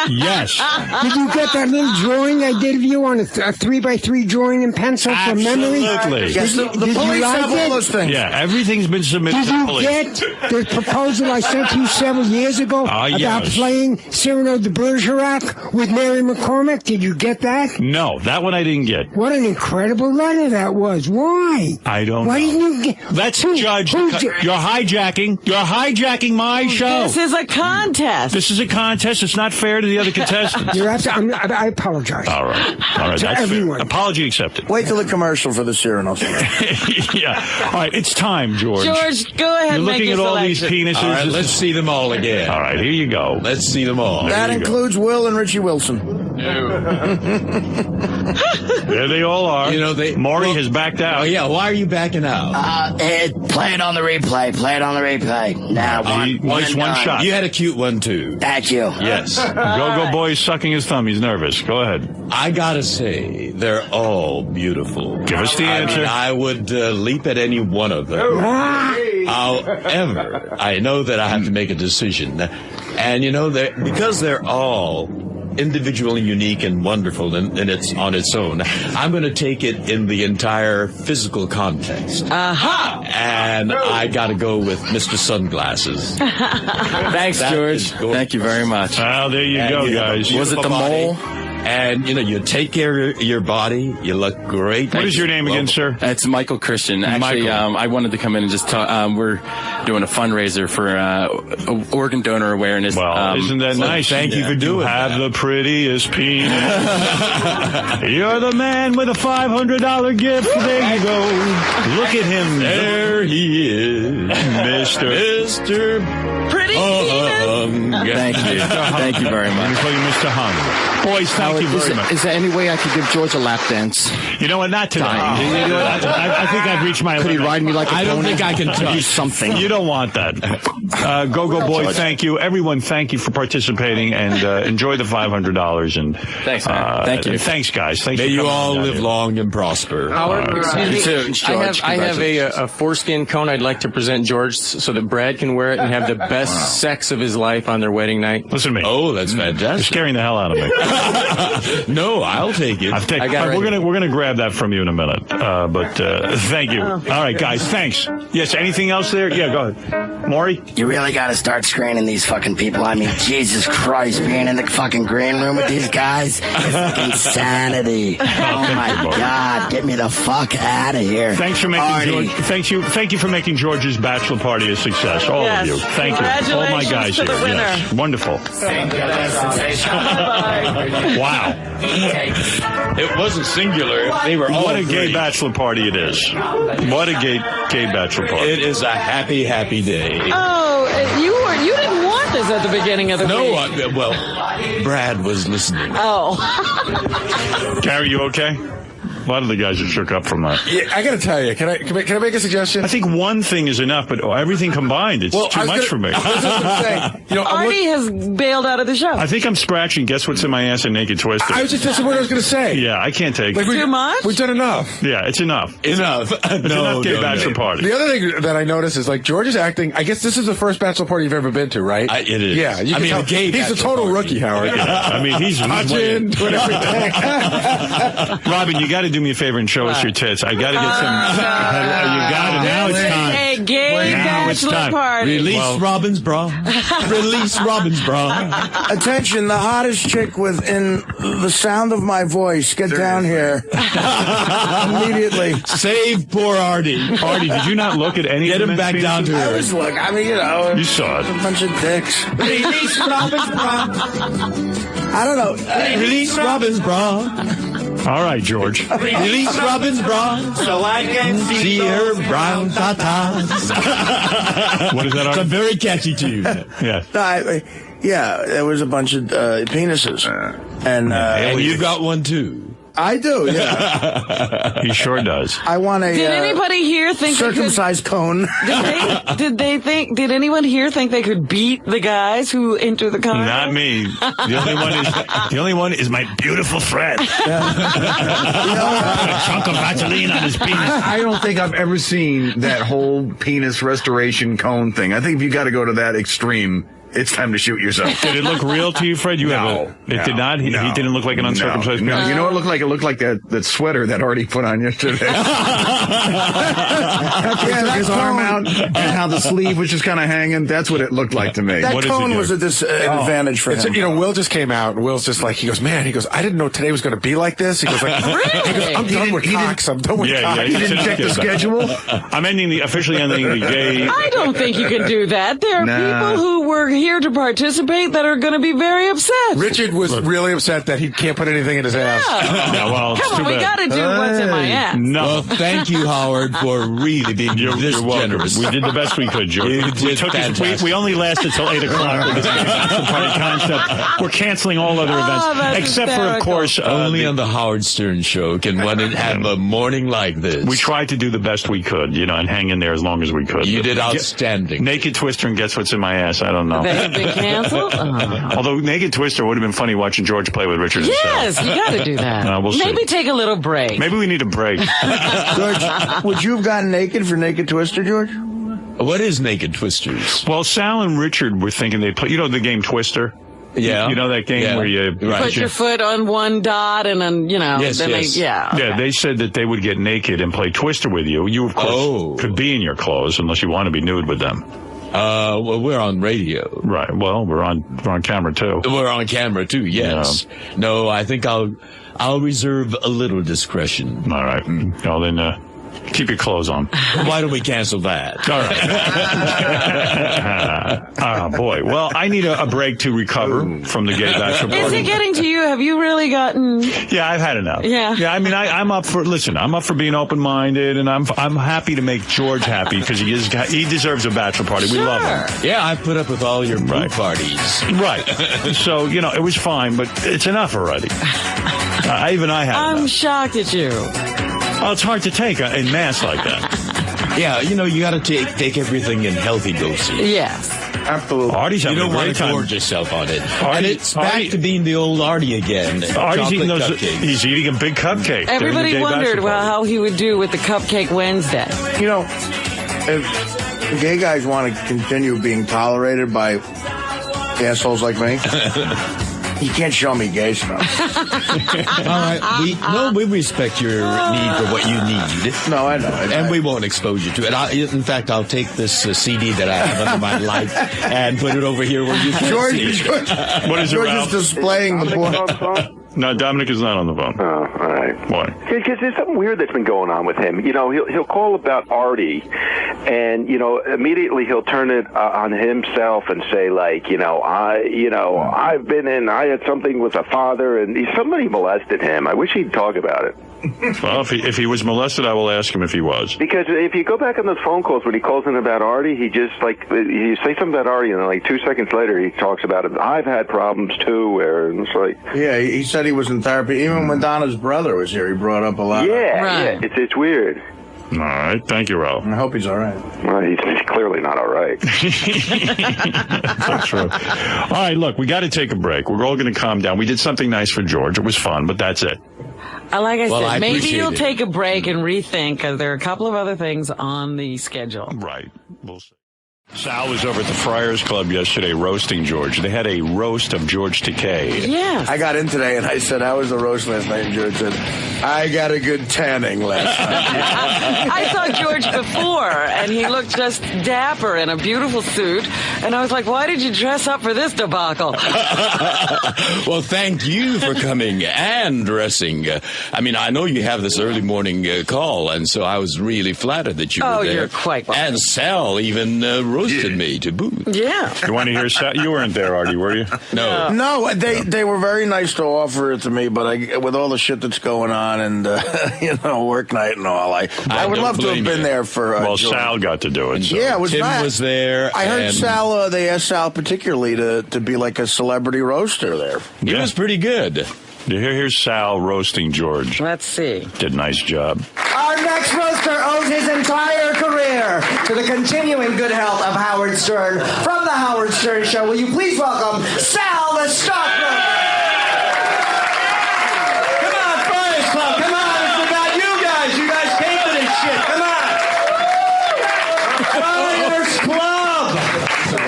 Yes. Did you get that little drawing I did of you on a 3x3 drawing in pencil from memory? Absolutely. Yes, the police have all those things. Yeah, everything's been submitted to the police. Did you get the proposal I sent you several years ago about playing Cyrano de Bergerac with Mary McCormick? Did you get that? No, that one I didn't get. What an incredible letter that was. Why? I don't know. Why didn't you get... Let's judge. You're hijacking. You're hijacking my show. This is a contest. This is a contest. It's not fair to the other contestants. I apologize. All right. That's everyone. fair. Apology accepted. Wait till the commercial for the Cyrano. Yeah. All right. It's time, George. George, go ahead. You're looking at all these penises. All right, let's see them all again. All right. Here you go. Let's see them all. That includes Will and Richie Wilson. There they all are. Maury has backed out. Oh, yeah. Why are you backing out? Play it on the replay. Play it on the replay. Now, one shot. You had a cute one, too. Thank you. Yes. Go boy's sucking his thumb. He's nervous. Go ahead. I gotta say, they're all beautiful. Give us the answer. I would leap at any one of them. However, I know that I have to make a decision. And, because they're all individually unique and wonderful and it's on its own, I'm going to take it in the entire physical context. Aha! And I got to go with Mr. Sunglasses. Thanks, George. Thank you very much. Well, there you go, guys. Was it the mole? And, you take care of your body. You look great. What is your name again, sir? It's Michael Christian. Actually, I wanted to come in and just talk. We're doing a fundraiser for organ donor awareness. Well, isn't that nice? Thank you for doing that. Have the prettiest penis. You're the man with a $500 gift. There you go. Look at him. There he is. Mr. Pretty penis. Thank you. Thank you very much. I'm calling you Mr. Hung. Boys, thank you very much. Is there any way I could give George a lap dance? You know what? Not today. I think I've reached my limit. Could he ride me like a pony? I don't think I can do something. You don't want that. Go boy, thank you. Everyone, thank you for participating and enjoy the $500. And thanks, man. Thank you. Thanks, guys. Thanks. May you all live long and prosper. Excuse me. I have a foreskin cone I'd like to present George so that Brad can wear it and have the best sex of his life on their wedding night. Listen to me. Oh, that's fantastic. You're scaring the hell out of me. No, I'll take it. We're gonna grab that from you in a minute. But thank you. All right, guys. Thanks. Yes. Anything else there? Yeah. Go ahead, Maury. You really got to start screening these fucking people. I mean, Jesus Christ, being in the fucking green room with these guys is like insanity. Oh my God, get me the fuck out of here. Thanks for making Thank you for making George's bachelor party a success. All of you. Thank you. All my guys here. Yes. Wonderful. Wow. It wasn't singular. They were all What a gay bachelor party it is. What a gay bachelor party. It is a happy, happy day. Oh, you didn't want this at the beginning of the week. Well, Brad was listening. Oh. Gary, you okay? A lot of the guys are shook up from that. Yeah, I got to tell you, can I make a suggestion? I think one thing is enough, but everything combined, it's too much for me. Arnie has bailed out of the show. I think I'm scratching Guess What's in My Ass and Naked Twister. That's what I was going to say. Yeah, I can't take it. Too much? We've done enough. Yeah, it's enough. Enough. It's enough gay bachelor party. The other thing that I noticed is, like, George is acting. I guess this is the first bachelor party you've ever been to, right? It is. Yeah, you can tell. He's a total rookie, Howard. I mean, he's touching, doing everything. Robin, you got to do me a favor and show us your tits. I got to get some. You got to. Now it's time. A gay bachelor party. Release Robin's bra. Release Robin's bra. Attention, the hottest chick within the sound of my voice. Get down here. Immediately. Save poor Arnie. Arnie, did you not look at any Get of the him back down to I her. was looking. I mean, you know. You saw it. A bunch of dicks. Release Robin's bra. I don't know. Release Robin's bra. All right, George. Release Robin's bra. So I can See her brown tatas. What is that, It's a Arnie? very catchy tune. Yeah. Yeah, there was a bunch of penises. And you got one, too. I do, yeah. He sure does. I want a Did anybody here think circumcised cone. Did anyone here think they could beat the guys who enter the contest? Not me. The only one is my beautiful friend. A chunk of Vaseline on his penis. I don't think I've ever seen that whole penis restoration cone thing. I think if you got to go to that extreme, it's time to shoot yourself. Did it look real to you, Fred? It did not? He didn't look like an uncircumcised No, penis? you know what it looked like? It looked like that sweater that Artie put on yesterday. He took his arm out and how the sleeve was just kind of hanging. That's what it looked like to me. That cone was a disadvantage for him. You know, Will just came out, and Will's just like, he goes, man, I didn't know today was going to be like this. He goes, like, I'm done with cocks. I'm done with cocks. He didn't check the schedule? I'm officially ending the gay. I don't think you can do that. There are people who were here to participate that are going to be very upset. Richard was really upset that he can't put anything in his ass. Yeah, well, Come on, we got to do what's in my ass. No. Well, thank you, Howard, for really being this generous. We did the best we could, George. We only lasted till 8 o'clock with this bachelor party concept. We're canceling all other events, except for, of course, only on the Howard Stern show can one have a morning like this. We tried to do the best we could, and hang in there as long as we could. You did outstanding. Naked Twister and Guess What's in My Ass? I don't know. They have been canceled? Although Naked Twister would have been funny watching George play with Richard. Yes, you got to do that. We'll see. Maybe take a little break. Maybe we need a break. George, would you have gotten naked for Naked Twister, George? What is Naked Twisters? Well, Sal and Richard were thinking they'd play, the game Twister? Yeah. You know that game where you put your foot on one dot and then, they said that they would get naked and play Twister with you. You, of course, could be in your clothes unless you want to be nude with them. Well, we're on radio. Right. Well, we're on camera too. We're on camera too. Yes. Yeah. No, I think I'll reserve a little discretion. All right. Well, then keep your clothes on. Why don't we cancel that? All right. Oh, boy. Well, I need a break to recover from the gay bachelor party. Is it getting to you? Have you really gotten... Yeah, I've had enough. Yeah. Yeah, I mean, I'm up for being open-minded, and I'm happy to make George happy because he deserves a bachelor party. We love him. Yeah, I put up with all your pool parties. Right. So, it was fine, but it's enough already. I had I'm shocked at you. Well, it's hard to take in mass like that. Yeah, you got to take everything in healthy doses. Yes. Absolutely. Artie's having a great time. You don't want to gorge yourself on it. And it's back to being the old Artie again. Artie's eating he's eating a big cupcake. Everybody wondered how he would do with the Cupcake Wednesday. If gay guys want to continue being tolerated by assholes like me, you can't show me gay stuff. All right. We respect your need for what you need. No, I know. And we won't expose you to it. In fact, I'll take this CD that I have under my light and put it over here where you can see it. George, what is it, George Ralph? is displaying the board. No, Dominic is not on the phone. Oh, all right. Why? Because there's something weird that's been going on with him. He'll call about Artie, And, you know, immediately he'll turn it on himself and say, like, I've been in, I had something with a father, and somebody molested him. I wish he'd talk about it. Well, if he was molested, I will ask him if he was. Because if you go back on those phone calls when he calls in about Artie, he just, you say something about Artie, and then, 2 seconds later, he talks about it. I've had problems, too, and it's like... Yeah, he said he was in therapy. Even when Donna's brother was here, he brought up a lot. Yeah, it's weird. All right. Thank you, Ralph. I hope he's all right. Well, he's clearly not all right. That's true. All right, look, we got to take a break. We're all going to calm down. We did something nice for George. It was fun, but that's it. Like I said, maybe appreciate you'll it. take a break and rethink, because there are a couple of other things on the schedule. Right. We'll see. Sal was over at the Friars Club yesterday roasting George. They had a roast of George Takei. Yes. I got in today and I said, how was the roast last night? And George said, I got a good tanning last night. I saw George before, and he looked just dapper in a beautiful suit. And I was like, why did you dress up for this debacle? Well, thank you for coming and dressing. I mean, I know you have this early morning call, and so I was really flattered that you were there. You're quite welcome. And Sal even roasted me to boot. Yeah. You want to hear Sal? You weren't there, Artie, were you? No. No, they were very nice to offer it to me, but with all the shit that's going on and, work night and all, I would love to have been there for Well, George. Sal got to do it. So. Yeah, it was Tim nice. was there. I heard and Sal, they asked Sal particularly to be like a celebrity roaster there. It was pretty good. Here's Sal roasting George. Let's see. Did a nice job. Our next roaster owes his entire career to the continuing good health of Howard Stern. From the Howard Stern Show, will you please welcome Sal the Stockbroker? Come on, Friars Club, come on, it's about you guys. You guys came to this shit, come on. Friars Club,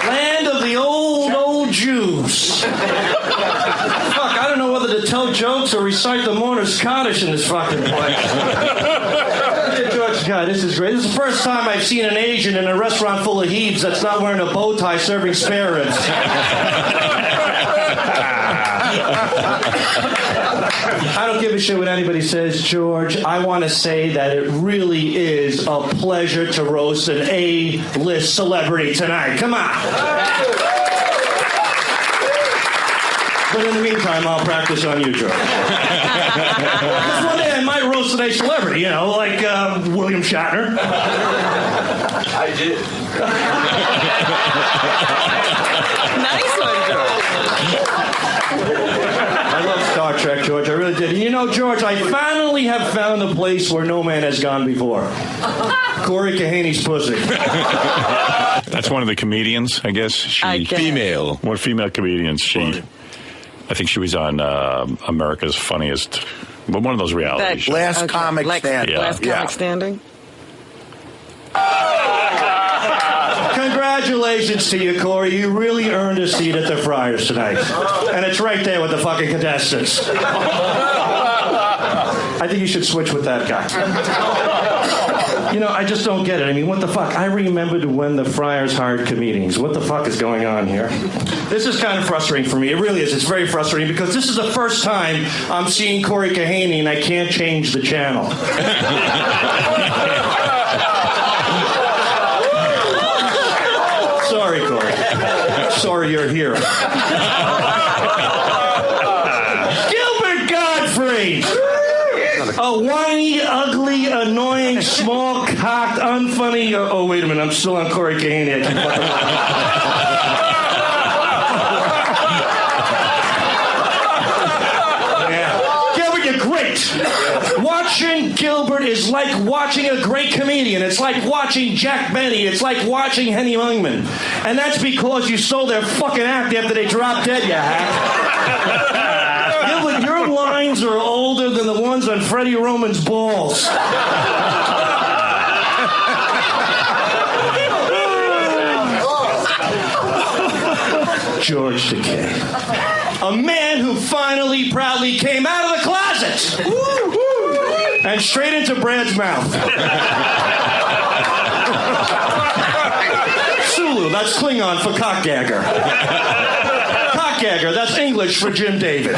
land of the old Jews. Fuck, I don't know whether to tell jokes or recite the Mourner's Kaddish in this fucking place. George, God, this is great. This is the first time I've seen an Asian in a restaurant full of heaves that's not wearing a bow tie serving spare ribs. I don't give a shit what anybody says, George. I want to say that it really is a pleasure to roast an A-list celebrity tonight. Come on. But in the meantime, I'll practice on you, George. Just one day I might roast an A celebrity, like William Shatner. I did. Nice one, George. I love Star Trek, George. I really did. And George, I finally have found a place where no man has gone before. Corey Kahaney's pussy. That's one of the comedians, I guess. Female. What female comedians? I think she was on America's Funniest, but one of those reality shows. Last Comic Standing. Last Comic Standing. Congratulations to you, Corey. You really earned a seat at the Friars tonight. And it's right there with the fucking contestants. I think you should switch with that guy. I just don't get it. I mean, what the fuck? I remembered when the Friars hired comedians. What the fuck is going on here? This is kind of frustrating for me. It really is. It's very frustrating because this is the first time I'm seeing Corey Kahaney and I can't change the channel. Sorry, Corey. Sorry you're here. Gilbert Gottfried! A whiny, ugly, annoying, small-cocked, unfunny... Oh, wait a minute. I'm still on Corey Kahaney. Gilbert, you're great. Watching Gilbert is like watching a great comedian. It's like watching Jack Benny. It's like watching Henny Youngman. And that's because you sold their fucking act after they dropped dead, you hack. Gilbert, your lines are older than the ones on Freddie Roman's balls. George Takei. A man who finally proudly came out of the closet. And straight into Brad's mouth. Sulu, that's Klingon for cockgagger. Cockgagger, that's English for Jim David.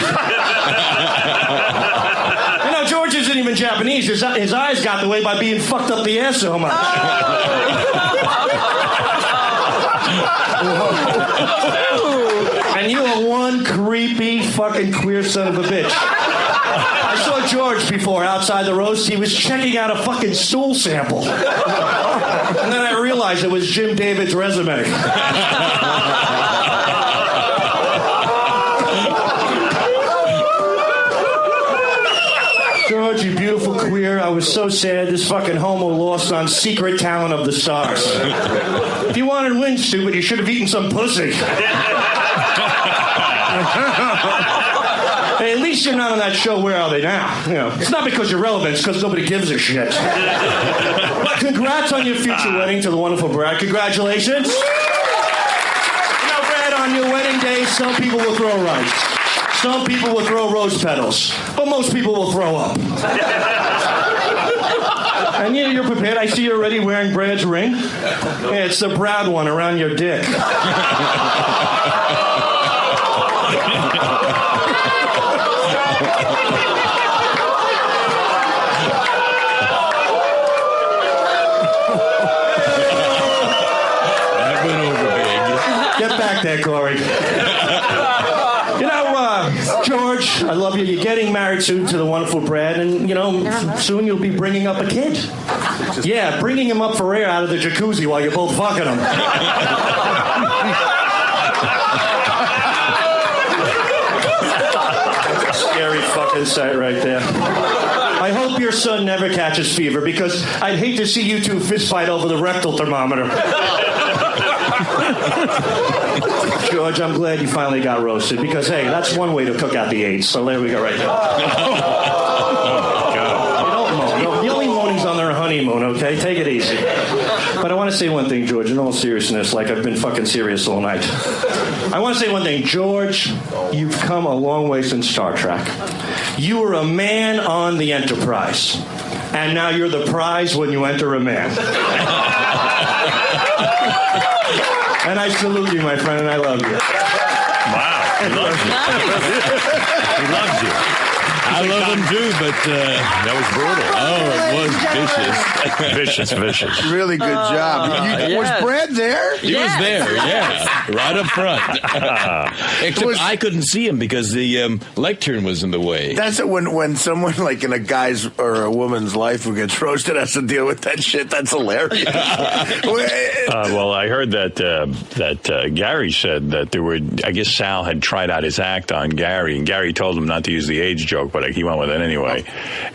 George isn't even Japanese. His eyes got the way by being fucked up the ass so much. And you are one creepy fucking queer son of a bitch. I saw George before outside the roast. He was checking out a fucking stool sample. And then I realized it was Jim David's resume. George, you beautiful queer. I was so sad this fucking homo lost on Secret Talent of the Stars. If you wanted to win, stupid, you should have eaten some pussy. Hey, at least you're not on that show, Where Are They Now? You know, it's not because you're relevant, it's because nobody gives a shit. But congrats on your future wedding to the wonderful Brad. Congratulations. You know, Brad, on your wedding day, some people will throw rice. Some people will throw rose petals. But most people will throw up. And yeah, you're prepared. I see you're already wearing Brad's ring. Yeah, it's the Brad one around your dick. Get back there, Corey. You know, George, I love you. You're getting married soon to the wonderful Brad, and, you know, soon you'll be bringing up a kid. Yeah, bringing him up for air out of the jacuzzi while you're both fucking him. Scary fucking sight right there. I hope your son never catches fever, because I'd hate to see you two fist fight over the rectal thermometer. George, I'm glad you finally got roasted, because, hey, that's one way to cook out the AIDS. So there we go right there. You don't moan. No, the only moaning's on their honeymoon, okay? Take it easy. But I want to say one thing, George, in all seriousness, like I've been fucking serious all night. I want to say one thing. George, you've come a long way since Star Trek. You were a man on the Enterprise. And now you're the prize when you enter a man. And I salute you, my friend, and I love you. Wow. He loves you. He loves you. I love him too, but that was brutal. Oh, it was vicious. Vicious. Really good job. Was Brad there? He was there, yeah. Right up front. Except I couldn't see him because the lectern was in the way. That's it. When someone like in a guy's or a woman's life who gets roasted has to deal with that shit. That's hilarious. Well, I heard that Gary said that there were. I guess Sal had tried out his act on Gary, and Gary told him not to use the age joke, but he went with it anyway.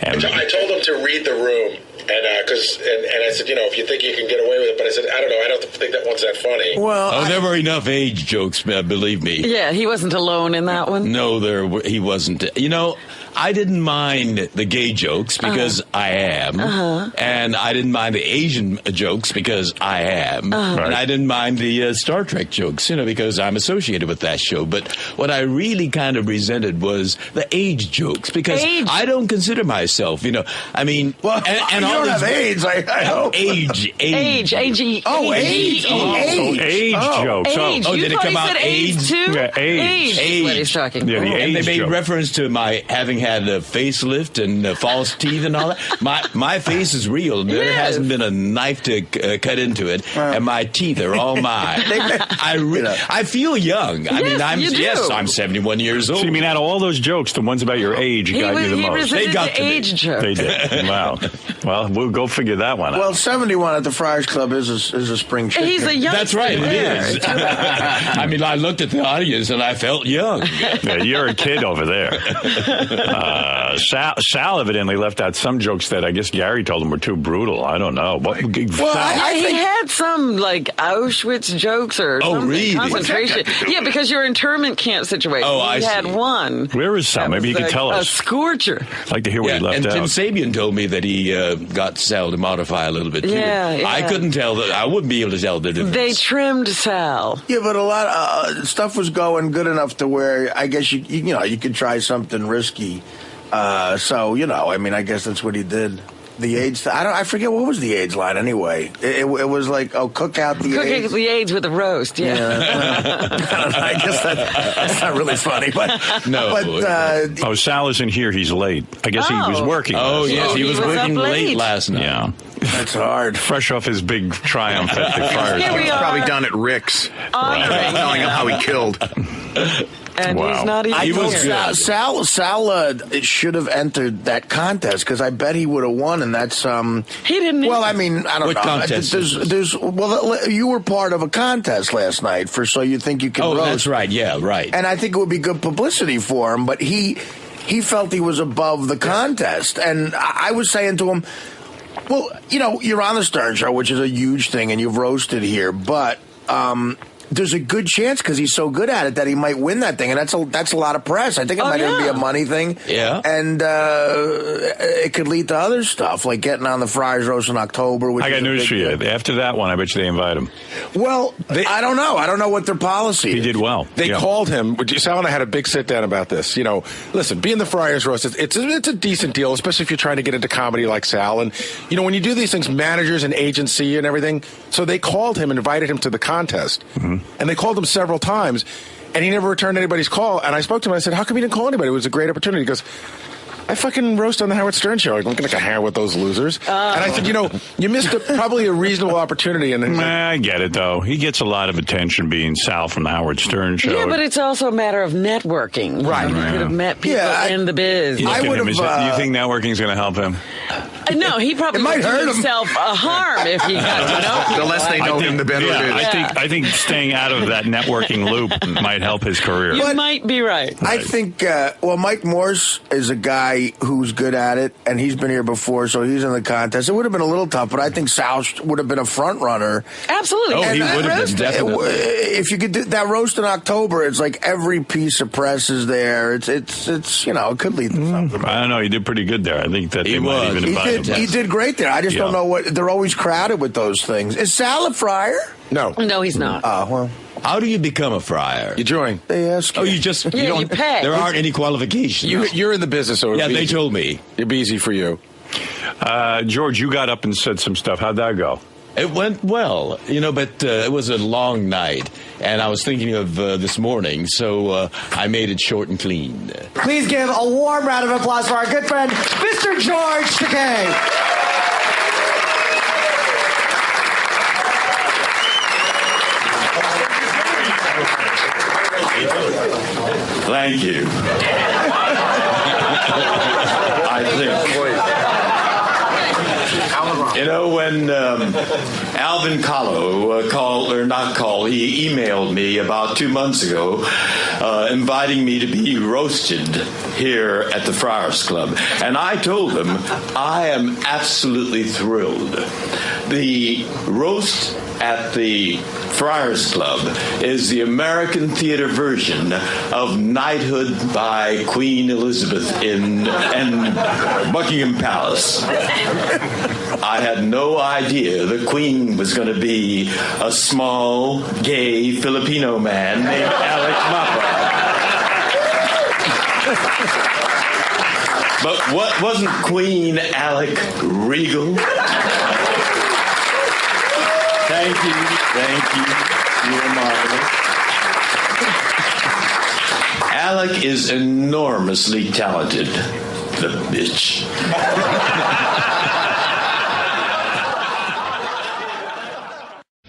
And I told him to read the room. And I said, you know, if you think you can get away with it, but I said, I don't know, I don't think that one's that funny. Well, there were enough age jokes, believe me. Yeah, he wasn't alone in that one. No, he wasn't. You know, I didn't mind the gay jokes because I am, and I didn't mind the Asian jokes because I am, and I didn't mind the Star Trek jokes, you know, because I'm associated with that show. But what I really kind of resented was the age jokes, because I don't consider myself, you know, I mean, well, and you don't have AIDS, I hope. Age. Oh, AIDS. Age jokes. Oh, did it come out AIDS too? Yeah, AIDS. Age. What he's talking. Yeah, the and age they made joke. reference to my having had a facelift and false teeth and all that. My face is real. There hasn't been a knife to cut into it, and my teeth are all mine. I feel young. I mean, I'm 71 years old. So you mean out of all those jokes, the ones about your age got you the most? They got the age joke. They did. Wow. Well, we'll go figure that one out. Well, 71 at the Friars Club is a spring chicken. He's a young. That's right. It is. I mean, I looked at the audience and I felt young. Yeah, you're a kid over there. Sal evidently left out some jokes that I guess Gary told him were too brutal. I don't know. Well, he had some like Auschwitz jokes or something. Really? Concentration. Yeah, because your internment camp situation. He had one. Where is Sal? Maybe you could tell us. A scorcher. I'd like to hear what he left and out. Tim Sabian told me that he got Sal to modify a little bit too. Yeah. I couldn't tell that. I wouldn't be able to tell the difference. They trimmed Sal. Yeah, but a lot of stuff was going good enough to where I guess you could try something risky. So I mean, I guess that's what he did. The AIDS. I forget what was the AIDS line anyway. It was like, cook out the AIDS. Cook the AIDS with a roast. Yeah. I guess that's not really funny, but no. Sal isn't here. He's late. I guess he was working. Oh yes, he was working late last night. Yeah. That's hard. Fresh off his big triumph at the fire. Here we are. Probably down at Rick's. Honoring Telling him how he killed. And he's not even I told Sal should have entered that contest because I bet he would have won, and that's He didn't. Well, I mean, I don't What know. contest Well, you were part of a contest last night for So You Think You Can Oh, Roast. that's right. Yeah, right. And I think it would be good publicity for him, but he felt he was above the contest, and I was saying to him, well, you know, you're on the Stern Show, which is a huge thing, and you've roasted here, but there's a good chance because he's so good at it that he might win that thing, and that's a lot of press. I think it might even be a money thing. Yeah, and it could lead to other stuff like getting on the Friars Roast in October. Which I got news for you. After that one, I bet you they invite him. Well, I don't know. I don't know what their policy is. He did well. They called him. Sal and I had a big sit down about this. You know, listen, being the Friars Roast, it's a decent deal, especially if you're trying to get into comedy like Sal. And you know, when you do these things, managers and agents see you and everything. So they called him and invited him to the contest. Mm-hmm. And they called him several times, and he never returned anybody's call. And I spoke to him. And I said, "How come you didn't call anybody? It was a great opportunity." He goes, I fucking roast on the Howard Stern Show. I'm going to hang out with those losers. And I said, you know, you missed probably a reasonable opportunity. And I get it, though. He gets a lot of attention being Sal from the Howard Stern Show. Yeah, but it's also a matter of networking. Right. You could have met people in the biz. Do you think networking is going to help him? No, he probably would do himself a harm if he got to know people. The less they know him, the better it is. I think staying out of that networking loop might help his career. You might be right. I think, Mike Morse is a guy who's good at it, and he's been here before, so he's in the contest. It would have been a little tough, but I think Sal would have been a front runner. Absolutely. Oh, he would have been, definitely. If you could do that roast in October, it's like every piece of press is there. It's you know, it could lead to something. I don't know. He did pretty good there. I think that they might even invite him. He did great there. I just don't know what they're always crowded with those things. Is Sal a friar? No. No, he's not. Well. How do you become a friar? You join. They ask. Oh, you just you don't. pay. There aren't any qualifications. You're in the business, so yeah, they told me it'd be easy for you. George, you got up and said some stuff. How'd that go? It went well, you know, but it was a long night, and I was thinking of this morning, so I made it short and clean. Please give a warm round of applause for our good friend, Mr. George Takei. Thank you. I think, you know, when Alvin Callow he emailed me about 2 months ago inviting me to be roasted here at the Friars Club. And I told him I am absolutely thrilled. The roast at the Friars Club is the American theater version of Knighthood by Queen Elizabeth in Buckingham Palace. I had no idea the Queen was going to be a small, gay Filipino man named Alec Mapa. But what wasn't Queen Alec regal? Thank you. You are marvelous. Alec is enormously talented. The bitch.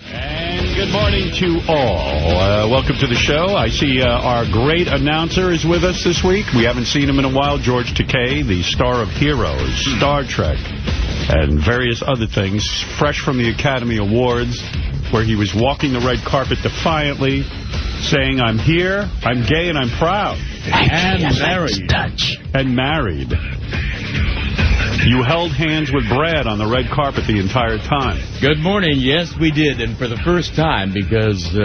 And good morning to all. Welcome to the show. I see our great announcer is with us this week. We haven't seen him in a while. George Takei, the star of Heroes, Star Trek, and various other things, fresh from the Academy Awards, where he was walking the red carpet defiantly, saying, I'm here, I'm gay, and I'm proud. And married. And married. You held hands with Brad on the red carpet the entire time. Good morning. Yes, we did. And for the first time, because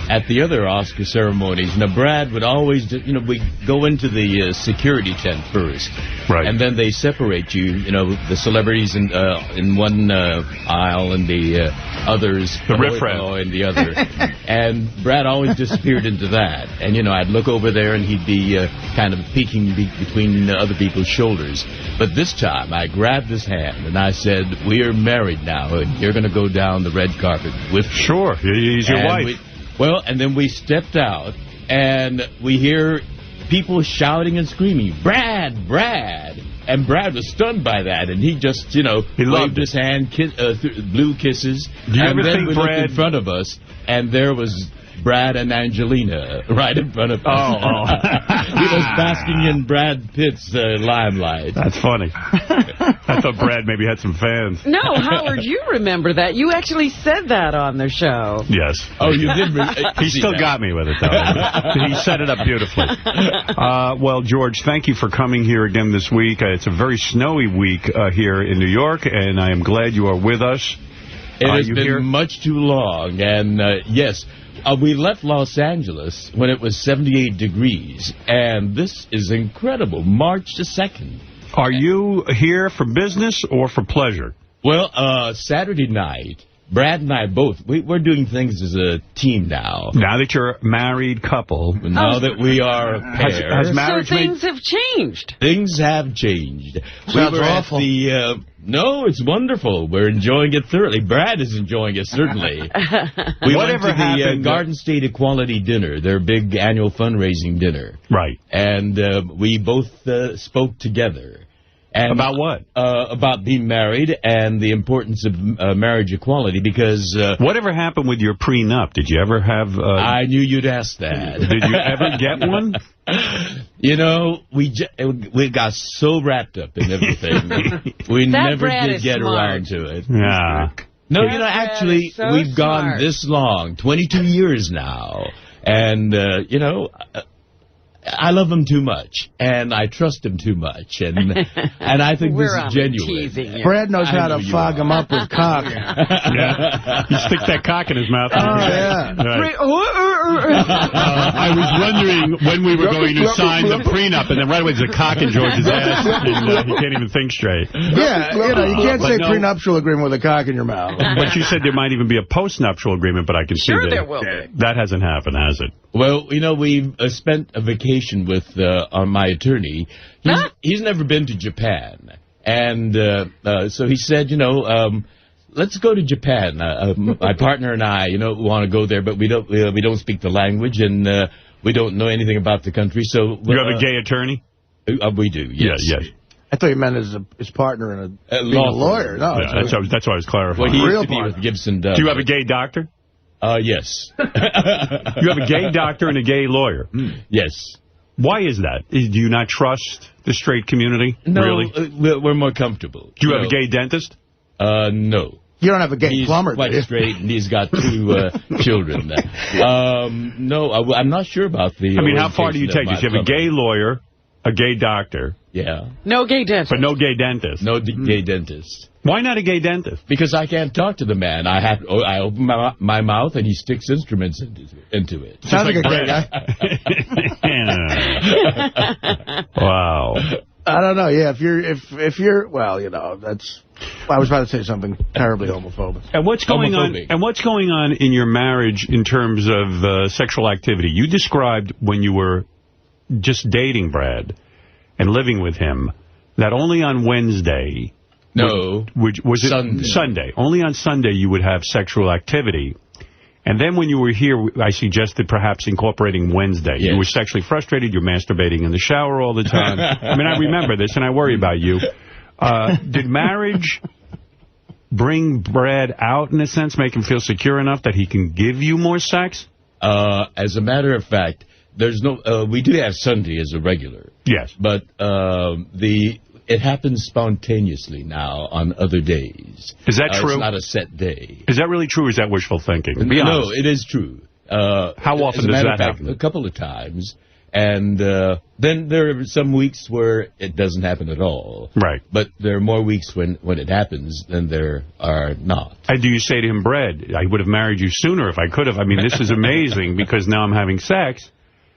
at the other Oscar ceremonies, Brad would always, we go into the security tent first. Right. And then they separate you, the celebrities in one aisle and the others. The riffraff. In the other. And Brad always disappeared into that. And, I'd look over there and he'd be kind of peeking between other people's shoulders. But this time I grabbed his hand and I said, we are married now and you're going to go down the red carpet with me. Sure. He's your wife. And then we stepped out, and we hear people shouting and screaming, Brad, Brad. And Brad was stunned by that, and he just, waved his hand, blew kisses. Do you ever think we Brad looked in front of us, and there was Brad and Angelina right in front of us. He was basking in Brad Pitt's limelight. That's funny. I thought Brad maybe had some fans. No, Howard, you remember that. You actually said that on the show. Yes. Oh, you did? He still got me with it, though. He set it up beautifully. Well, George, thank you for coming here again this week. It's a very snowy week here in New York, and I am glad you are with us. It has been much too long, and yes, we left Los Angeles when it was 78 degrees, and this is incredible. March the 2nd. Are you here for business or for pleasure? Well, Saturday night, Brad and I both, we're doing things as a team now. Now that you're a married couple. Now that we are a pair. Has marriage so things have changed. Things have changed. Sounds we were awful. At the... No, it's wonderful. We're enjoying it thoroughly. Brad is enjoying it, certainly. We went to the Garden State Equality Dinner, their big annual fundraising dinner. Right. And we both spoke together. And about what? About being married and the importance of marriage equality, because... Whatever happened with your prenup? Did you ever have... I knew you'd ask that. Did you ever get one? We got so wrapped up in everything. We never did get around to it. Yeah. No, actually, so we've gone smart. this long, 22 years now. And, I love him too much, and I trust him too much, and I think this is genuine. Brad knows how to fog him up with cock. Yeah. You stick that cock in his mouth. Yeah. Right. I was wondering when we were going to sign the prenup, and then right away there's a cock in George's ass, and he can't even think straight. Yeah, you can't say prenuptial agreement with a cock in your mouth. But you said there might even be a postnuptial agreement, but I can see that. Sure there will be. That hasn't happened, has it? Well, we've spent a vacation with my attorney. He's never been to Japan. And so he said, let's go to Japan. My partner and I, want to go there, but we don't speak the language, and we don't know anything about the country. So you have a gay attorney? We do, yes. Yes. I thought you meant his partner and being a lawyer. No, yeah, that's why I was clarifying. Well, he used to be with Gibson Dunn. Do you have a gay doctor? Yes. You have a gay doctor and a gay lawyer? Yes. Why is that? Do you not trust the straight community? No, really? We're more comfortable. Do you have a gay dentist? No. You don't have a gay plumber, do you? He's quite straight, and he's got 2 children. No, I'm not sure about the... I mean, how far do you take this? You have a gay lawyer, a gay doctor. Yeah. No gay dentist. But no gay dentist. No gay dentist. Why not a gay dentist? Because I can't talk to the man. I open my mouth, and he sticks instruments into it. Sounds like a gay guy. Wow. I don't know. Yeah, if you're well, that's. I was about to say something terribly homophobic. And what's going on? And what's going on in your marriage in terms of sexual activity? You described when you were just dating Brad and living with him that only on Wednesday. No. Was it Sunday? Only on Sunday you would have sexual activity. And then when you were here, I suggested perhaps incorporating Wednesday. Yes. You were sexually frustrated. You're masturbating in the shower all the time. I mean, I remember this, and I worry about you. Did marriage bring Brad out, in a sense, make him feel secure enough that he can give you more sex? As a matter of fact, there's no. We do have Sunday as a regular. Yes. But it happens spontaneously now on other days. Is that true? It's not a set day. Is that really true, or is that wishful thinking? No, it is true. How often does that happen? A couple of times. And then there are some weeks where it doesn't happen at all. Right. But there are more weeks when it happens than there are not. And do you say to him, Brad, I would have married you sooner if I could have. I mean, this is amazing because now I'm having sex.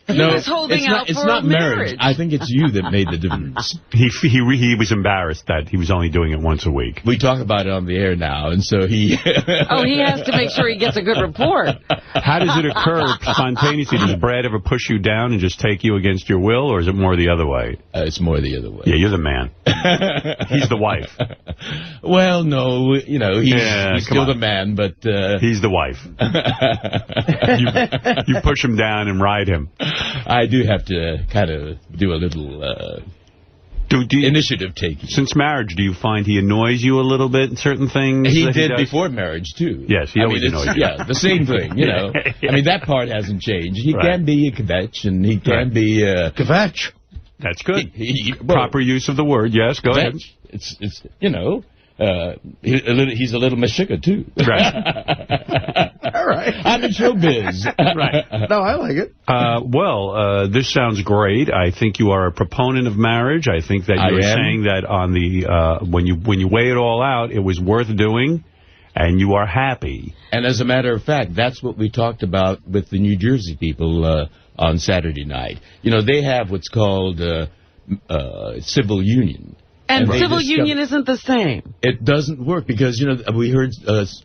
He was holding out it's for not a marriage. I think it's you that made the difference. He was embarrassed that he was only doing it once a week. We talk about it on the air now, and so he... Oh, he has to make sure he gets a good report. How does it occur spontaneously? Does Brad ever push you down and just take you against your will, or is it more the other way? It's more the other way. Yeah, you're the man. He's the wife. Well, no, he's still the man, but... He's the wife. You push him down and ride him. I do have to kind of do a little initiative taking. Since marriage, do you find he annoys you a little bit in certain things? He did before marriage, too. Yes, he always annoys you. Yeah, the same thing, you know. I mean, that part hasn't changed. He can be a kvetch, and he can be... Kvetch. That's good. Proper use of the word, yes, go ahead. It's you know... he's a little Meshuggah, too. Right. All right. I'm in showbiz. Right. No, I like it. This sounds great. I think you are a proponent of marriage. I think that you're saying that on the when you weigh it all out, it was worth doing, and you are happy. And as a matter of fact, that's what we talked about with the New Jersey people on Saturday night. You know, they have what's called civil union. And civil union isn't the same. It doesn't work because, you know, we heard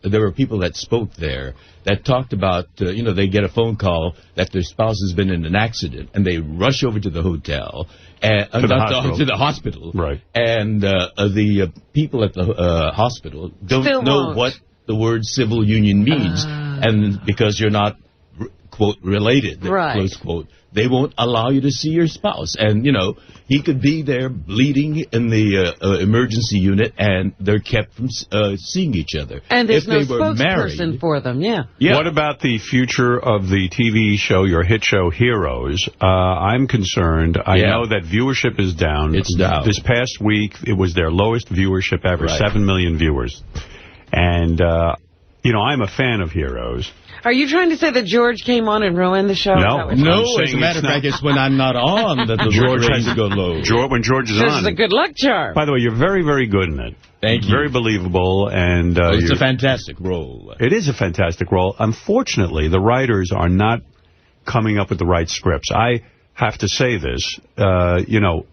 there were people that spoke there that talked about, you know, they get a phone call that their spouse has been in an accident, and they rush over to the hotel, and to the hospital. Right. And the people at the hospital don't know what the word civil union means, and because you're not, quote, related, close quote, they won't allow you to see your spouse. And, you know, he could be there bleeding in the emergency unit, and they're kept from seeing each other. And there's no spokesperson married, for them, yeah. What about the future of the TV show, your hit show, Heroes? I'm concerned. I know that viewership is down. It's down. This past week, it was their lowest viewership ever, 7 million viewers. And, you know, I'm a fan of Heroes. Are you trying to say that George came on and ruined the show? No, as a matter of fact, it's when I'm not on that the George ratings go low. When George is this on. This is a good luck charm. By the way, you're very, very good in it. Thank you. Very believable. And it's a fantastic role. It is a fantastic role. Unfortunately, the writers are not coming up with the right scripts. I have to say this. You know,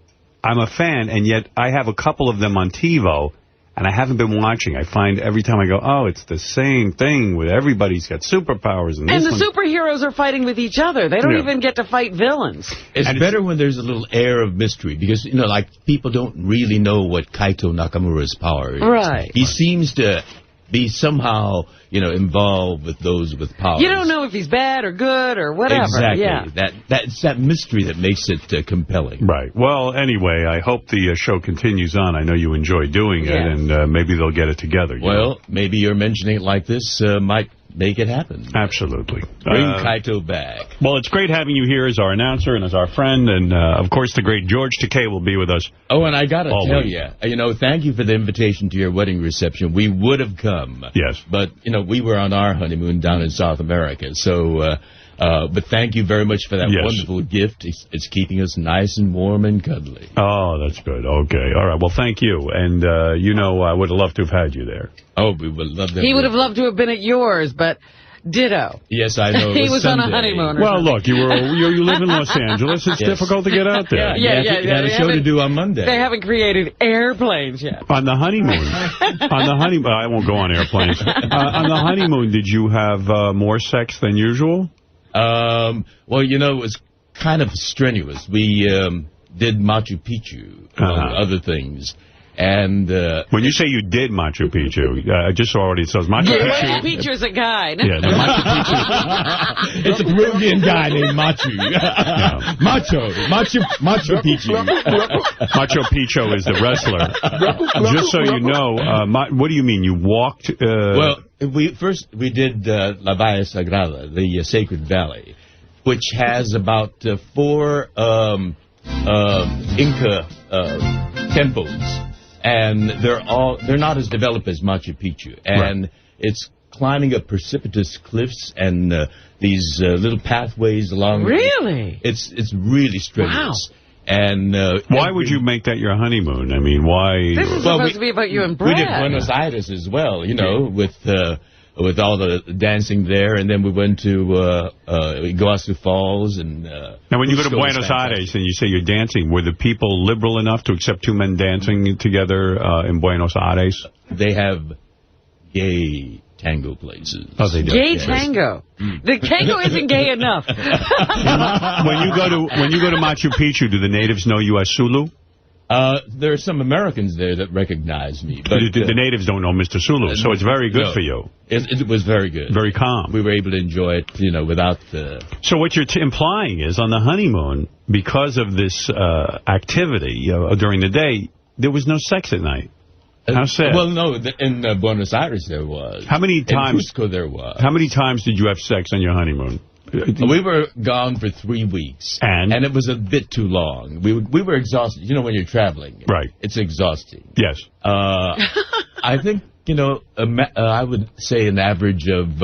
I'm a fan, and yet I have a couple of them on TiVo. And I haven't been watching. I find every time I go, oh, it's the same thing with everybody's got superpowers. And the superheroes are fighting with each other. They don't even get to fight villains. It's better when there's a little air of mystery because, you know, like people don't really know what Kaito Nakamura's power is. Right. He seems to be somehow, you know, involved with those with power. You don't know if he's bad or good or whatever. Exactly. Yeah. That's that mystery that makes it compelling. Right. Well, anyway, I hope the show continues on. I know you enjoy doing it, and maybe they'll get it together. Well, maybe you're mentioning it like this might make it happen. Absolutely. Bring Kaito back. Well, it's great having you here as our announcer and as our friend, and, of course, the great George Takei will be with us. Oh, and I got to tell you know, thank you for the invitation to your wedding reception. We would have come. Yes. But, you know, we were on our honeymoon down in South America, so... but thank you very much for that wonderful gift. It's keeping us nice and warm and cuddly. Oh, that's good. Okay. All right. Well, thank you. And, you know, I would have loved to have had you there. Oh, we would love that. He would have loved to have been at yours, but ditto. Yes, I know. He was on a honeymoon. Well, look, you live in Los Angeles. It's difficult to get out there. You had a show to do on Monday. They haven't created airplanes yet. On the honeymoon. I won't go on airplanes. On the honeymoon, did you have more sex than usual? Well, you know, it was kind of strenuous. We did Machu Picchu, among other things. And when you say you did Machu Picchu, I just saw what it says. Machu Picchu. Machu Picchu is a guy. No? Yeah, Machu Picchu. It's a Peruvian guy named Machu. Machu Picchu. Machu Picchu is the wrestler. Just so you know, what do you mean? You walked? Well, we did La Valle Sagrada, the Sacred Valley, which has about 4 Inca temples. And they're not as developed as Machu Picchu. And it's climbing up precipitous cliffs and these little pathways along. Really? It's really strenuous. Wow. And why would you make that your honeymoon? I mean, why? This is supposed to be about you and Brad. We did Buenos Aires as well, you know, with all the dancing there, and then we went to Iguazu Falls. And now, when you go to Buenos Aires and you say you're dancing, were the people liberal enough to accept 2 men dancing together in Buenos Aires? They have gay tango places. Oh, they do. Gay tango. The tango isn't gay enough. When you go to Machu Picchu, do the natives know you as Sulu? There are some Americans there that recognize me. But the natives don't know Mr. Sulu, so it's very good for you. It was very good. Very calm. We were able to enjoy it, without the... So what you're implying is on the honeymoon, because of this activity during the day, there was no sex at night. How sad. Well, no, in Buenos Aires there was. How many times? In Cusco there was. How many times did you have sex on your honeymoon? We were gone for 3 weeks. And it was a bit too long. We were exhausted. When you're traveling. Right. It's exhausting. Yes. I think, I would say an average of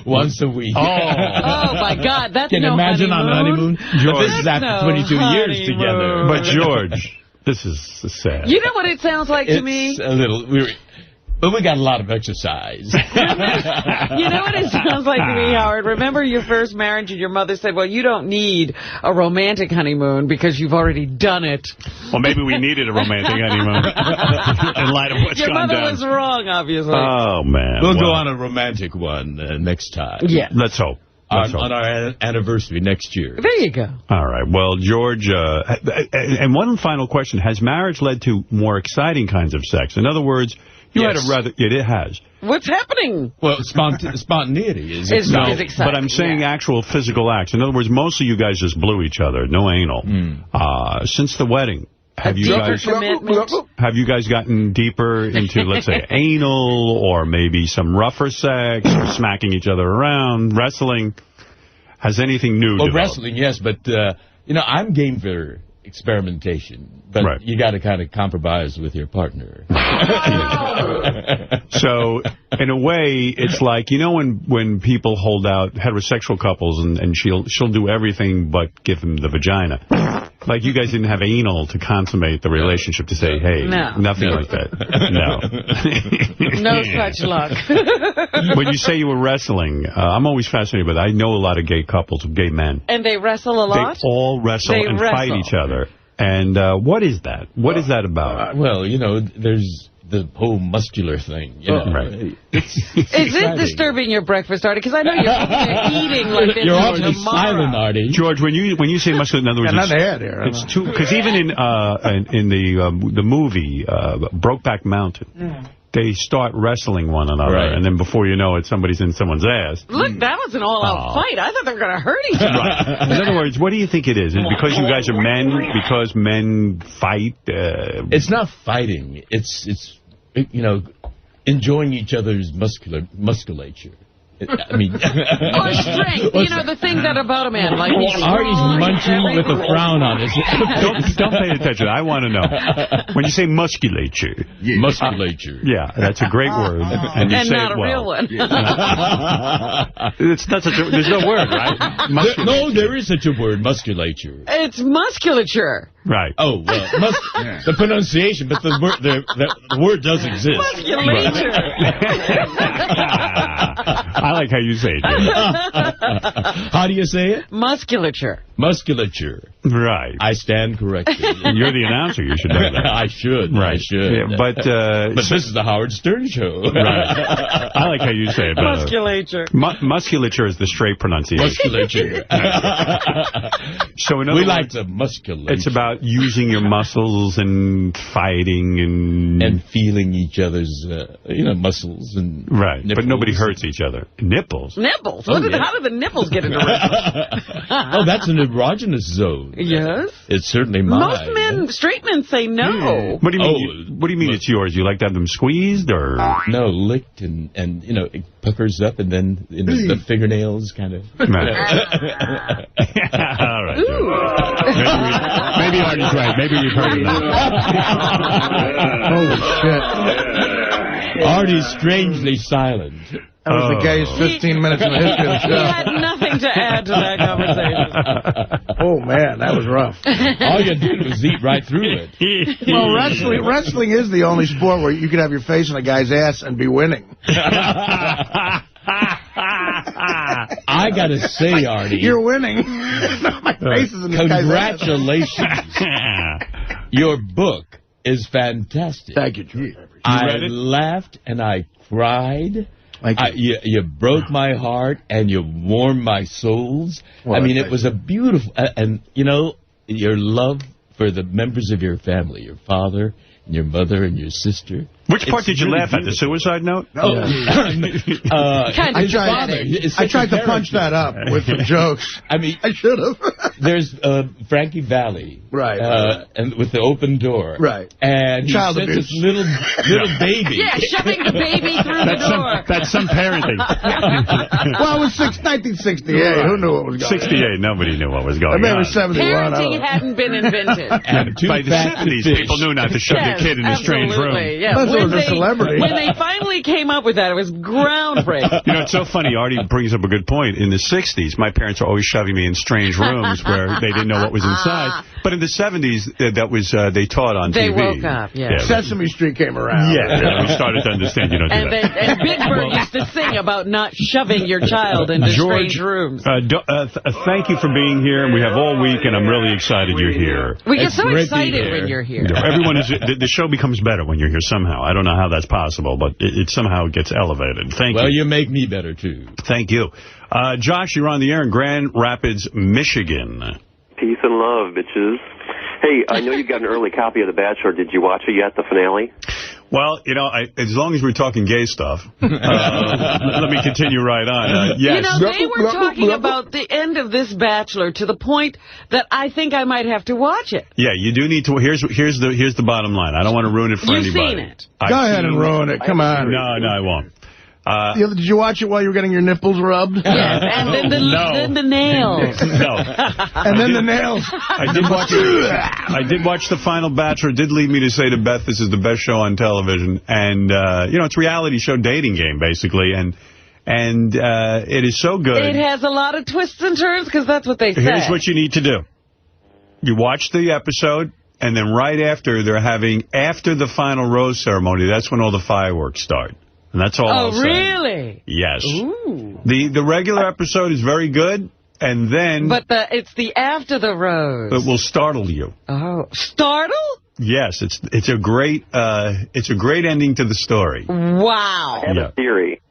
once a week. Oh, my God. That's Can you imagine honeymoon? on a honeymoon? George, this is after 22 years together. But, George, this is sad. You know what it sounds like to me? It's a little... But we got a lot of exercise. You know what it sounds like to me, Howard? Remember your first marriage and your mother said, well, you don't need a romantic honeymoon because you've already done it. Well, maybe we needed a romantic honeymoon in light of what's your gone down. Your mother was wrong, obviously. Oh, man. We'll go on a romantic one next time. Yeah. Let's hope. On our anniversary next year. There you go. All right. Well, George, and one final question. Has marriage led to more exciting kinds of sex? In other words, you had a rather... It has. What's happening? Well, spontaneity is exciting. But I'm saying actual physical acts. In other words, most of you guys just blew each other. No anal. Since the wedding, have you guys gotten deeper into, let's say, anal or maybe some rougher sex or smacking each other around, wrestling? Has anything new developed? Wrestling, yes, but, I'm game for experimentation, but you got to kind of compromise with your partner. So, in a way, it's like, when people hold out heterosexual couples and she'll do everything but give them the vagina. Like, you guys didn't have anal to consummate the relationship to say, hey, nothing like that. No such luck. When you say you were wrestling, I'm always fascinated by that. I know a lot of gay couples, gay men. And they wrestle a lot? They all wrestle and fight each other. And what is that? What is that about? Well, there's the whole muscular thing. Right. Is it disturbing your breakfast, Artie? Because I know you're eating like this. You're awfully silent, Artie. George, when you say muscular, in other words, it's too... Because even in the movie Brokeback Mountain, they start wrestling one another, and then before you know it, somebody's in someone's ass. Look, that was an all-out fight. I thought they were going to hurt each other. Right. In other words, what do you think it is? Is it because you guys are men? Because men fight? It's not fighting. It's enjoying each other's musculature. I mean, or strength, the thing that about a man, like he's Artie's munching with a frown on his. Don't pay attention. I want to know when you say musculature. Musculature. Yeah, that's a great word, and you say not it a well. real one. It's not such a, there's no word, right? No, there is such a word, musculature. It's musculature. Right. Oh, well, the pronunciation, but the word does exist. Musculature. I like how you say it. How do you say it? Musculature. Musculature. Right. I stand corrected. You're the announcer. You should know that. I should. Right. I should. Yeah, but this is the Howard Stern show. Right. I like how you say it. Musculature. Musculature is the straight pronunciation. Musculature. So in other we words, like the musculature. It's about using your muscles and fighting and feeling each other's muscles and but nobody hurts each other. Nipples. Nipples. How did the nipples get into wrestling? Oh, that's an erogenous zone. Yes. It's certainly mine. Most men, straight men, say no. What do you mean? What do you mean it's yours? You like to have them squeezed or no, licked and it puckers up and then the fingernails kind of. Right. All right. Maybe Artie's right. Maybe we've heard of that. Holy shit. Artie's strangely silent. That was the gayest 15 minutes in the history of the show. He had nothing to add to that conversation. Oh, man, that was rough. All you did was eat right through it. Well, wrestling is the only sport where you can have your face in a guy's ass and be winning. I got to say, Artie. You're winning. My face is in this guy's ass. Congratulations. Your book is fantastic. Thank you, George. I laughed and I cried. You broke my heart and you warmed my souls. Well, I mean, it was a beautiful... and, your love for the members of your family, your father, and your mother, and your sister. Which part did you laugh at? The suicide note? No. I tried to punch that up with some jokes. I mean, I should have. There's Frankie Valli. Right. And with the open door. Right. And he Child sent abuse. this little baby. Yeah, shoving the baby through the door. That's some parenting. Well, it was 1968. Who knew what was going on? 68, nobody knew what was going Maybe on. 71. Parenting hadn't been invented. And by the 70s, people knew not to shove their kid in a strange room. Yeah. When they finally came up with that, it was groundbreaking. You know, it's so funny. Artie brings up a good point. In the 60s, my parents were always shoving me in strange rooms where they didn't know what was inside. But in the 70s, that was they taught on they TV. They woke up, yeah. Sesame Street came around. Yeah, we started to understand you don't do that. And Big Bird used to sing about not shoving your child into George, strange rooms. Thank you for being here. We have all week, and I'm really excited you're here. We get so excited when you're here. Everyone is. The show becomes better when you're here somehow. I don't know how that's possible, but it somehow gets elevated. Thank you. Well, you make me better, too. Thank you. Josh, you're on the air in Grand Rapids, Michigan. Peace and love, bitches. Hey, I know you got an early copy of The Bachelor. Did you watch it yet, the finale? Well, you know, as long as we're talking gay stuff, let me continue right on. Yes. You know, they were talking about the end of this Bachelor to the point that I think I might have to watch it. Yeah, you do need to. Here's the bottom line. I don't want to ruin it for anybody. You've seen it. Go ahead and ruin it. Come on. No, I won't. Did you watch it while you were getting your nipples rubbed? Yes, and then the nails. No. And then the nails. I did watch the final Bachelor. It did lead me to say to Beth, this is the best show on television. And, you know, it's a reality show dating game, basically. And it is so good. It has a lot of twists and turns, because that's what they say. Here's what you need to do. You watch the episode, and then right after, after the final rose ceremony, that's when all the fireworks start. And that's all I'll say. Oh, really? Yes. Ooh. The regular episode is very good, and then... But it's the after the rose. It will startle you. Oh, startle? Yes, it's a great ending to the story. Wow. I have a theory.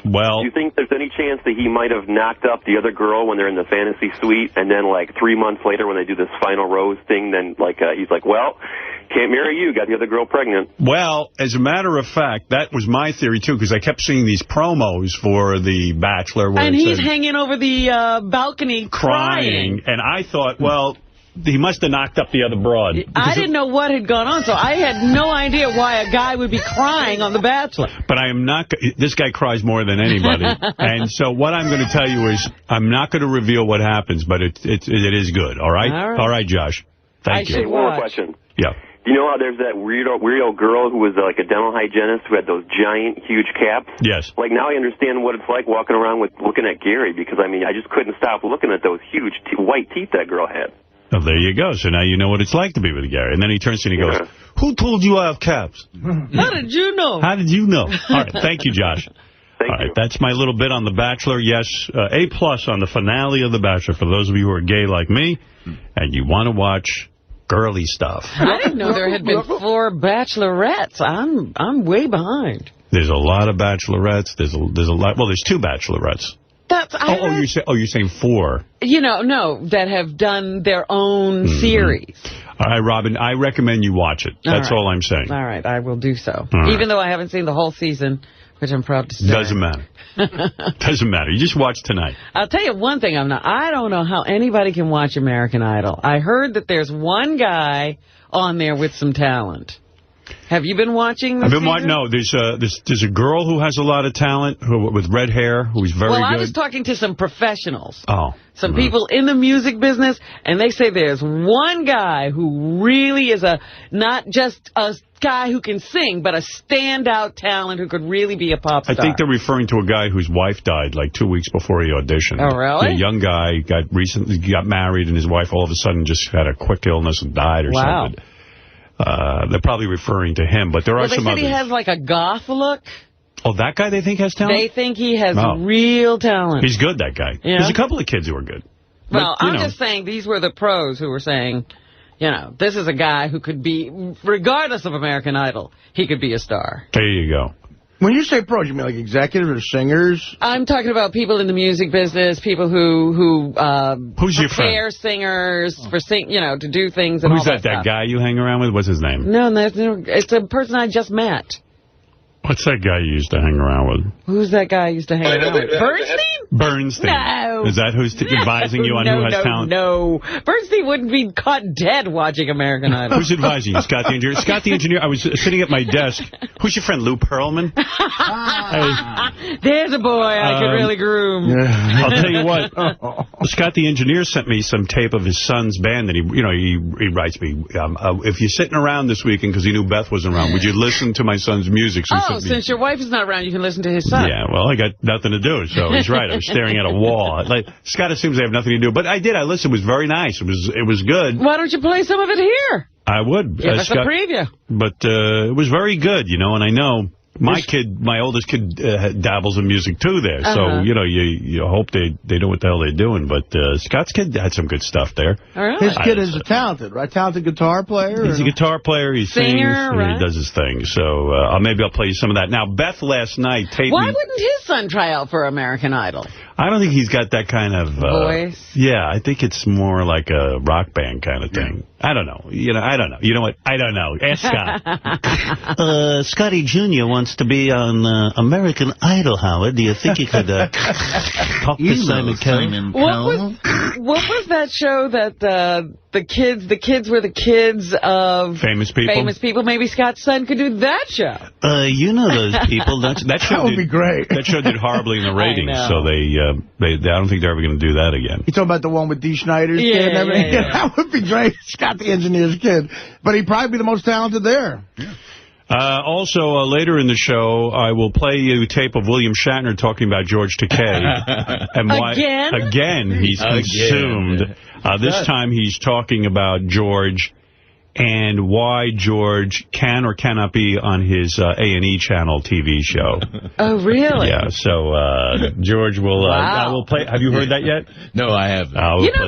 Well, do you think there's any chance that he might have knocked up the other girl when they're in the fantasy suite, and then, like, 3 months later when they do this final rose thing, then, like, he's like, well, can't marry you, got the other girl pregnant? Well, as a matter of fact, that was my theory, too, because I kept seeing these promos for The Bachelor. Where and he's hanging over the balcony crying. And I thought, well... He must have knocked up the other broad. I didn't know what had gone on, so I had no idea why a guy would be crying on The Bachelor. But I am not... This guy cries more than anybody. And so what I'm going to tell you is I'm not going to reveal what happens, but it is good, all right? All right, Josh. Thank you. Hey, one more question. Yeah. You know how there's that weirdo girl who was like a dental hygienist who had those giant, huge caps? Yes. Like, now I understand what it's like walking around looking at Gary, because, I mean, I just couldn't stop looking at those huge white teeth that girl had. Well, there you go. So now you know what it's like to be with Gary. And then he turns to me and he goes, who told you I have caps? How did you know? How did you know? All right. Thank you, Josh. All right. That's my little bit on The Bachelor. Yes, A+ on the finale of The Bachelor for those of you who are gay like me and you want to watch girly stuff. I didn't know there had been 4 bachelorettes. I'm way behind. There's a lot of bachelorettes. There's a lot. Well, there's 2 bachelorettes. You're saying 4. You know, no, that have done their own series. All right, Robin, I recommend you watch it. That's all I'm saying. All right, I will do so. All Even though I haven't seen the whole season, which I'm proud to say. Doesn't matter. Doesn't matter. You just watch tonight. I'll tell you one thing. I don't know how anybody can watch American Idol. I heard that there's one guy on there with some talent. Have you been watching? I've been watching. No, there's a girl who has a lot of talent with red hair who's very good. Well, I was talking to some professionals. Oh. Some people in the music business, and they say there's one guy who really is not just a guy who can sing, but a standout talent who could really be a pop star. I think they're referring to a guy whose wife died like 2 weeks before he auditioned. Oh, really? A young guy recently got married, and his wife all of a sudden just had a quick illness and died or something. They're probably referring to him, but there are some others. They said he has like a goth look. Oh, that guy they think has talent? They think he has real talent. He's good, that guy. Yeah. There's a couple of kids who are good. Well, I'm just saying these were the pros who were saying, you know, this is a guy who could be, regardless of American Idol, he could be a star. There you go. When you say pros, you mean like executives or singers? I'm talking about people in the music business, people who Who's your prepare friend? singers for to do things and Who's all that? that That guy you hang around with? What's his name? No, it's a person I just met. What's that guy you used to hang around with? Who's that guy I used to hang around with? Bernstein? Bernstein. No. Is that who's advising you on who has talent? No. Bernstein wouldn't be caught dead watching American Idol. Who's advising you? Scott the engineer? Scott the engineer, I was sitting at my desk. Who's your friend, Lou Pearlman? There's a boy I could really groom. I'll tell you what. Scott the engineer sent me some tape of his son's band that he writes me, if you're sitting around this weekend because he knew Beth wasn't around, would you listen to my son's music? So since your wife is not around, you can listen to his son. Yeah, well, I got nothing to do, so he's right. I was staring at a wall. Like, Scott assumes I have nothing to do, but I did. I listened. It was very nice. It was good. Why don't you play some of it here? I would. Give us a preview. But it was very good, and I know my oldest kid dabbles in music too there. So, you hope they know what the hell they're doing. But Scott's kid had some good stuff there. His kid is talented, right? Talented guitar player? He's a guitar player. He sings. And he does his thing. So maybe I'll play you some of that. Now, Beth last night taped Why wouldn't his son try out for American Idol? I don't think he's got that kind of voice. Yeah, I think it's more like a rock band kind of thing. I don't know. I don't know. You know what? I don't know. Ask Scott. Scotty Jr. wants to be on American Idol, Howard. Do you think you could talk to Simon Cowell? What was that show that the kids were the kids of famous people? Maybe Scott's son could do that show. You know those people. That show would be great. That show did horribly in the ratings, so they I don't think they're ever going to do that again. You talking about the one with Dee Schneider's kid and everything? Yeah. That would be great. Scott the engineer's kid. But he'd probably be the most talented there. Yeah. Also, later in the show, I will play you a tape of William Shatner talking about George Takei. And why, again, he's consumed. This time he's talking about George and why George can or cannot be on his A&E channel TV show. Oh, really? Yeah, so George will... I will play. Have you heard that yet? No, I haven't.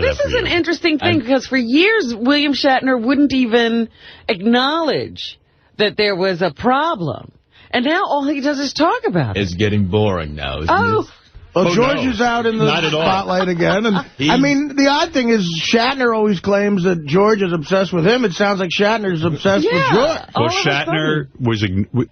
This is an interesting thing, because for years, William Shatner wouldn't even acknowledge that there was a problem. And now all he does is talk about it. It's getting boring now, isn't it? Well, George is out in the spotlight again. And I mean, the odd thing is Shatner always claims that George is obsessed with him. It sounds like Shatner's obsessed with George. Well,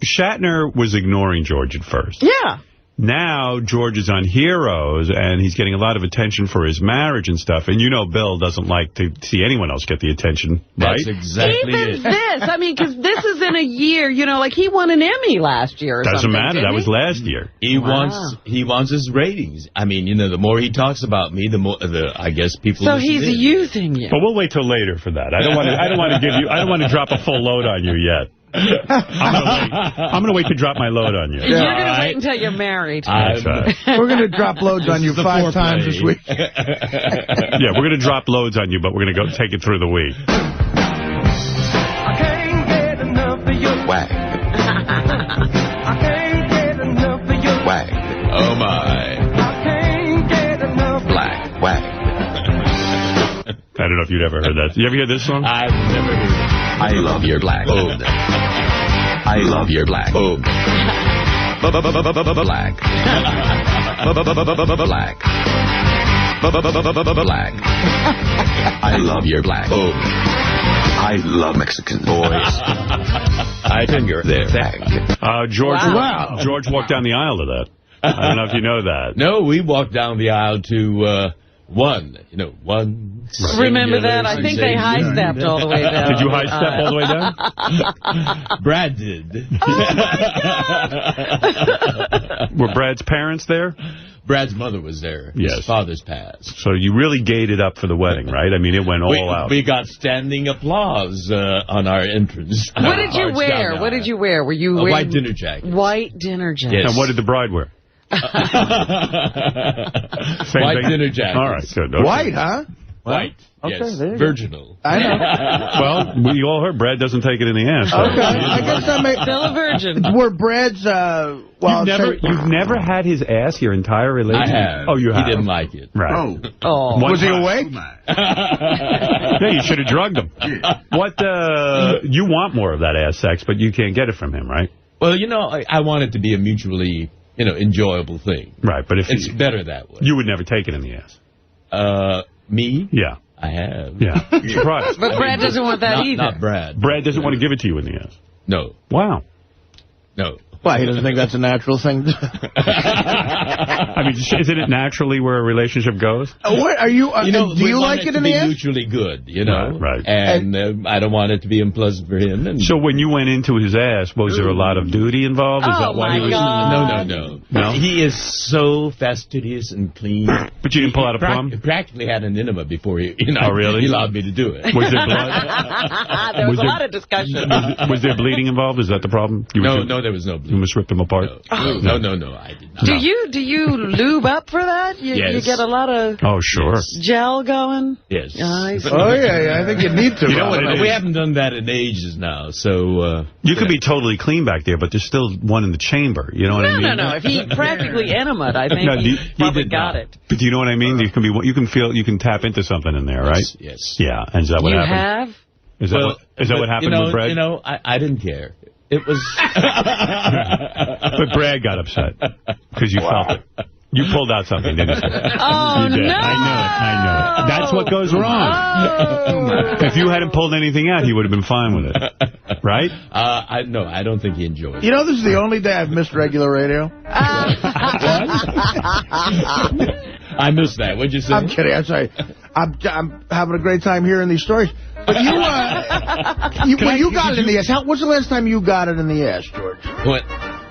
Shatner was ignoring George at first. Yeah. Now George is on Heroes, and he's getting a lot of attention for his marriage and stuff. And Bill doesn't like to see anyone else get the attention, right? That's exactly Even this. I mean, because this is in a year, like he won an Emmy last year or Doesn't something. matter. That was last year. He wants his ratings. I mean, the more he talks about me, the more I guess people. So he's using you. But we'll wait till later for that. I don't want to drop a full load on you yet. I'm going to wait to drop my load on you. You're going to wait until you're married. That's right. We're going to drop loads on you 5 times this week. Yeah, we're going to drop loads on you, but we're going to go take it through the week. I can't get enough of your whack. I can't get enough of your whack. Oh, my. I can't get enough. Black whack. I don't know if you'd ever heard that. You ever hear this song? I've never heard it. I love your black. Boom. I love your black. Boom. Black. Black. Black. I love your black. Boom. I love Mexican boys. I finger their thing. George walked down the aisle to that. I don't know if you know that. No, we walked down the aisle to one. Remember that? I think they high-stepped all the way down. Did you high-step all the way down? Brad did. Oh, my God. Were Brad's parents there? Brad's mother was there. Yes. His father's passed. So you really gated up for the wedding, right? I mean, it went all out. We got standing applause on our entrance. What did you wear? Were you wearing... white dinner jacket. White dinner jacket. Yes. And what did the bride wear? White dinner jacket. All right, good. Okay. White, huh? White. Okay, yes. there you Virginal. I know. Well, we all heard Brad doesn't take it in the ass. So. Okay, I guess that may... Still a virgin. Were Brad's... You've never had his ass your entire relationship? I have. Oh, you have? He didn't like it. Right. Oh. Was he awake? Yeah, you should have drugged him. What, you want more of that ass sex, but you can't get it from him, right? Well, I want it to be a mutually, enjoyable thing. Right, but if it's better that way. You would never take it in the ass. Me? Yeah. I have. Yeah. Surprised. But Brad doesn't want that either. Not Brad. Brad doesn't want to give it to you in the ass. No. Wow. No. Why, he doesn't think that's a natural thing? I mean, isn't it naturally where a relationship goes? What are you? Do you like it in the ass? Mutually good, Right. And I don't want it to be unpleasant for him. And so when you went into his ass, was there a lot of duty involved? Is that why he was? No. He is so fastidious and clean. But you didn't pull out a plum? He practically had an enema before he, oh, really? he allowed me to do it. Was there blood? There was a lot of discussion. Was there bleeding involved? Is that the problem? No, there was no bleeding. You must rip them apart? No, I did not. Do you lube up for that? You get a lot of gel going? Yes. Oh, yeah, I think you need to. You know what we haven't done that in ages now, so... you could be totally clean back there, but there's still one in the chamber, you know what I mean? No. If he practically enemaed, I think he probably got it. But do you know what I mean? You can tap into something in there, right? Yes. Yeah, and is that what happened? You have? Is that what happened with Brad? I didn't care. It was... But Brad got upset because you felt it. You pulled out something, didn't you? Oh, you did. no! I knew it. That's what goes wrong. Oh. If you hadn't pulled anything out, he would have been fine with it. Right? I don't think he enjoyed it. You know, this is the only day I've missed regular radio. I missed that. What'd you say? I'm kidding. I'm sorry. I'm having a great time hearing these stories. But you, when you got it in the ass, what's the last time you got it in the ass, George? What?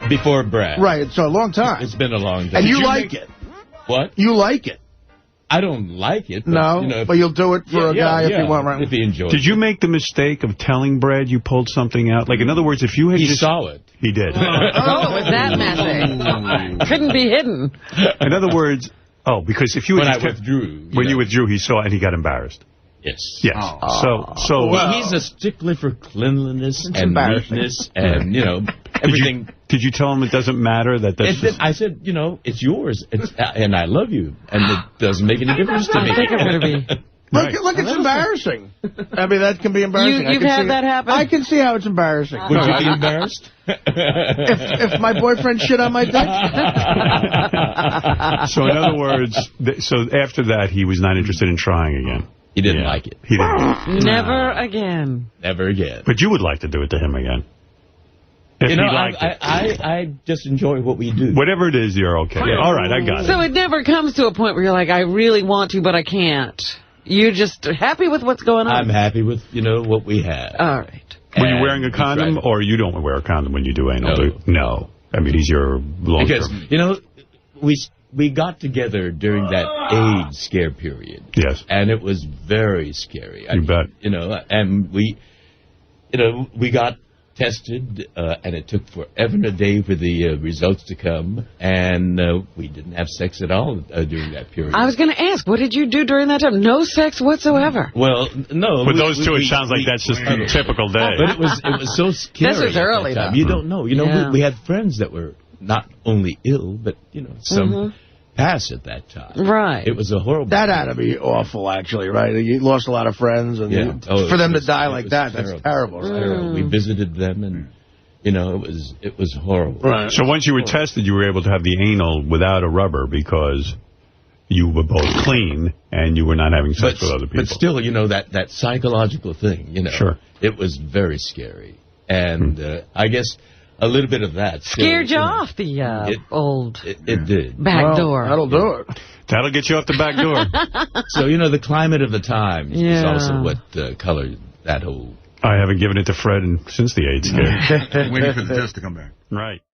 Before Brad. Right, so a long time. It's been a long time. And you like it? What? You like it? I don't like it. But, no, but you'll do it for a guy if you want, right? If he enjoys it. Did you make the mistake of telling Brad you pulled something out? Like, in other words, if you had He saw it. He did. Oh, it was that messy. Couldn't be hidden. In other words, because if you when I withdrew. When you withdrew, he saw it and he got embarrassed. Yes. Yes. So he's a stickler for cleanliness and neatness and, everything. Did you tell him it doesn't matter that that's... I said, it's yours, and I love you, and it doesn't make any difference to me. I think I'm going to be... Look, it's embarrassing. I mean, that can be embarrassing. You've had that happen? I can see how it's embarrassing. Would you be embarrassed? if my boyfriend shit on my dick? So in other words, so after that, he was not interested in trying again. He didn't like it. He didn't. Never again. Never again. But you would like to do it to him again. If I just enjoy what we do. Whatever it is, you're okay. Yeah. All right, I got it. So it never comes to a point where you're like, I really want to, but I can't. You're just happy with what's going on? I'm happy with, what we have. All right. Were you wearing a condom, or you don't wear a condom when you do anal? No. I mean, he's your long-term... Because, we got together during that AIDS scare period. Yes. And it was very scary. You bet. And we got tested, and it took forever and a day for the results to come, and we didn't have sex at all during that period. I was going to ask, what did you do during that time? No sex whatsoever. Well, no. But those two, it sounds like that's just a typical day. But it was so scary. This was early, though. You don't know. We had friends that were not only ill, but, some passed at that time. Right. It was a horrible... That had to be awful, actually, right? You lost a lot of friends, and for them to die like that, that's terrible. Right? We visited them, and, it was horrible. Right. So once you were tested, you were able to have the anal without a rubber because you were both clean and you were not having sex with other people. But still, that psychological thing, Sure. It was very scary. And I guess... a little bit of that. Scared you off the old it did. back door. That'll do it. That'll get you off the back door. So, the climate of the times is also what colored that whole... I haven't given it to Fred since the AIDS scare. Waiting for the test to come back. Right.